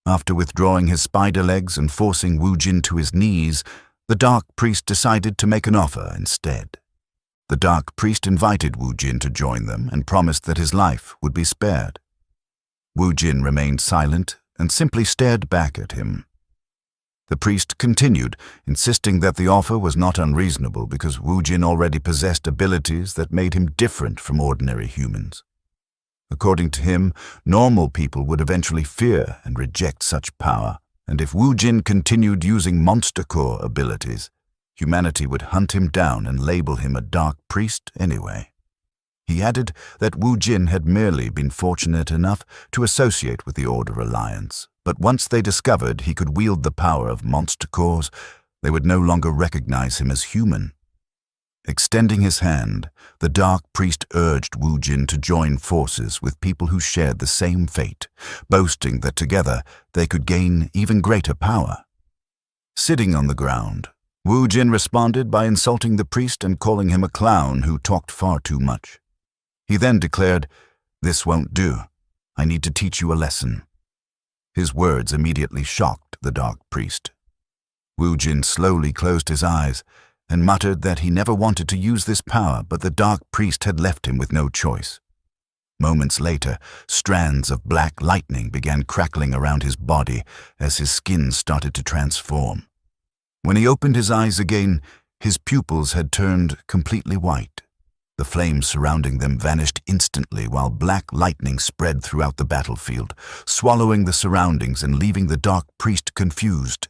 After withdrawing his spider legs and forcing Wu Jin to his knees, the Dark Priest decided to make an offer instead. The Dark Priest invited Wu Jin to join them and promised that his life would be spared. Wu Jin remained silent and simply stared back at him. The priest continued, insisting that the offer was not unreasonable because Wu Jin already possessed abilities that made him different from ordinary humans. According to him, normal people would eventually fear and reject such power, and if Wu Jin continued using monster core abilities, humanity would hunt him down and label him a Dark Priest anyway. He added that Wu Jin had merely been fortunate enough to associate with the Order Alliance, but once they discovered he could wield the power of monster cores, they would no longer recognize him as human. Extending his hand, the Dark Priest urged Wu Jin to join forces with people who shared the same fate, boasting that together they could gain even greater power. Sitting on the ground, Wu Jin responded by insulting the priest and calling him a clown who talked far too much. He then declared, "This won't do. I need to teach you a lesson." His words immediately shocked the Dark Priest. Wu Jin slowly closed his eyes and muttered that he never wanted to use this power, but the Dark Priest had left him with no choice. Moments later, strands of black lightning began crackling around his body as his skin started to transform. When he opened his eyes again, his pupils had turned completely white. The flames surrounding them vanished instantly while black lightning spread throughout the battlefield, swallowing the surroundings and leaving the Dark Priest confused.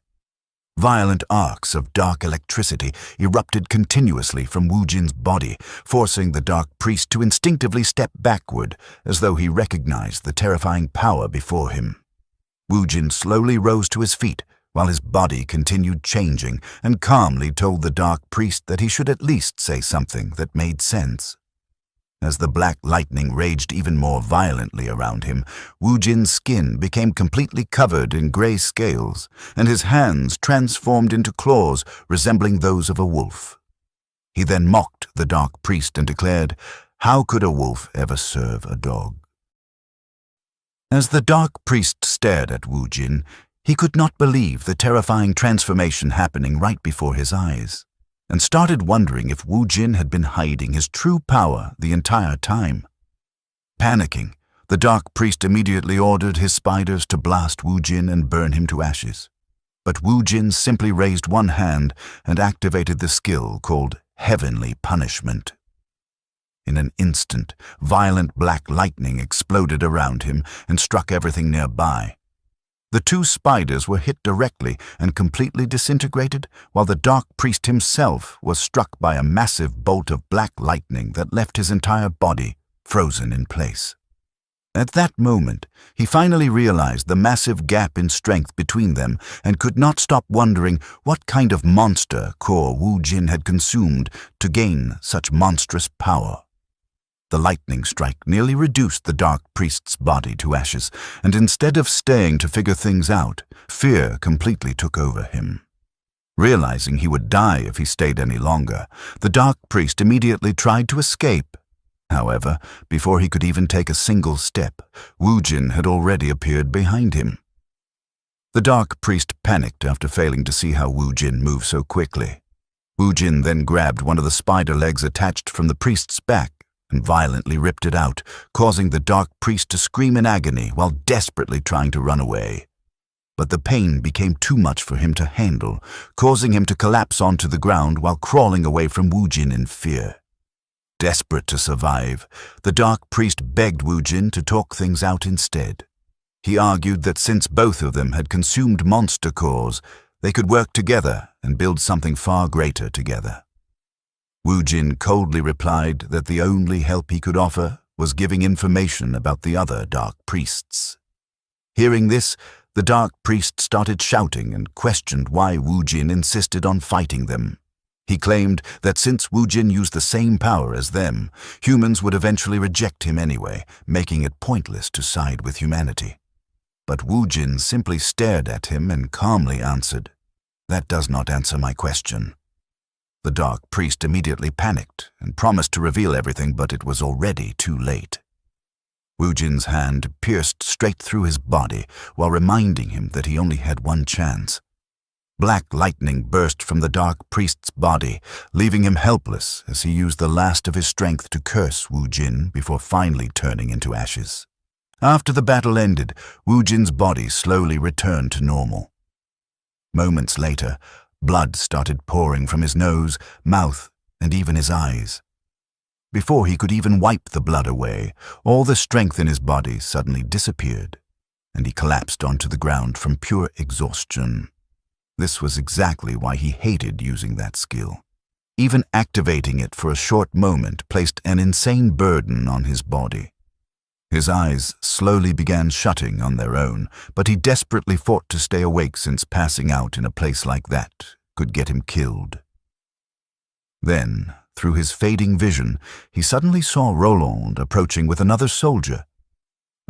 Violent arcs of dark electricity erupted continuously from Wu Jin's body, forcing the Dark Priest to instinctively step backward as though he recognized the terrifying power before him. Wu Jin slowly rose to his feet while his body continued changing and calmly told the Dark Priest that he should at least say something that made sense. As the black lightning raged even more violently around him, Wu Jin's skin became completely covered in gray scales, and his hands transformed into claws resembling those of a wolf. He then mocked the Dark Priest and declared, "How could a wolf ever serve a dog?" As the Dark Priest stared at Wu Jin, he could not believe the terrifying transformation happening right before his eyes, and started wondering if Wu Jin had been hiding his true power the entire time. Panicking, the Dark Priest immediately ordered his spiders to blast Wu Jin and burn him to ashes. But Wu Jin simply raised one hand and activated the skill called Heavenly Punishment. In an instant, violent black lightning exploded around him and struck everything nearby. The two spiders were hit directly and completely disintegrated, while the Dark Priest himself was struck by a massive bolt of black lightning that left his entire body frozen in place. At that moment, he finally realized the massive gap in strength between them and could not stop wondering what kind of monster core Wu Jin had consumed to gain such monstrous power. The lightning strike nearly reduced the Dark Priest's body to ashes, and instead of staying to figure things out, fear completely took over him. Realizing he would die if he stayed any longer, the Dark Priest immediately tried to escape. However, before he could even take a single step, Wu Jin had already appeared behind him. The Dark Priest panicked after failing to see how Wu Jin moved so quickly. Wu Jin then grabbed one of the spider legs attached from the priest's back and violently ripped it out, causing the dark priest to scream in agony while desperately trying to run away. But the pain became too much for him to handle, causing him to collapse onto the ground while crawling away from Wu Jin in fear. Desperate to survive, the dark priest begged Wu Jin to talk things out instead. He argued that since both of them had consumed monster cores, they could work together and build something far greater together. Wu Jin coldly replied that the only help he could offer was giving information about the other dark priests. Hearing this, the dark priest started shouting and questioned why Wu Jin insisted on fighting them. He claimed that since Wu Jin used the same power as them, humans would eventually reject him anyway, making it pointless to side with humanity. But Wu Jin simply stared at him and calmly answered, "That does not answer my question." The dark priest immediately panicked and promised to reveal everything, but it was already too late. Wu Jin's hand pierced straight through his body while reminding him that he only had one chance. Black lightning burst from the dark priest's body, leaving him helpless as he used the last of his strength to curse Wu Jin before finally turning into ashes. After the battle ended, Wu Jin's body slowly returned to normal. Moments later, blood started pouring from his nose, mouth, and even his eyes. Before he could even wipe the blood away, all the strength in his body suddenly disappeared, and he collapsed onto the ground from pure exhaustion. This was exactly why he hated using that skill. Even activating it for a short moment placed an insane burden on his body. His eyes slowly began shutting on their own, but he desperately fought to stay awake since passing out in a place like that could get him killed. Then, through his fading vision, he suddenly saw Roland approaching with another soldier.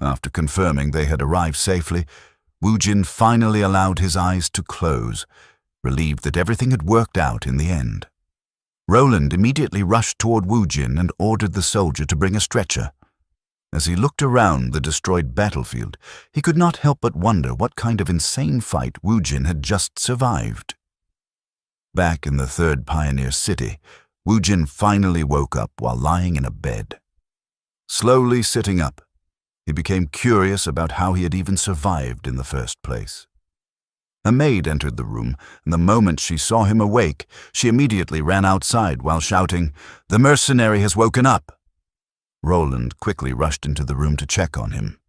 After confirming they had arrived safely, Wu Jin finally allowed his eyes to close, relieved that everything had worked out in the end. Roland immediately rushed toward Wu Jin and ordered the soldier to bring a stretcher. As he looked around the destroyed battlefield, he could not help but wonder what kind of insane fight Wu Jin had just survived. Back in the third pioneer city, Wu Jin finally woke up while lying in a bed. Slowly sitting up, he became curious about how he had even survived in the first place. A maid entered the room, and the moment she saw him awake, she immediately ran outside while shouting, "The mercenary has woken up!" Roland quickly rushed into the room to check on him.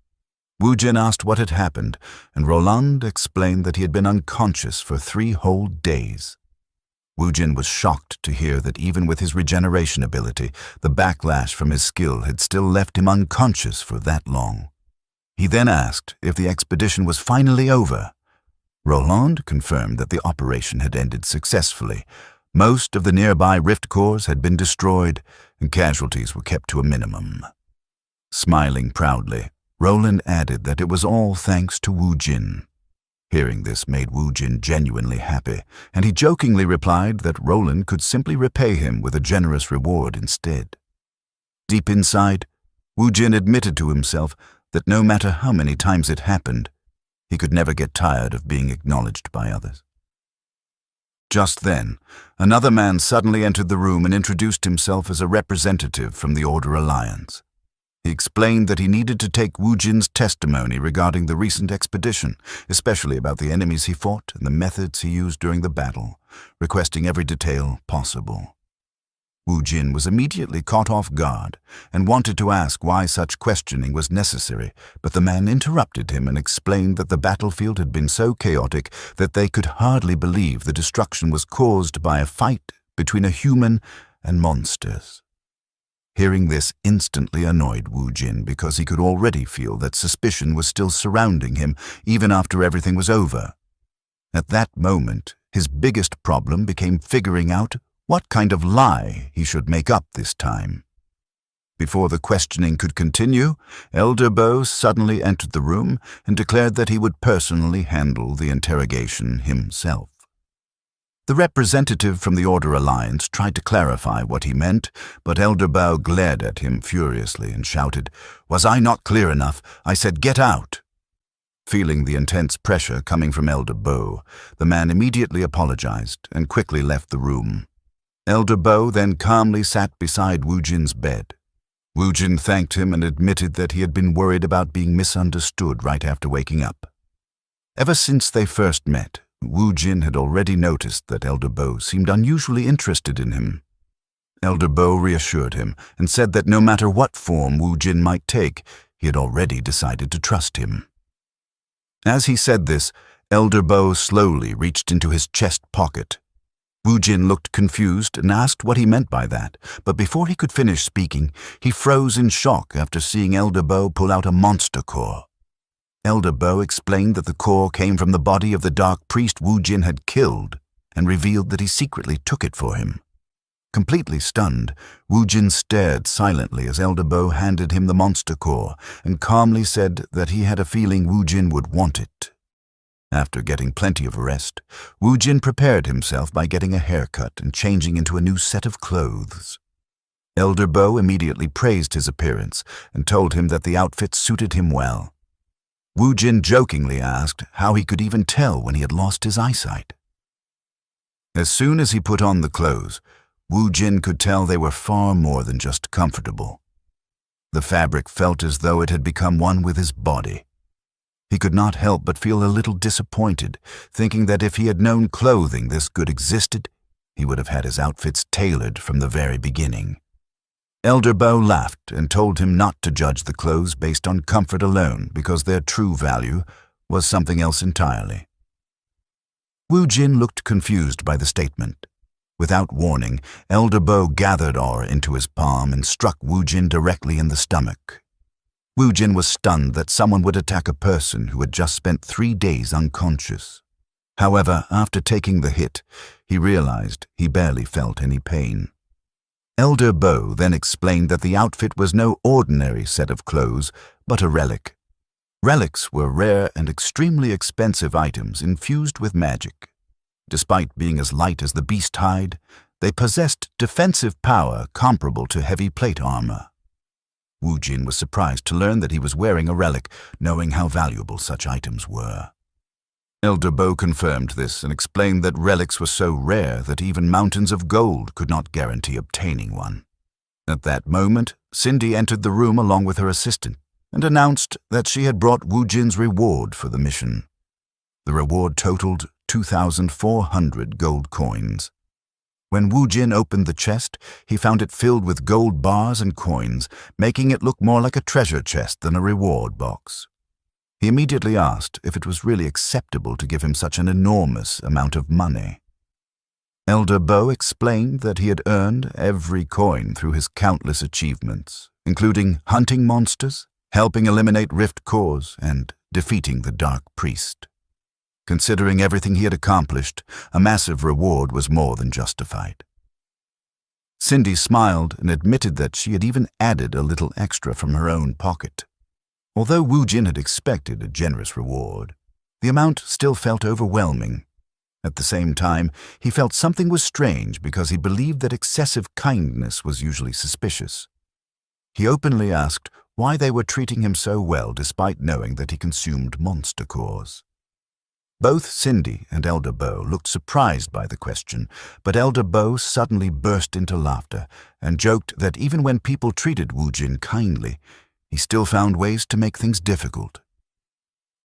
Wu Jin asked what had happened, and Roland explained that he had been unconscious for 3 whole days. Wu Jin was shocked to hear that even with his regeneration ability, the backlash from his skill had still left him unconscious for that long. He then asked if the expedition was finally over. Roland confirmed that the operation had ended successfully. Most of the nearby rift cores had been destroyed, and casualties were kept to a minimum. Smiling proudly, Roland added that it was all thanks to Wu Jin. Hearing this made Wu Jin genuinely happy, and he jokingly replied that Roland could simply repay him with a generous reward instead. Deep inside, Wu Jin admitted to himself that no matter how many times it happened, he could never get tired of being acknowledged by others. Just then, another man suddenly entered the room and introduced himself as a representative from the Order Alliance. He explained that he needed to take Wu Jin's testimony regarding the recent expedition, especially about the enemies he fought and the methods he used during the battle, requesting every detail possible. Wu Jin was immediately caught off guard and wanted to ask why such questioning was necessary, but the man interrupted him and explained that the battlefield had been so chaotic that they could hardly believe the destruction was caused by a fight between a human and monsters. Hearing this instantly annoyed Wu Jin because he could already feel that suspicion was still surrounding him even after everything was over. At that moment, his biggest problem became figuring out what kind of lie he should make up this time. Before the questioning could continue, Elder Bo suddenly entered the room and declared that he would personally handle the interrogation himself. The representative from the Order Alliance tried to clarify what he meant, but Elder Bao glared at him furiously and shouted, "Was I not clear enough? I said get out!" Feeling the intense pressure coming from Elder Bo, the man immediately apologized and quickly left the room. Elder Bo then calmly sat beside Woojin's bed. Woojin thanked him and admitted that he had been worried about being misunderstood right after waking up. Ever since they first met, Woojin had already noticed that Elder Bo seemed unusually interested in him. Elder Bo reassured him and said that no matter what form Woojin might take, he had already decided to trust him. As he said this, Elder Bo slowly reached into his chest pocket. Woojin looked confused and asked what he meant by that, but before he could finish speaking, he froze in shock after seeing Elder Bo pull out a monster core. Elder Bo explained that the core came from the body of the dark priest Woojin had killed and revealed that he secretly took it for him. Completely stunned, Woojin stared silently as Elder Bo handed him the monster core and calmly said that he had a feeling Woojin would want it. After getting plenty of rest, Woojin prepared himself by getting a haircut and changing into a new set of clothes. Elder Bo immediately praised his appearance and told him that the outfit suited him well. Woojin jokingly asked how he could even tell when he had lost his eyesight. As soon as he put on the clothes, Woojin could tell they were far more than just comfortable. The fabric felt as though it had become one with his body. He could not help but feel a little disappointed, thinking that if he had known clothing this good existed, he would have had his outfits tailored from the very beginning. Elder Bo laughed and told him not to judge the clothes based on comfort alone because their true value was something else entirely. Woojin looked confused by the statement. Without warning, Elder Bo gathered ore into his palm and struck Woojin directly in the stomach. Woojin was stunned that someone would attack a person who had just spent 3 days unconscious. However, after taking the hit, he realized he barely felt any pain. Elder Bo then explained that the outfit was no ordinary set of clothes, but a relic. Relics were rare and extremely expensive items infused with magic. Despite being as light as the beast hide, they possessed defensive power comparable to heavy plate armor. Woojin was surprised to learn that he was wearing a relic, knowing how valuable such items were. Elder Bo confirmed this and explained that relics were so rare that even mountains of gold could not guarantee obtaining one. At that moment, Cindy entered the room along with her assistant and announced that she had brought Woojin's reward for the mission. The reward totaled 2,400 gold coins. When Woojin opened the chest, he found it filled with gold bars and coins, making it look more like a treasure chest than a reward box. He immediately asked if it was really acceptable to give him such an enormous amount of money. Elder Bo explained that he had earned every coin through his countless achievements, including hunting monsters, helping eliminate rift cores, and defeating the Dark Priest. Considering everything he had accomplished, a massive reward was more than justified. Cindy smiled and admitted that she had even added a little extra from her own pocket. Although Woojin had expected a generous reward, the amount still felt overwhelming. At the same time, he felt something was strange because he believed that excessive kindness was usually suspicious. He openly asked why they were treating him so well despite knowing that he consumed monster cores. Both Cindy and Elder Bo looked surprised by the question, but Elder Bo suddenly burst into laughter and joked that even when people treated Woojin kindly, he still found ways to make things difficult.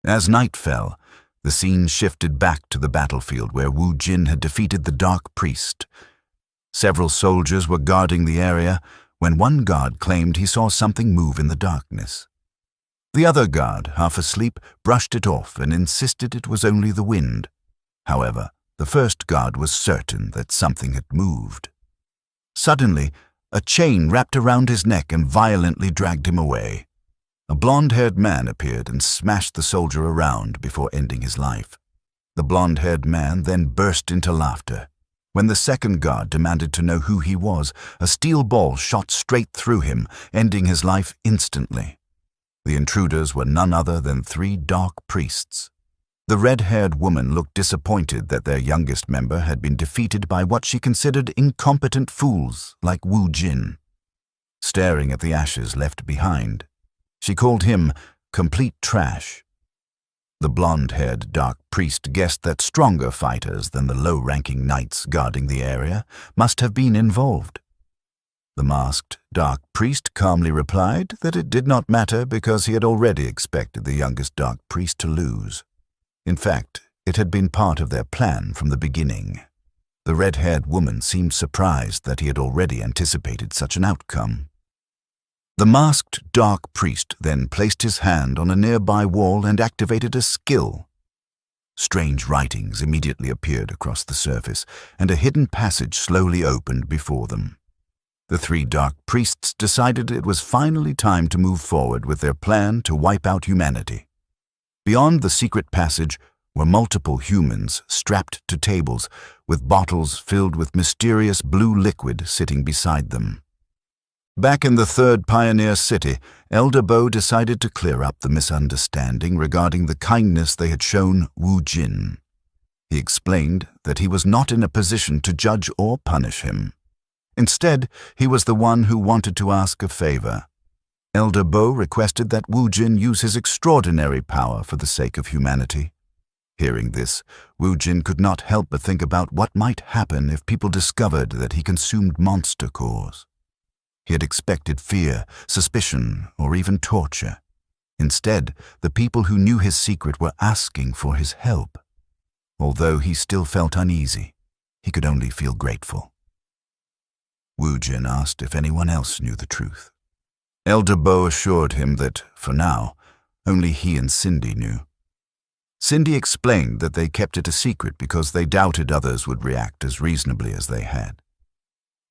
As night fell, the scene shifted back to the battlefield where Woojin had defeated the Dark Priest. Several soldiers were guarding the area when one guard claimed he saw something move in the darkness. The other guard, half asleep, brushed it off and insisted it was only the wind. However, the first guard was certain that something had moved. Suddenly, a chain wrapped around his neck and violently dragged him away. A blonde-haired man appeared and smashed the soldier around before ending his life. The blonde-haired man then burst into laughter. When the second guard demanded to know who he was, a steel ball shot straight through him, ending his life instantly. The intruders were none other than 3 dark priests. The red-haired woman looked disappointed that their youngest member had been defeated by what she considered incompetent fools like Woojin. Staring at the ashes left behind, she called him complete trash. The blonde-haired dark priest guessed that stronger fighters than the low-ranking knights guarding the area must have been involved. The masked dark priest calmly replied that it did not matter because he had already expected the youngest dark priest to lose. In fact, it had been part of their plan from the beginning. The red-haired woman seemed surprised that he had already anticipated such an outcome. The masked dark priest then placed his hand on a nearby wall and activated a skill. Strange writings immediately appeared across the surface, and a hidden passage slowly opened before them. The three dark priests decided it was finally time to move forward with their plan to wipe out humanity. Beyond the secret passage were multiple humans strapped to tables, with bottles filled with mysterious blue liquid sitting beside them. Back in the third pioneer city, Elder Bo decided to clear up the misunderstanding regarding the kindness they had shown Wu Jin. He explained that he was not in a position to judge or punish him. Instead, he was the one who wanted to ask a favor. Elder Bo requested that Wu Jin use his extraordinary power for the sake of humanity. Hearing this, Wu Jin could not help but think about what might happen if people discovered that he consumed monster cores. He had expected fear, suspicion, or even torture. Instead, the people who knew his secret were asking for his help. Although he still felt uneasy, he could only feel grateful. Wu Jin asked if anyone else knew the truth. Elder Bo assured him that, for now, only he and Cindy knew. Cindy explained that they kept it a secret because they doubted others would react as reasonably as they had.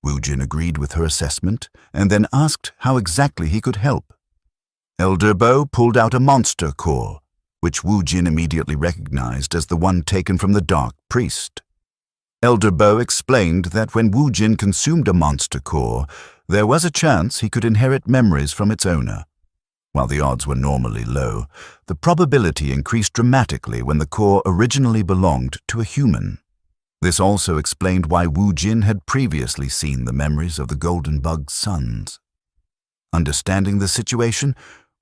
Wu Jin agreed with her assessment and then asked how exactly he could help. Elder Bo pulled out a monster core, which Wu Jin immediately recognized as the one taken from the dark priest. Elder Bo explained that when Wu Jin consumed a monster core, there was a chance he could inherit memories from its owner. While the odds were normally low, the probability increased dramatically when the core originally belonged to a human. This also explained why Wu Jin had previously seen the memories of the Golden Bug's sons. Understanding the situation,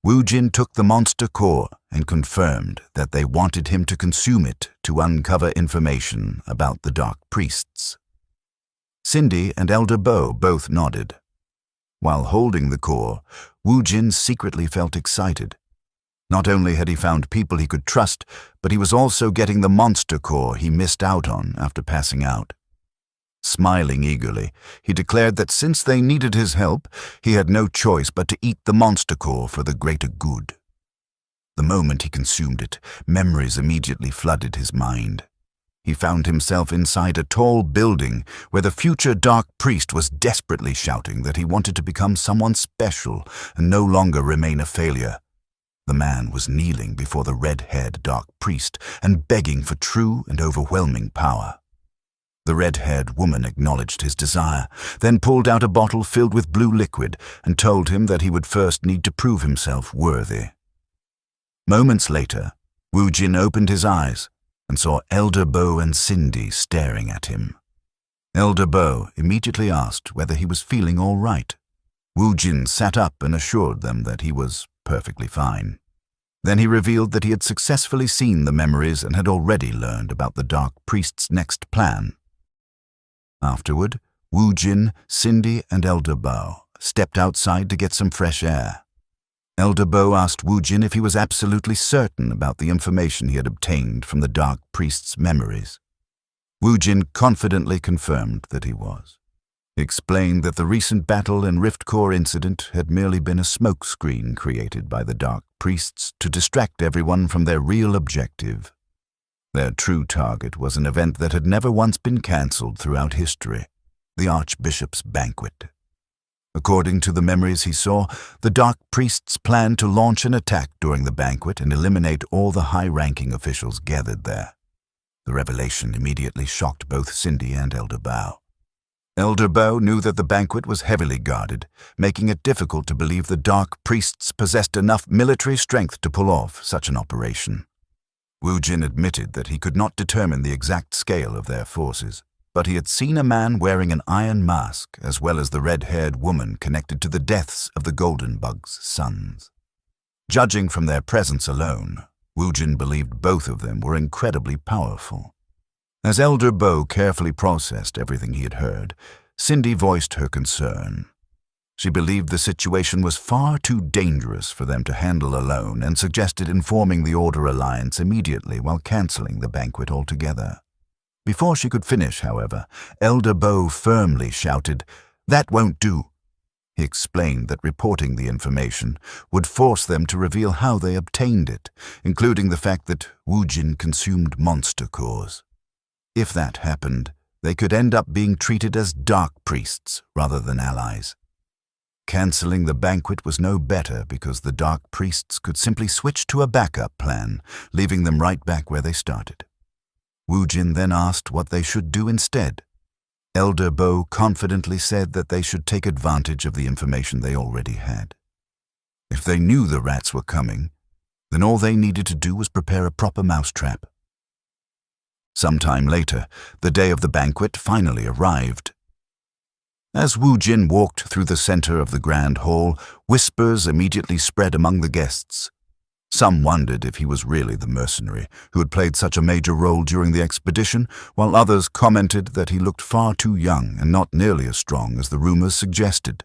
Wu Jin took the monster core and confirmed that they wanted him to consume it to uncover information about the dark priests. Cindy and Elder Bo both nodded. While holding the core, Wu Jin secretly felt excited. Not only had he found people he could trust, but he was also getting the monster core he missed out on after passing out. Smiling eagerly, he declared that since they needed his help, he had no choice but to eat the monster core for the greater good. The moment he consumed it, memories immediately flooded his mind. He found himself inside a tall building where the future dark priest was desperately shouting that he wanted to become someone special and no longer remain a failure. The man was kneeling before the red-haired dark priest and begging for true and overwhelming power. The red-haired woman acknowledged his desire, then pulled out a bottle filled with blue liquid and told him that he would first need to prove himself worthy. Moments later, Wu Jin opened his eyes and saw Elder Bo and Cindy staring at him. Elder Bo immediately asked whether he was feeling all right. Wu Jin sat up and assured them that he was perfectly fine. Then he revealed that he had successfully seen the memories and had already learned about the dark priest's next plan. Afterward, Wu Jin, Cindy, and Elder Bo stepped outside to get some fresh air. Elder Bo asked Wu Jin if he was absolutely certain about the information he had obtained from the dark priest's memories. Wu Jin confidently confirmed that he was. He explained that the recent battle and Rift Core incident had merely been a smokescreen created by the dark priests to distract everyone from their real objective. Their true target was an event that had never once been cancelled throughout history, the Archbishop's banquet. According to the memories he saw, the dark priests planned to launch an attack during the banquet and eliminate all the high-ranking officials gathered there. The revelation immediately shocked both Cindy and Elder Bo. Elder Bo knew that the banquet was heavily guarded, making it difficult to believe the dark priests possessed enough military strength to pull off such an operation. Wu Jin admitted that he could not determine the exact scale of their forces, but he had seen a man wearing an iron mask as well as the red-haired woman connected to the deaths of the Golden Bug's sons. Judging from their presence alone, Woojin believed both of them were incredibly powerful. As Elder Bo carefully processed everything he had heard, Cindy voiced her concern. She believed the situation was far too dangerous for them to handle alone and suggested informing the Order Alliance immediately while canceling the banquet altogether. Before she could finish, however, Elder Bo firmly shouted, "That won't do." He explained that reporting the information would force them to reveal how they obtained it, including the fact that Woojin consumed monster cores. If that happened, they could end up being treated as dark priests rather than allies. Canceling the banquet was no better because the dark priests could simply switch to a backup plan, leaving them right back where they started. Woojin then asked what they should do instead. Elder Bo confidently said that they should take advantage of the information they already had. If they knew the rats were coming, then all they needed to do was prepare a proper mousetrap. Sometime later, the day of the banquet finally arrived. As Woojin walked through the center of the grand hall, whispers immediately spread among the guests. Some wondered if he was really the mercenary who had played such a major role during the expedition, while others commented that he looked far too young and not nearly as strong as the rumors suggested.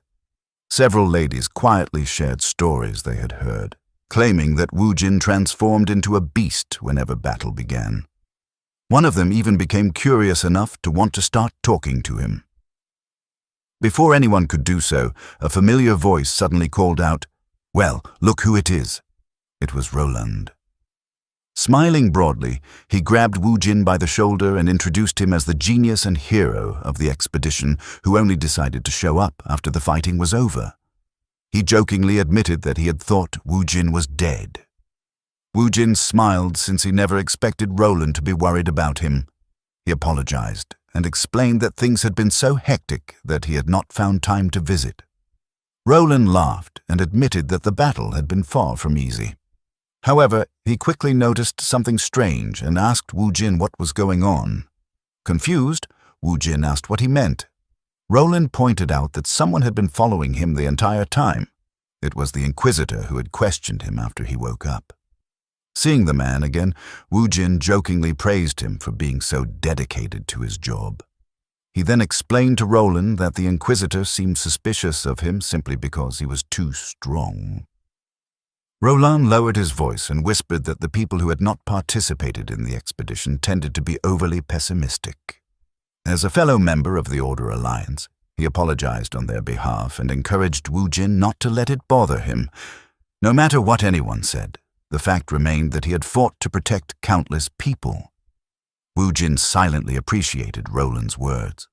Several ladies quietly shared stories they had heard, claiming that Woojin transformed into a beast whenever battle began. One of them even became curious enough to want to start talking to him. Before anyone could do so, a familiar voice suddenly called out, "Well, look who it is." It was Roland. Smiling broadly, he grabbed Woojin by the shoulder and introduced him as the genius and hero of the expedition who only decided to show up after the fighting was over. He jokingly admitted that he had thought Woojin was dead. Woojin smiled since he never expected Roland to be worried about him. He apologized and explained that things had been so hectic that he had not found time to visit. Roland laughed and admitted that the battle had been far from easy. However, he quickly noticed something strange and asked Woojin what was going on. Confused, Woojin asked what he meant. Roland pointed out that someone had been following him the entire time. It was the Inquisitor who had questioned him after he woke up. Seeing the man again, Woojin jokingly praised him for being so dedicated to his job. He then explained to Roland that the Inquisitor seemed suspicious of him simply because he was too strong. Roland lowered his voice and whispered that the people who had not participated in the expedition tended to be overly pessimistic. As a fellow member of the Order Alliance, he apologized on their behalf and encouraged Woojin not to let it bother him. No matter what anyone said, the fact remained that he had fought to protect countless people. Woojin silently appreciated Roland's words.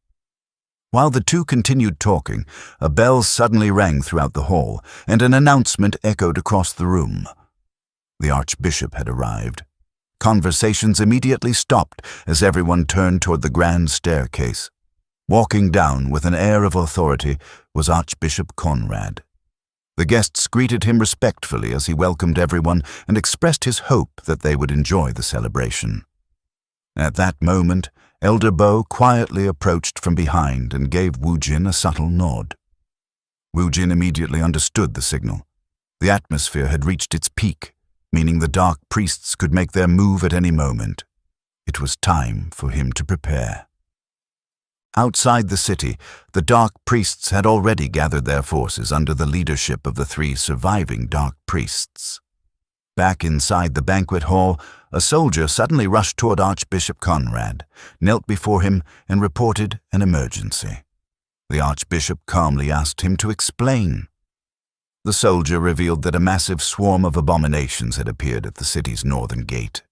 While the two continued talking, a bell suddenly rang throughout the hall, and an announcement echoed across the room. The Archbishop had arrived. Conversations immediately stopped as everyone turned toward the grand staircase. Walking down with an air of authority was Archbishop Conrad. The guests greeted him respectfully as he welcomed everyone and expressed his hope that they would enjoy the celebration. At that moment, Elder Bo quietly approached from behind and gave Woojin a subtle nod. Woojin immediately understood the signal. The atmosphere had reached its peak, meaning the dark priests could make their move at any moment. It was time for him to prepare. Outside the city, the dark priests had already gathered their forces under the leadership of the 3 surviving dark priests. Back inside the banquet hall, a soldier suddenly rushed toward Archbishop Conrad, knelt before him, and reported an emergency. The Archbishop calmly asked him to explain. The soldier revealed that a massive swarm of abominations had appeared at the city's northern gate.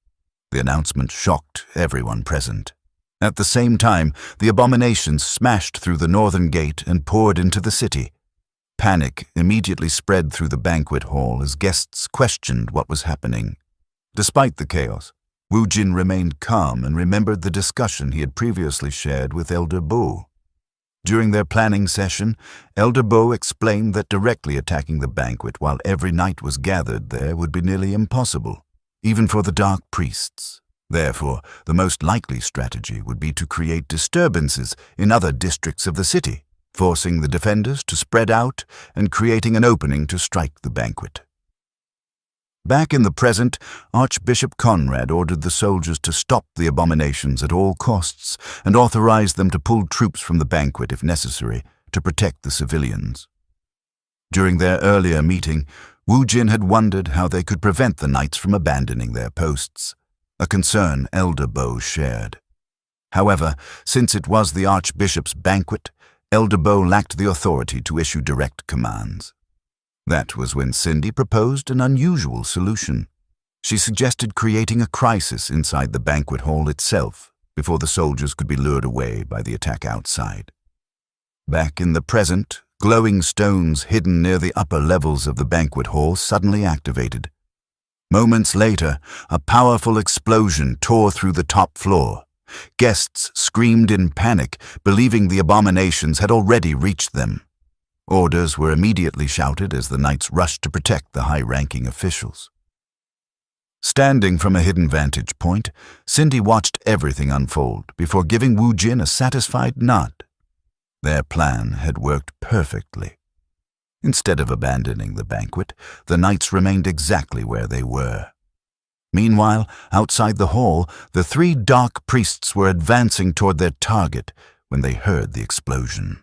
The announcement shocked everyone present. At the same time, the abominations smashed through the northern gate and poured into the city. Panic immediately spread through the banquet hall as guests questioned what was happening. Despite the chaos, Woojin remained calm and remembered the discussion he had previously shared with Elder Bo. During their planning session, Elder Bo explained that directly attacking the banquet while every knight was gathered there would be nearly impossible, even for the dark priests. Therefore, the most likely strategy would be to create disturbances in other districts of the city, forcing the defenders to spread out and creating an opening to strike the banquet. Back in the present, Archbishop Conrad ordered the soldiers to stop the abominations at all costs and authorized them to pull troops from the banquet if necessary to protect the civilians. During their earlier meeting, Wu Jin had wondered how they could prevent the knights from abandoning their posts, a concern Elder Bo shared. However, since it was the Archbishop's banquet, Elder Bo lacked the authority to issue direct commands. That was when Cindy proposed an unusual solution. She suggested creating a crisis inside the banquet hall itself before the soldiers could be lured away by the attack outside. Back in the present, glowing stones hidden near the upper levels of the banquet hall suddenly activated. Moments later, a powerful explosion tore through the top floor. Guests screamed in panic, believing the abominations had already reached them. Orders were immediately shouted as the knights rushed to protect the high-ranking officials. Standing from a hidden vantage point, Cindy watched everything unfold before giving Wu Jin a satisfied nod. Their plan had worked perfectly. Instead of abandoning the banquet, the knights remained exactly where they were. Meanwhile, outside the hall, the 3 dark priests were advancing toward their target when they heard the explosion.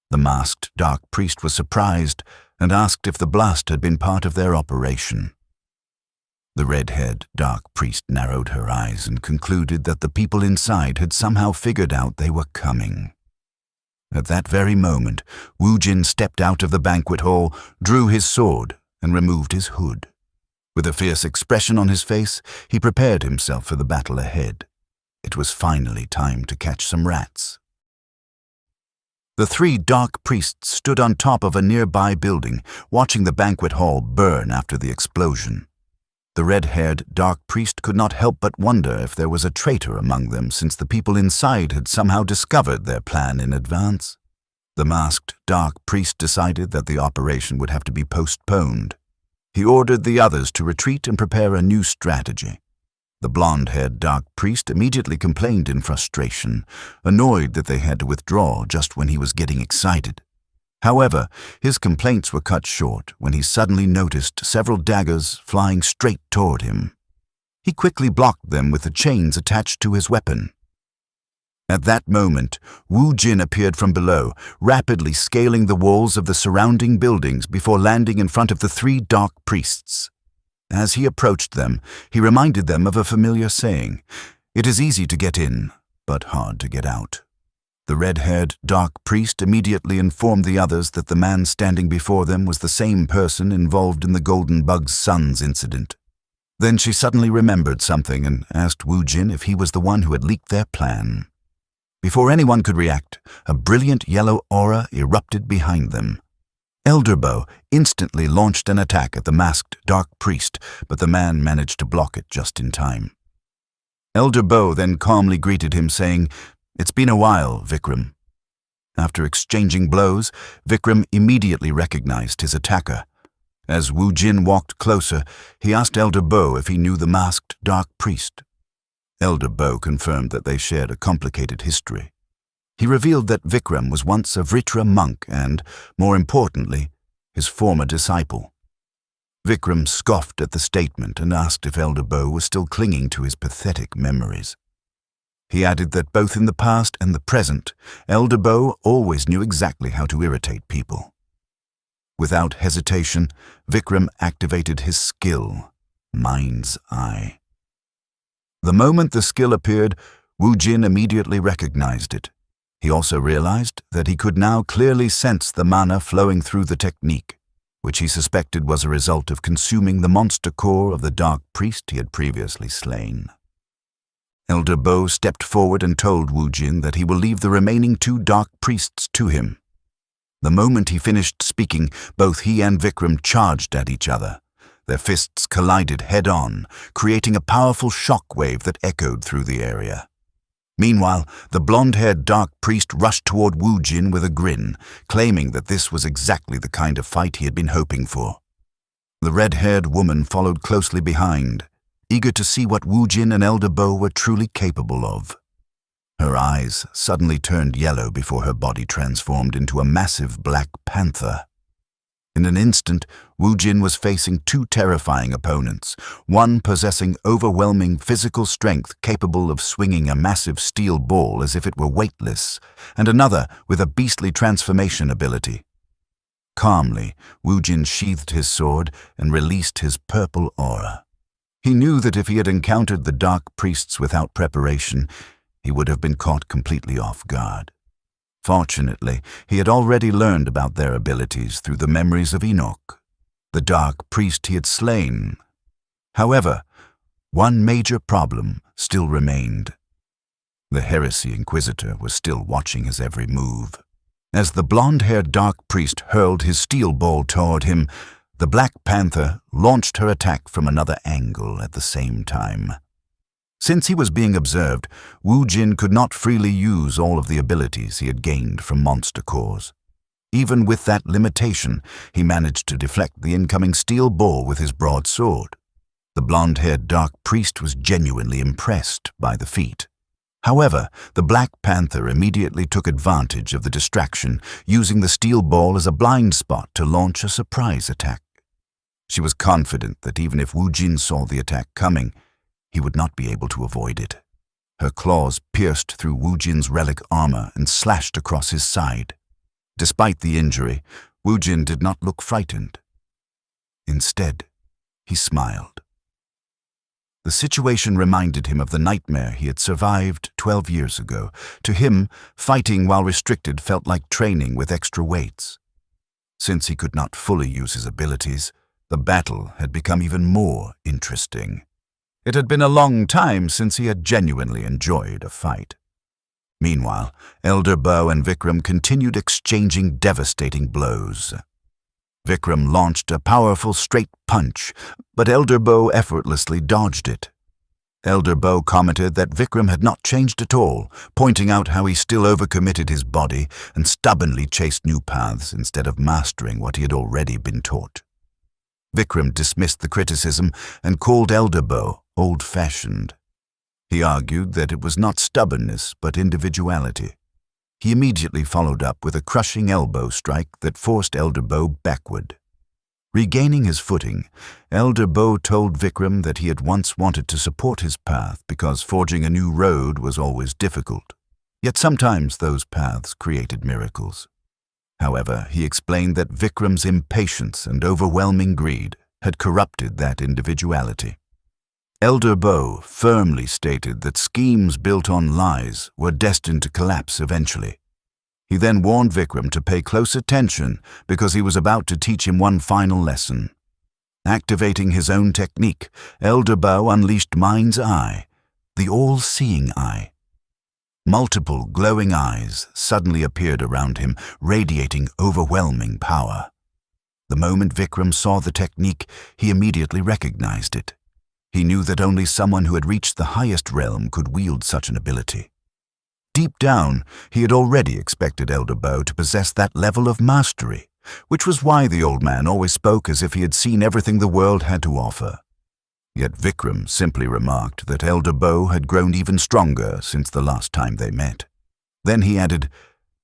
The masked dark priest was surprised and asked if the blast had been part of their operation. The red-haired dark priest narrowed her eyes and concluded that the people inside had somehow figured out they were coming. At that very moment, Wu Jin stepped out of the banquet hall, drew his sword, and removed his hood. With a fierce expression on his face, he prepared himself for the battle ahead. It was finally time to catch some rats. The 3 dark priests stood on top of a nearby building, watching the banquet hall burn after the explosion. The red-haired dark priest could not help but wonder if there was a traitor among them, since the people inside had somehow discovered their plan in advance. The masked dark priest decided that the operation would have to be postponed. He ordered the others to retreat and prepare a new strategy. The blonde-haired dark priest immediately complained in frustration, annoyed that they had to withdraw just when he was getting excited. However, his complaints were cut short when he suddenly noticed several daggers flying straight toward him. He quickly blocked them with the chains attached to his weapon. At that moment, Wu Jin appeared from below, rapidly scaling the walls of the surrounding buildings before landing in front of the 3 dark priests. As he approached them, he reminded them of a familiar saying, "It is easy to get in, but hard to get out." The red-haired dark priest immediately informed the others that the man standing before them was the same person involved in the Golden Bug's son's incident. Then she suddenly remembered something and asked Wu Jin if he was the one who had leaked their plan. Before anyone could react, a brilliant yellow aura erupted behind them. Elder Bo instantly launched an attack at the masked dark priest, but the man managed to block it just in time. Elder Bo then calmly greeted him, saying, "It's been a while, Vikram." After exchanging blows, Vikram immediately recognized his attacker. As Wu Jin walked closer, he asked Elder Bo if he knew the masked dark priest. Elder Bo confirmed that they shared a complicated history. He revealed that Vikram was once a Vritra monk and, more importantly, his former disciple. Vikram scoffed at the statement and asked if Elder Bo was still clinging to his pathetic memories. He added that both in the past and the present, Elder Bo always knew exactly how to irritate people. Without hesitation, Vikram activated his skill, Mind's Eye. The moment the skill appeared, Wu Jin immediately recognized it. He also realized that he could now clearly sense the mana flowing through the technique, which he suspected was a result of consuming the monster core of the dark priest he had previously slain. Elder Bo stepped forward and told Wu Jin that he will leave the remaining 2 dark priests to him. The moment he finished speaking, both he and Vikram charged at each other. Their fists collided head-on, creating a powerful shockwave that echoed through the area. Meanwhile, the blonde-haired dark priest rushed toward Wu Jin with a grin, claiming that this was exactly the kind of fight he had been hoping for. The red-haired woman followed closely behind, eager to see what Wu Jin and Elder Bo were truly capable of. Her eyes suddenly turned yellow before her body transformed into a massive black panther. In an instant, Wu Jin was facing two terrifying opponents, one possessing overwhelming physical strength capable of swinging a massive steel ball as if it were weightless, and another with a beastly transformation ability. Calmly, Wu Jin sheathed his sword and released his purple aura. He knew that if he had encountered the dark priests without preparation, he would have been caught completely off guard. Fortunately, he had already learned about their abilities through the memories of Enoch, the dark priest he had slain. However, one major problem still remained. The heresy inquisitor was still watching his every move. As the blonde-haired dark priest hurled his steel ball toward him, the Black Panther launched her attack from another angle at the same time. Since he was being observed, Wu Jin could not freely use all of the abilities he had gained from monster cores. Even with that limitation, he managed to deflect the incoming steel ball with his broadsword. The blonde-haired dark priest was genuinely impressed by the feat. However, the Black Panther immediately took advantage of the distraction, using the steel ball as a blind spot to launch a surprise attack. She was confident that even if Wu Jin saw the attack coming, he would not be able to avoid it. Her claws pierced through Wu Jin's relic armor and slashed across his side. Despite the injury, Wu Jin did not look frightened. Instead, he smiled. The situation reminded him of the nightmare he had survived 12 years ago. To him, fighting while restricted felt like training with extra weights. Since he could not fully use his abilities, the battle had become even more interesting. It had been a long time since he had genuinely enjoyed a fight. Meanwhile, Elder Bo and Vikram continued exchanging devastating blows. Vikram launched a powerful straight punch, but Elder Bo effortlessly dodged it. Elder Bo commented that Vikram had not changed at all, pointing out how he still overcommitted his body and stubbornly chased new paths instead of mastering what he had already been taught. Vikram dismissed the criticism and called Elder Bo old-fashioned. He argued that it was not stubbornness but individuality. He immediately followed up with a crushing elbow strike that forced Elder Bo backward. Regaining his footing, Elder Bo told Vikram that he had once wanted to support his path because forging a new road was always difficult. Yet sometimes those paths created miracles. However, he explained that Vikram's impatience and overwhelming greed had corrupted that individuality. Elder Bo firmly stated that schemes built on lies were destined to collapse eventually. He then warned Vikram to pay close attention because he was about to teach him one final lesson. Activating his own technique, Elder Bo unleashed Mind's Eye, the all-seeing eye. Multiple glowing eyes suddenly appeared around him, radiating overwhelming power. The moment Vikram saw the technique, he immediately recognized it. He knew that only someone who had reached the highest realm could wield such an ability. Deep down, he had already expected Elder Bo to possess that level of mastery, which was why the old man always spoke as if he had seen everything the world had to offer. Yet Vikram simply remarked that Elder Bo had grown even stronger since the last time they met. Then he added,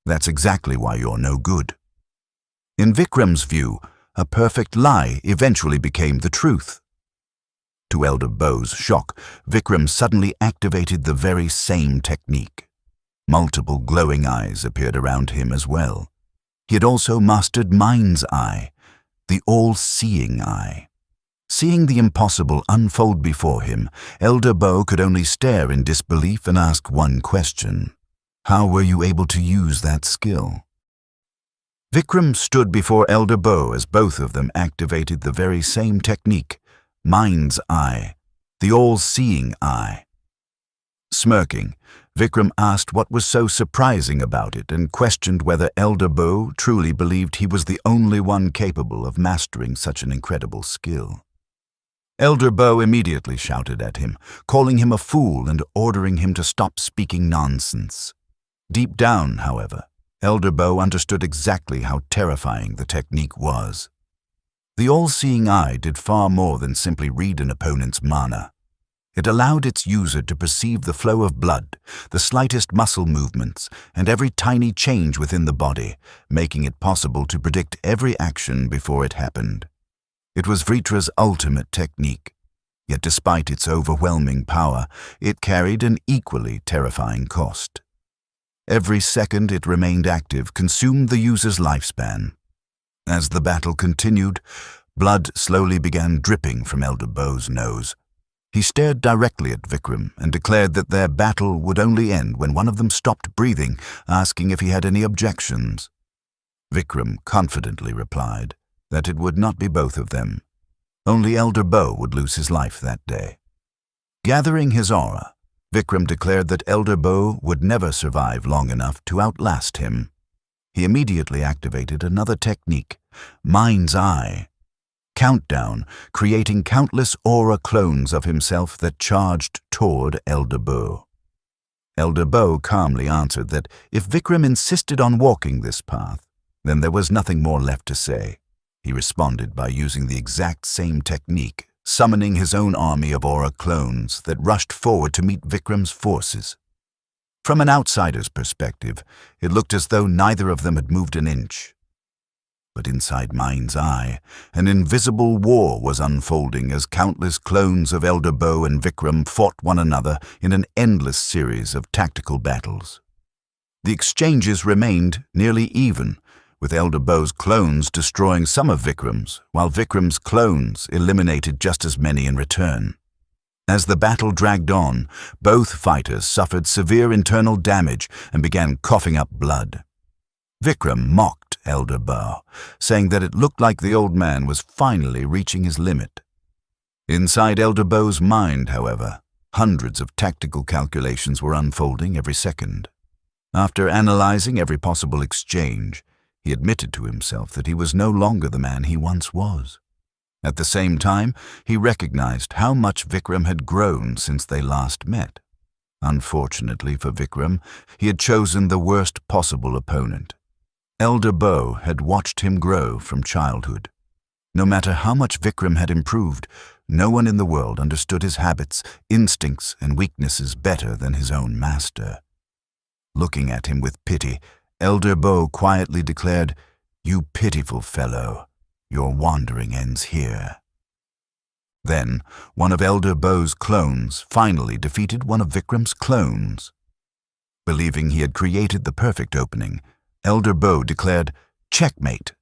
"That's exactly why you're no good." In Vikram's view, a perfect lie eventually became the truth. To Elder Bo's shock, Vikram suddenly activated the very same technique. Multiple glowing eyes appeared around him as well. He had also mastered Mind's Eye, the all-seeing eye. Seeing the impossible unfold before him, Elder Bo could only stare in disbelief and ask one question. How were you able to use that skill? Vikram stood before Elder Bo as both of them activated the very same technique, Mind's Eye, the all-seeing eye. Smirking, Vikram asked what was so surprising about it and questioned whether Elder Bo truly believed he was the only one capable of mastering such an incredible skill. Elder Bo immediately shouted at him, calling him a fool and ordering him to stop speaking nonsense. Deep down, however, Elder Bo understood exactly how terrifying the technique was. The all-seeing eye did far more than simply read an opponent's mana. It allowed its user to perceive the flow of blood, the slightest muscle movements, and every tiny change within the body, making it possible to predict every action before it happened. It was Vritra's ultimate technique, yet despite its overwhelming power, it carried an equally terrifying cost. Every second it remained active consumed the user's lifespan. As the battle continued, blood slowly began dripping from Elder Bow's nose. He stared directly at Vikram and declared that their battle would only end when one of them stopped breathing, asking if he had any objections. Vikram confidently replied that it would not be both of them. Only Elder Bow would lose his life that day. Gathering his aura, Vikram declared that Elder Bow would never survive long enough to outlast him. He immediately activated another technique, Mind's Eye. Countdown, creating countless aura clones of himself that charged toward Elder Bow. Elder Bow calmly answered that if Vikram insisted on walking this path, then there was nothing more left to say. He responded by using the exact same technique, summoning his own army of aura clones that rushed forward to meet Vikram's forces. From an outsider's perspective, it looked as though neither of them had moved an inch. But inside Mind's Eye, an invisible war was unfolding as countless clones of Elder Bow and Vikram fought one another in an endless series of tactical battles. The exchanges remained nearly even, with Elder Bow's clones destroying some of Vikram's, while Vikram's clones eliminated just as many in return. As the battle dragged on, both fighters suffered severe internal damage and began coughing up blood. Vikram mocked Elder Bow, saying that it looked like the old man was finally reaching his limit. Inside Elder Bow's mind, however, hundreds of tactical calculations were unfolding every second. After analyzing every possible exchange, he admitted to himself that he was no longer the man he once was. At the same time, he recognized how much Vikram had grown since they last met. Unfortunately for Vikram, he had chosen the worst possible opponent. Elder Bow had watched him grow from childhood. No matter how much Vikram had improved, no one in the world understood his habits, instincts, and weaknesses better than his own master. Looking at him with pity, Elder Bow quietly declared, "You pitiful fellow, your wandering ends here." Then, one of Elder Bow's clones finally defeated one of Vikram's clones. Believing he had created the perfect opening, Elder Bow declared, "Checkmate."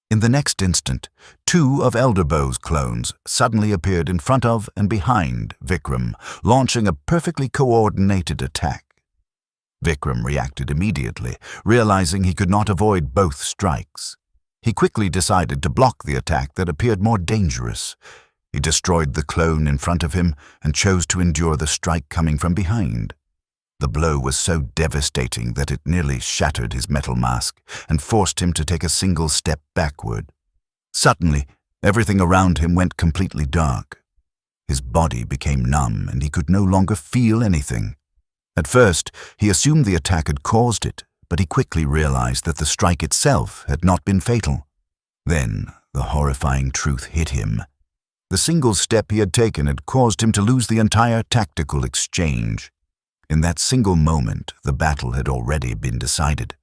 In the next instant, two of Elder Bow's clones suddenly appeared in front of and behind Vikram, launching a perfectly coordinated attack. Vikram reacted immediately, realizing he could not avoid both strikes. He quickly decided to block the attack that appeared more dangerous. He destroyed the clone in front of him and chose to endure the strike coming from behind. The blow was so devastating that it nearly shattered his metal mask and forced him to take a single step backward. Suddenly, everything around him went completely dark. His body became numb and he could no longer feel anything. At first, he assumed the attack had caused it, but he quickly realized that the strike itself had not been fatal. Then, the horrifying truth hit him. The single step he had taken had caused him to lose the entire tactical exchange. In that single moment, the battle had already been decided.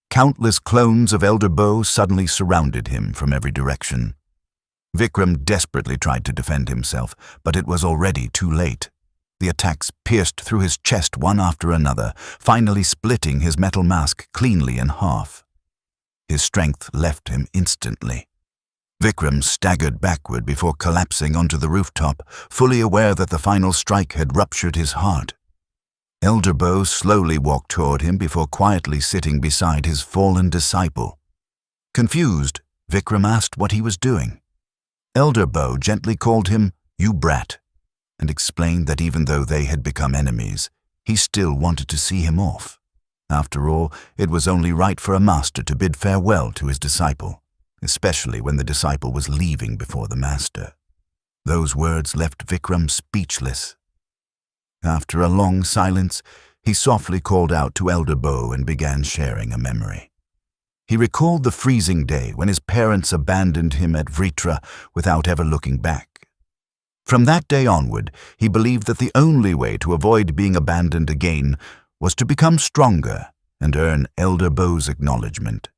Countless clones of Elder Bow suddenly surrounded him from every direction. Vikram desperately tried to defend himself, but it was already too late. The attacks pierced through his chest one after another, finally splitting his metal mask cleanly in half. His strength left him instantly. Vikram staggered backward before collapsing onto the rooftop, fully aware that the final strike had ruptured his heart. Elder Bow slowly walked toward him before quietly sitting beside his fallen disciple. Confused, Vikram asked what he was doing. Elder Bow gently called him, "You brat," and explained that even though they had become enemies, he still wanted to see him off. After all, it was only right for a master to bid farewell to his disciple, especially when the disciple was leaving before the master. Those words left Vikram speechless. After a long silence, he softly called out to Elder Bow and began sharing a memory. He recalled the freezing day when his parents abandoned him at Vritra without ever looking back. From that day onward, he believed that the only way to avoid being abandoned again was to become stronger and earn Elder Bo's acknowledgement.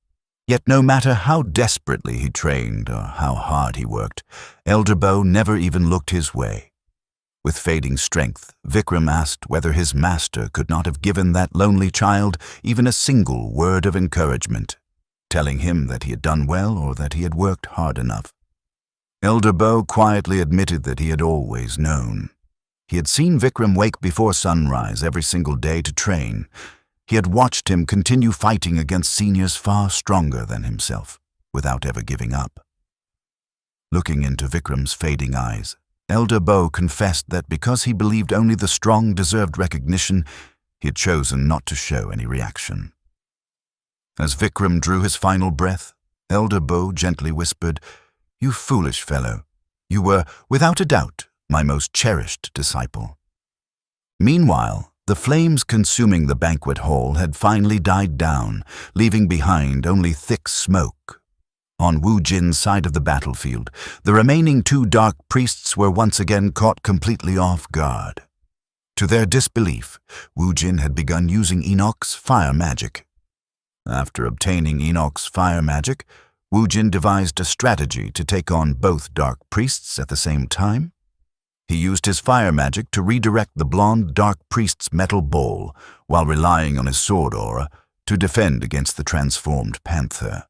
Yet no matter how desperately he trained or how hard he worked, Elder Bo never even looked his way. With fading strength, Vikram asked whether his master could not have given that lonely child even a single word of encouragement, telling him that he had done well or that he had worked hard enough. Elder Bo quietly admitted that he had always known. He had seen Vikram wake before sunrise every single day to train. He had watched him continue fighting against seniors far stronger than himself, without ever giving up. Looking into Vikram's fading eyes, Elder Bo confessed that because he believed only the strong deserved recognition, he had chosen not to show any reaction. As Vikram drew his final breath, Elder Bo gently whispered, "You foolish fellow, you were, without a doubt, my most cherished disciple." Meanwhile, the flames consuming the banquet hall had finally died down, leaving behind only thick smoke. On Wu Jin's side of the battlefield, the remaining two dark priests were once again caught completely off guard. To their disbelief, Wu Jin had begun using Enoch's fire magic. After obtaining Enoch's fire magic, Wu Jin devised a strategy to take on both dark priests at the same time. He used his fire magic to redirect the blonde dark priest's metal bowl, while relying on his sword aura to defend against the transformed panther.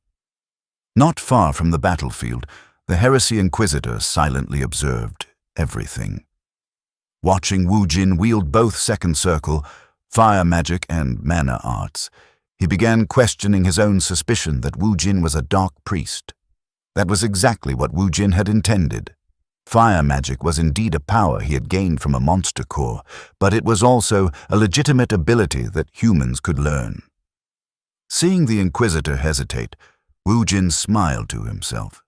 Not far from the battlefield, the Heresy Inquisitor silently observed everything. Watching Wu Jin wield both second circle, fire magic and mana arts, he began questioning his own suspicion that Wu Jin was a dark priest. That was exactly what Wu Jin had intended. Fire magic was indeed a power he had gained from a monster core, but it was also a legitimate ability that humans could learn. Seeing the Inquisitor hesitate, Wu Jin smiled to himself.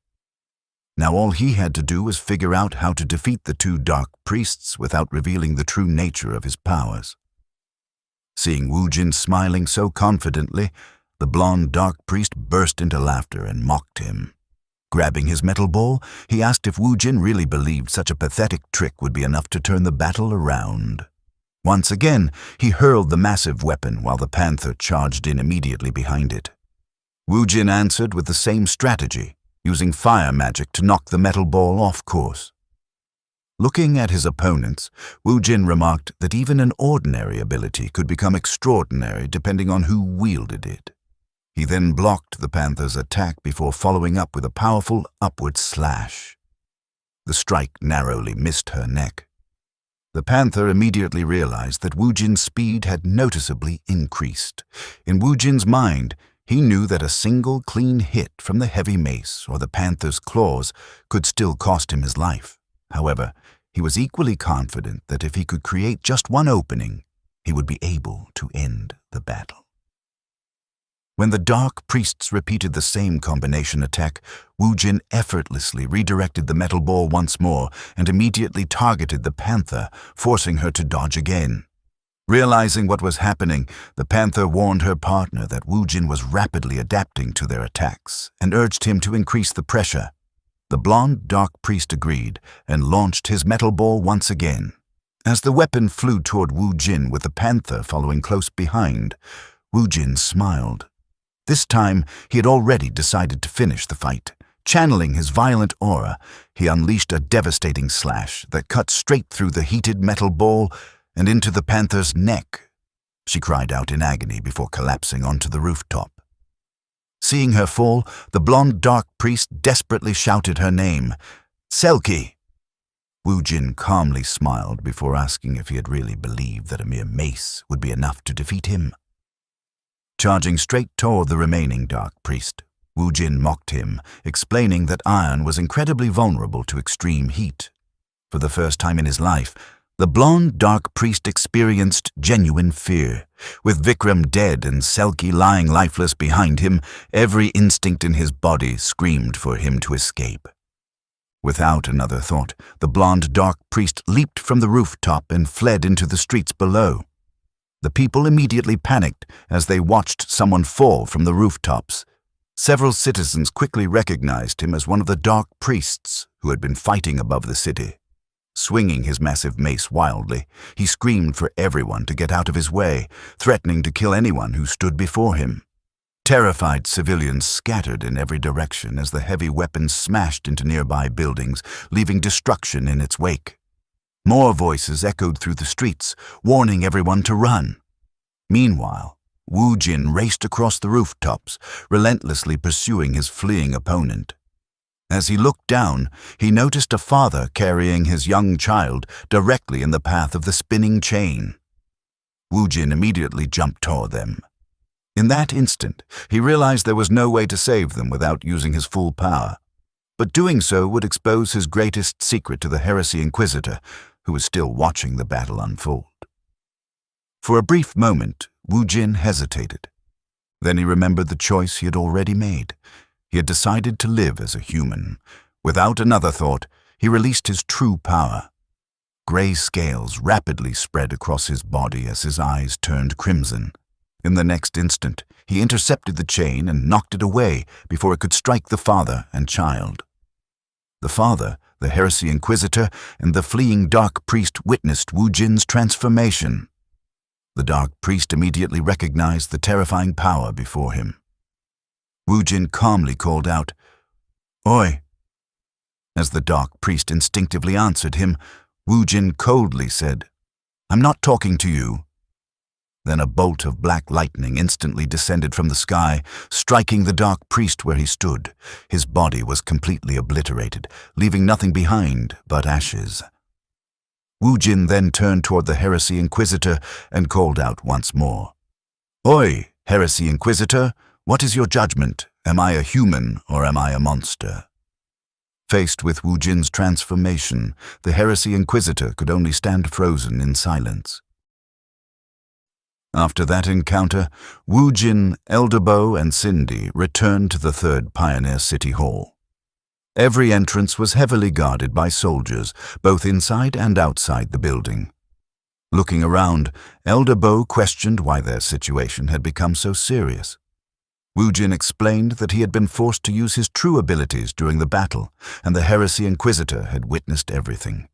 Now all he had to do was figure out how to defeat the two dark priests without revealing the true nature of his powers. Seeing Wu Jin smiling so confidently, the blonde dark priest burst into laughter and mocked him. Grabbing his metal ball, he asked if Wu Jin really believed such a pathetic trick would be enough to turn the battle around. Once again, he hurled the massive weapon while the panther charged in immediately behind it. Wu Jin answered with the same strategy, using fire magic to knock the metal ball off course. Looking at his opponents, Wu Jin remarked that even an ordinary ability could become extraordinary depending on who wielded it. He then blocked the panther's attack before following up with a powerful upward slash. The strike narrowly missed her neck. The panther immediately realized that Wu Jin's speed had noticeably increased. In Wu Jin's mind, he knew that a single clean hit from the heavy mace or the panther's claws could still cost him his life. However, he was equally confident that if he could create just one opening, he would be able to end the battle. When the dark priests repeated the same combination attack, Wu Jin effortlessly redirected the metal ball once more and immediately targeted the panther, forcing her to dodge again. Realizing what was happening, the panther warned her partner that Wu Jin was rapidly adapting to their attacks and urged him to increase the pressure. The blonde dark priest agreed and launched his metal ball once again. As the weapon flew toward Wu Jin with the panther following close behind, Wu Jin smiled. This time, he had already decided to finish the fight. Channeling his violent aura, he unleashed a devastating slash that cut straight through the heated metal ball and into the panther's neck. She cried out in agony before collapsing onto the rooftop. Seeing her fall, the blonde dark priest desperately shouted her name, "Selkie!" Wu Jin calmly smiled before asking if he had really believed that a mere mace would be enough to defeat him. Charging straight toward the remaining dark priest, Wu Jin mocked him, explaining that iron was incredibly vulnerable to extreme heat. For the first time in his life, the blonde dark priest experienced genuine fear. With Vikram dead and Selkie lying lifeless behind him, every instinct in his body screamed for him to escape. Without another thought, the blonde dark priest leaped from the rooftop and fled into the streets below. The people immediately panicked as they watched someone fall from the rooftops. Several citizens quickly recognized him as one of the dark priests who had been fighting above the city. Swinging his massive mace wildly, he screamed for everyone to get out of his way, threatening to kill anyone who stood before him. Terrified civilians scattered in every direction as the heavy weapon smashed into nearby buildings, leaving destruction in its wake. More voices echoed through the streets, warning everyone to run. Meanwhile, Wu Jin raced across the rooftops, relentlessly pursuing his fleeing opponent. As he looked down, he noticed a father carrying his young child directly in the path of the spinning chain. Wu Jin immediately jumped toward them. In that instant, he realized there was no way to save them without using his full power. But doing so would expose his greatest secret to the Heresy Inquisitor, who was still watching the battle unfold. For a brief moment, Wu Jin hesitated. Then he remembered the choice he had already made. He had decided to live as a human. Without another thought, he released his true power. Gray scales rapidly spread across his body as his eyes turned crimson. In the next instant, he intercepted the chain and knocked it away before it could strike the father and child. The father, the Heresy Inquisitor, and the fleeing Dark Priest witnessed Wu Jin's transformation. The Dark Priest immediately recognized the terrifying power before him. Wu Jin calmly called out, "Oi!" As the Dark Priest instinctively answered him, Wu Jin coldly said, "I'm not talking to you." Then a bolt of black lightning instantly descended from the sky, striking the Dark Priest where he stood. His body was completely obliterated, leaving nothing behind but ashes. Wu Jin then turned toward the Heresy Inquisitor and called out once more, "Oi, Heresy Inquisitor! What is your judgment? Am I a human or am I a monster?" Faced with Wu Jin's transformation, the Heresy Inquisitor could only stand frozen in silence. After that encounter, Wu Jin, Elderbow, and Cindy returned to the Third Pioneer City Hall. Every entrance was heavily guarded by soldiers, both inside and outside the building. Looking around, Elderbow questioned why their situation had become so serious. Wu Jin explained that he had been forced to use his true abilities during the battle, and the Heresy Inquisitor had witnessed everything.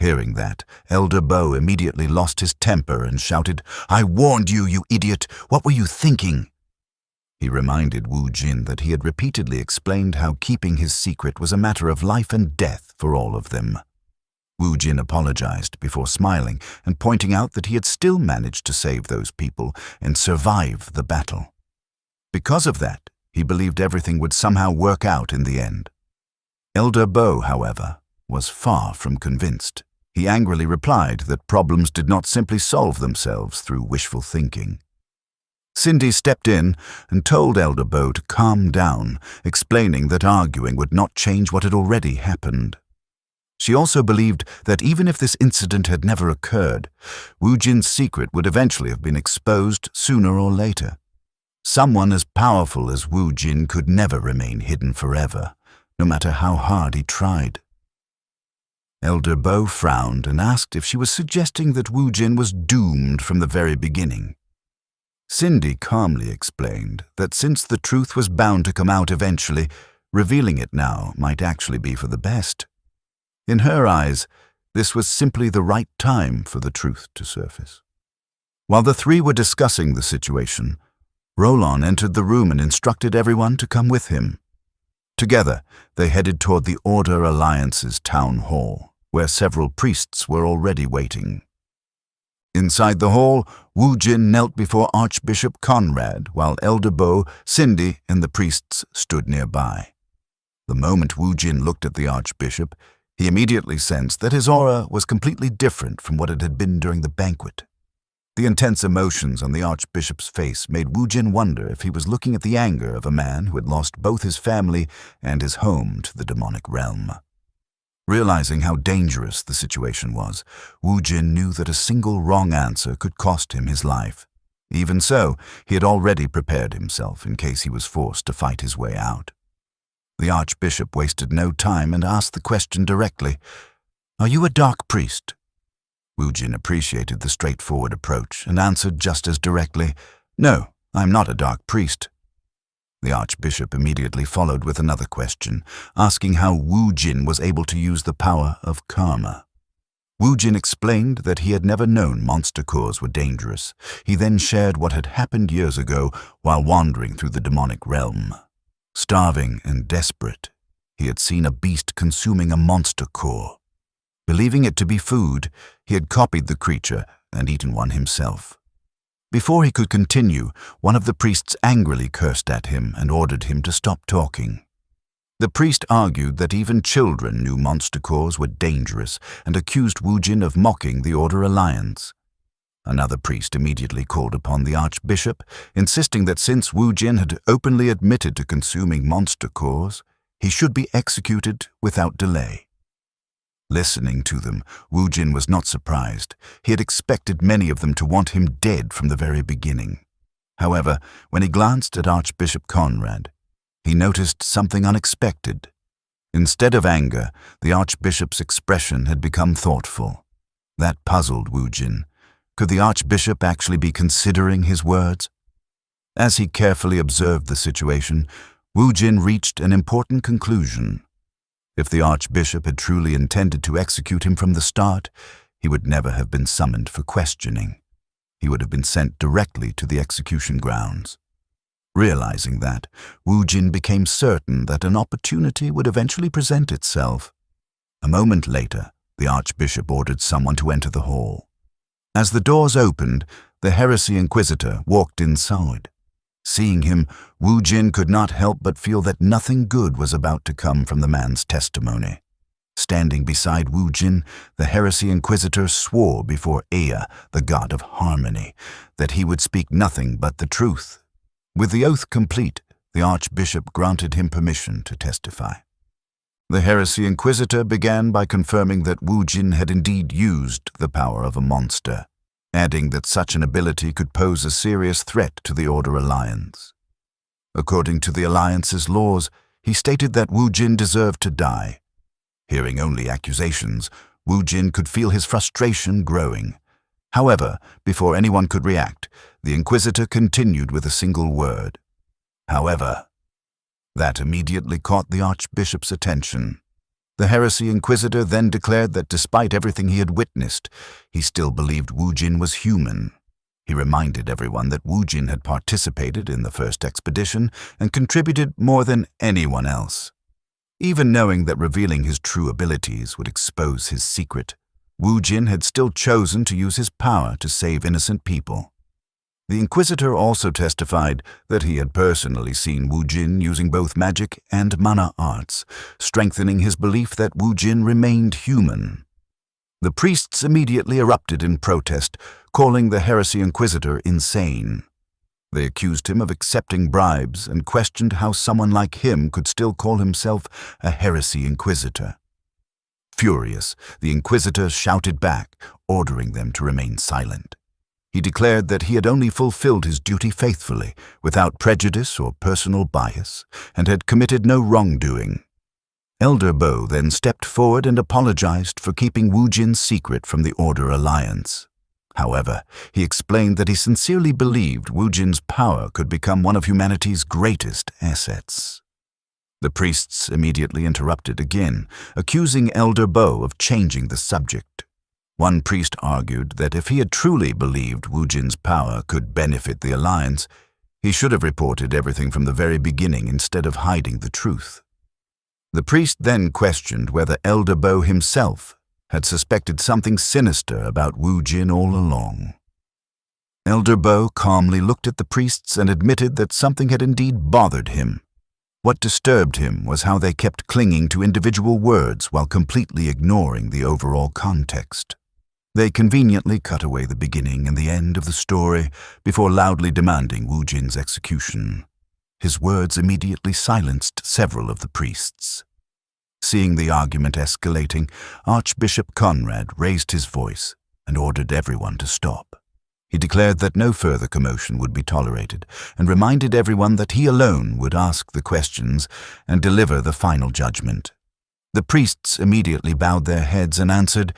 Hearing that, Elderbow immediately lost his temper and shouted, "I warned you, you idiot! What were you thinking?" He reminded Wu Jin that he had repeatedly explained how keeping his secret was a matter of life and death for all of them. Wu Jin apologized before smiling and pointing out that he had still managed to save those people and survive the battle. Because of that, he believed everything would somehow work out in the end. Elderbow, however, was far from convinced. He angrily replied that problems did not simply solve themselves through wishful thinking. Cindy stepped in and told Elderbow to calm down, explaining that arguing would not change what had already happened. She also believed that even if this incident had never occurred, Wu Jin's secret would eventually have been exposed sooner or later. Someone as powerful as Wu Jin could never remain hidden forever, no matter how hard he tried. Elderbow frowned and asked if she was suggesting that Wu Jin was doomed from the very beginning. Cindy calmly explained that since the truth was bound to come out eventually, revealing it now might actually be for the best. In her eyes, this was simply the right time for the truth to surface. While the three were discussing the situation, Roland entered the room and instructed everyone to come with him. Together, they headed toward the Order Alliance's town hall, where several priests were already waiting. Inside the hall, Wu Jin knelt before Archbishop Conrad, while Elderbow, Cindy, and the priests stood nearby. The moment Wu Jin looked at the Archbishop, he immediately sensed that his aura was completely different from what it had been during the banquet. The intense emotions on the Archbishop's face made Wu Jin wonder if he was looking at the anger of a man who had lost both his family and his home to the demonic realm. Realizing how dangerous the situation was, Wu Jin knew that a single wrong answer could cost him his life. Even so, he had already prepared himself in case he was forced to fight his way out. The Archbishop wasted no time and asked the question directly, "Are you a dark priest?" Wu Jin appreciated the straightforward approach and answered just as directly, "No, I'm not a dark priest." The archbishop immediately followed with another question, asking how Wu Jin was able to use the power of karma. Wu Jin explained that he had never known monster cores were dangerous. He then shared what had happened years ago while wandering through the demonic realm. Starving and desperate, he had seen a beast consuming a monster core. Believing it to be food, he had copied the creature and eaten one himself. Before he could continue, one of the priests angrily cursed at him and ordered him to stop talking. The priest argued that even children knew monster cores were dangerous and accused Wu Jin of mocking the Order Alliance. Another priest immediately called upon the archbishop, insisting that since Wu Jin had openly admitted to consuming monster cores, he should be executed without delay. Listening to them, Wu Jin was not surprised. He had expected many of them to want him dead from the very beginning. However, when he glanced at Archbishop Conrad, he noticed something unexpected. Instead of anger, the archbishop's expression had become thoughtful. That puzzled Wu Jin. Could the archbishop actually be considering his words? As he carefully observed the situation, Wu Jin reached an important conclusion. If the archbishop had truly intended to execute him from the start, he would never have been summoned for questioning. He would have been sent directly to the execution grounds. Realizing that, Wu Jin became certain that an opportunity would eventually present itself. A moment later, the archbishop ordered someone to enter the hall. As the doors opened, the heresy inquisitor walked inside. Seeing him, Wu Jin could not help but feel that nothing good was about to come from the man's testimony. Standing beside Wu Jin, the heresy inquisitor swore before Ea, the god of harmony, that he would speak nothing but the truth. With the oath complete, the archbishop granted him permission to testify. The heresy inquisitor began by confirming that Wu Jin had indeed used the power of a monster, adding that such an ability could pose a serious threat to the Order Alliance. According to the Alliance's laws, he stated that Wu Jin deserved to die. Hearing only accusations, Wu Jin could feel his frustration growing. However, before anyone could react, the Inquisitor continued with a single word. However. That immediately caught the Archbishop's attention. The heresy inquisitor then declared that despite everything he had witnessed, he still believed Wu Jin was human. He reminded everyone that Wu Jin had participated in the first expedition and contributed more than anyone else. Even knowing that revealing his true abilities would expose his secret, Wu Jin had still chosen to use his power to save innocent people. The Inquisitor also testified that he had personally seen Wu Jin using both magic and mana arts, strengthening his belief that Wu Jin remained human. The priests immediately erupted in protest, calling the heresy inquisitor insane. They accused him of accepting bribes and questioned how someone like him could still call himself a heresy inquisitor. Furious, the inquisitor shouted back, ordering them to remain silent. He declared that he had only fulfilled his duty faithfully, without prejudice or personal bias, and had committed no wrongdoing. Elder Bo then stepped forward and apologized for keeping Wu Jin's secret from the Order Alliance. However, he explained that he sincerely believed Wu Jin's power could become one of humanity's greatest assets. The priests immediately interrupted again, accusing Elder Bo of changing the subject. One priest argued that if he had truly believed Wu Jin's power could benefit the Alliance, he should have reported everything from the very beginning instead of hiding the truth. The priest then questioned whether Elder Bo himself had suspected something sinister about Wu Jin all along. Elder Bo calmly looked at the priests and admitted that something had indeed bothered him. What disturbed him was how they kept clinging to individual words while completely ignoring the overall context. They conveniently cut away the beginning and the end of the story before loudly demanding Wu Jin's execution. His words immediately silenced several of the priests. Seeing the argument escalating, Archbishop Conrad raised his voice and ordered everyone to stop. He declared that no further commotion would be tolerated and reminded everyone that he alone would ask the questions and deliver the final judgment. The priests immediately bowed their heads and answered,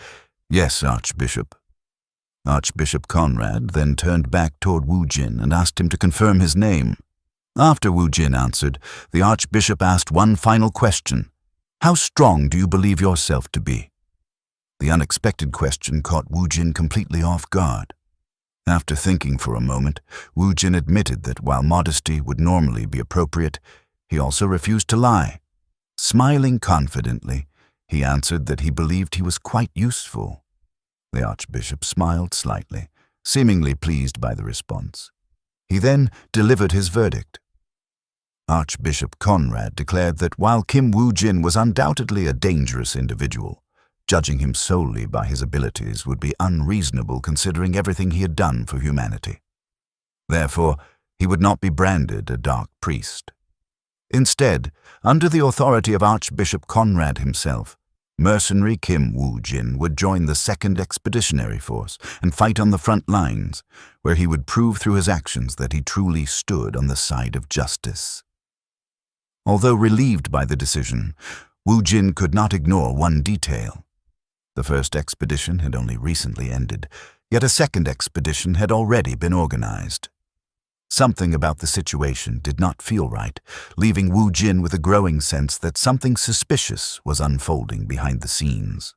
"Yes, Archbishop." Archbishop Conrad then turned back toward Wu Jin and asked him to confirm his name. After Wu Jin answered, the archbishop asked one final question. How strong do you believe yourself to be? The unexpected question caught Wu Jin completely off guard. After thinking for a moment, Wu Jin admitted that while modesty would normally be appropriate, he also refused to lie. Smiling confidently, he answered that he believed he was quite useful. The archbishop smiled slightly, seemingly pleased by the response. He then delivered his verdict. Archbishop Conrad declared that while Kim Wu Jin was undoubtedly a dangerous individual, judging him solely by his abilities would be unreasonable considering everything he had done for humanity. Therefore, he would not be branded a dark priest. Instead, under the authority of Archbishop Conrad himself, mercenary Kim Wu Jin would join the 2nd Expeditionary Force and fight on the front lines, where he would prove through his actions that he truly stood on the side of justice. Although relieved by the decision, Wu Jin could not ignore one detail. The first expedition had only recently ended, yet a 2nd expedition had already been organized. Something about the situation did not feel right, leaving Wu Jin with a growing sense that something suspicious was unfolding behind the scenes.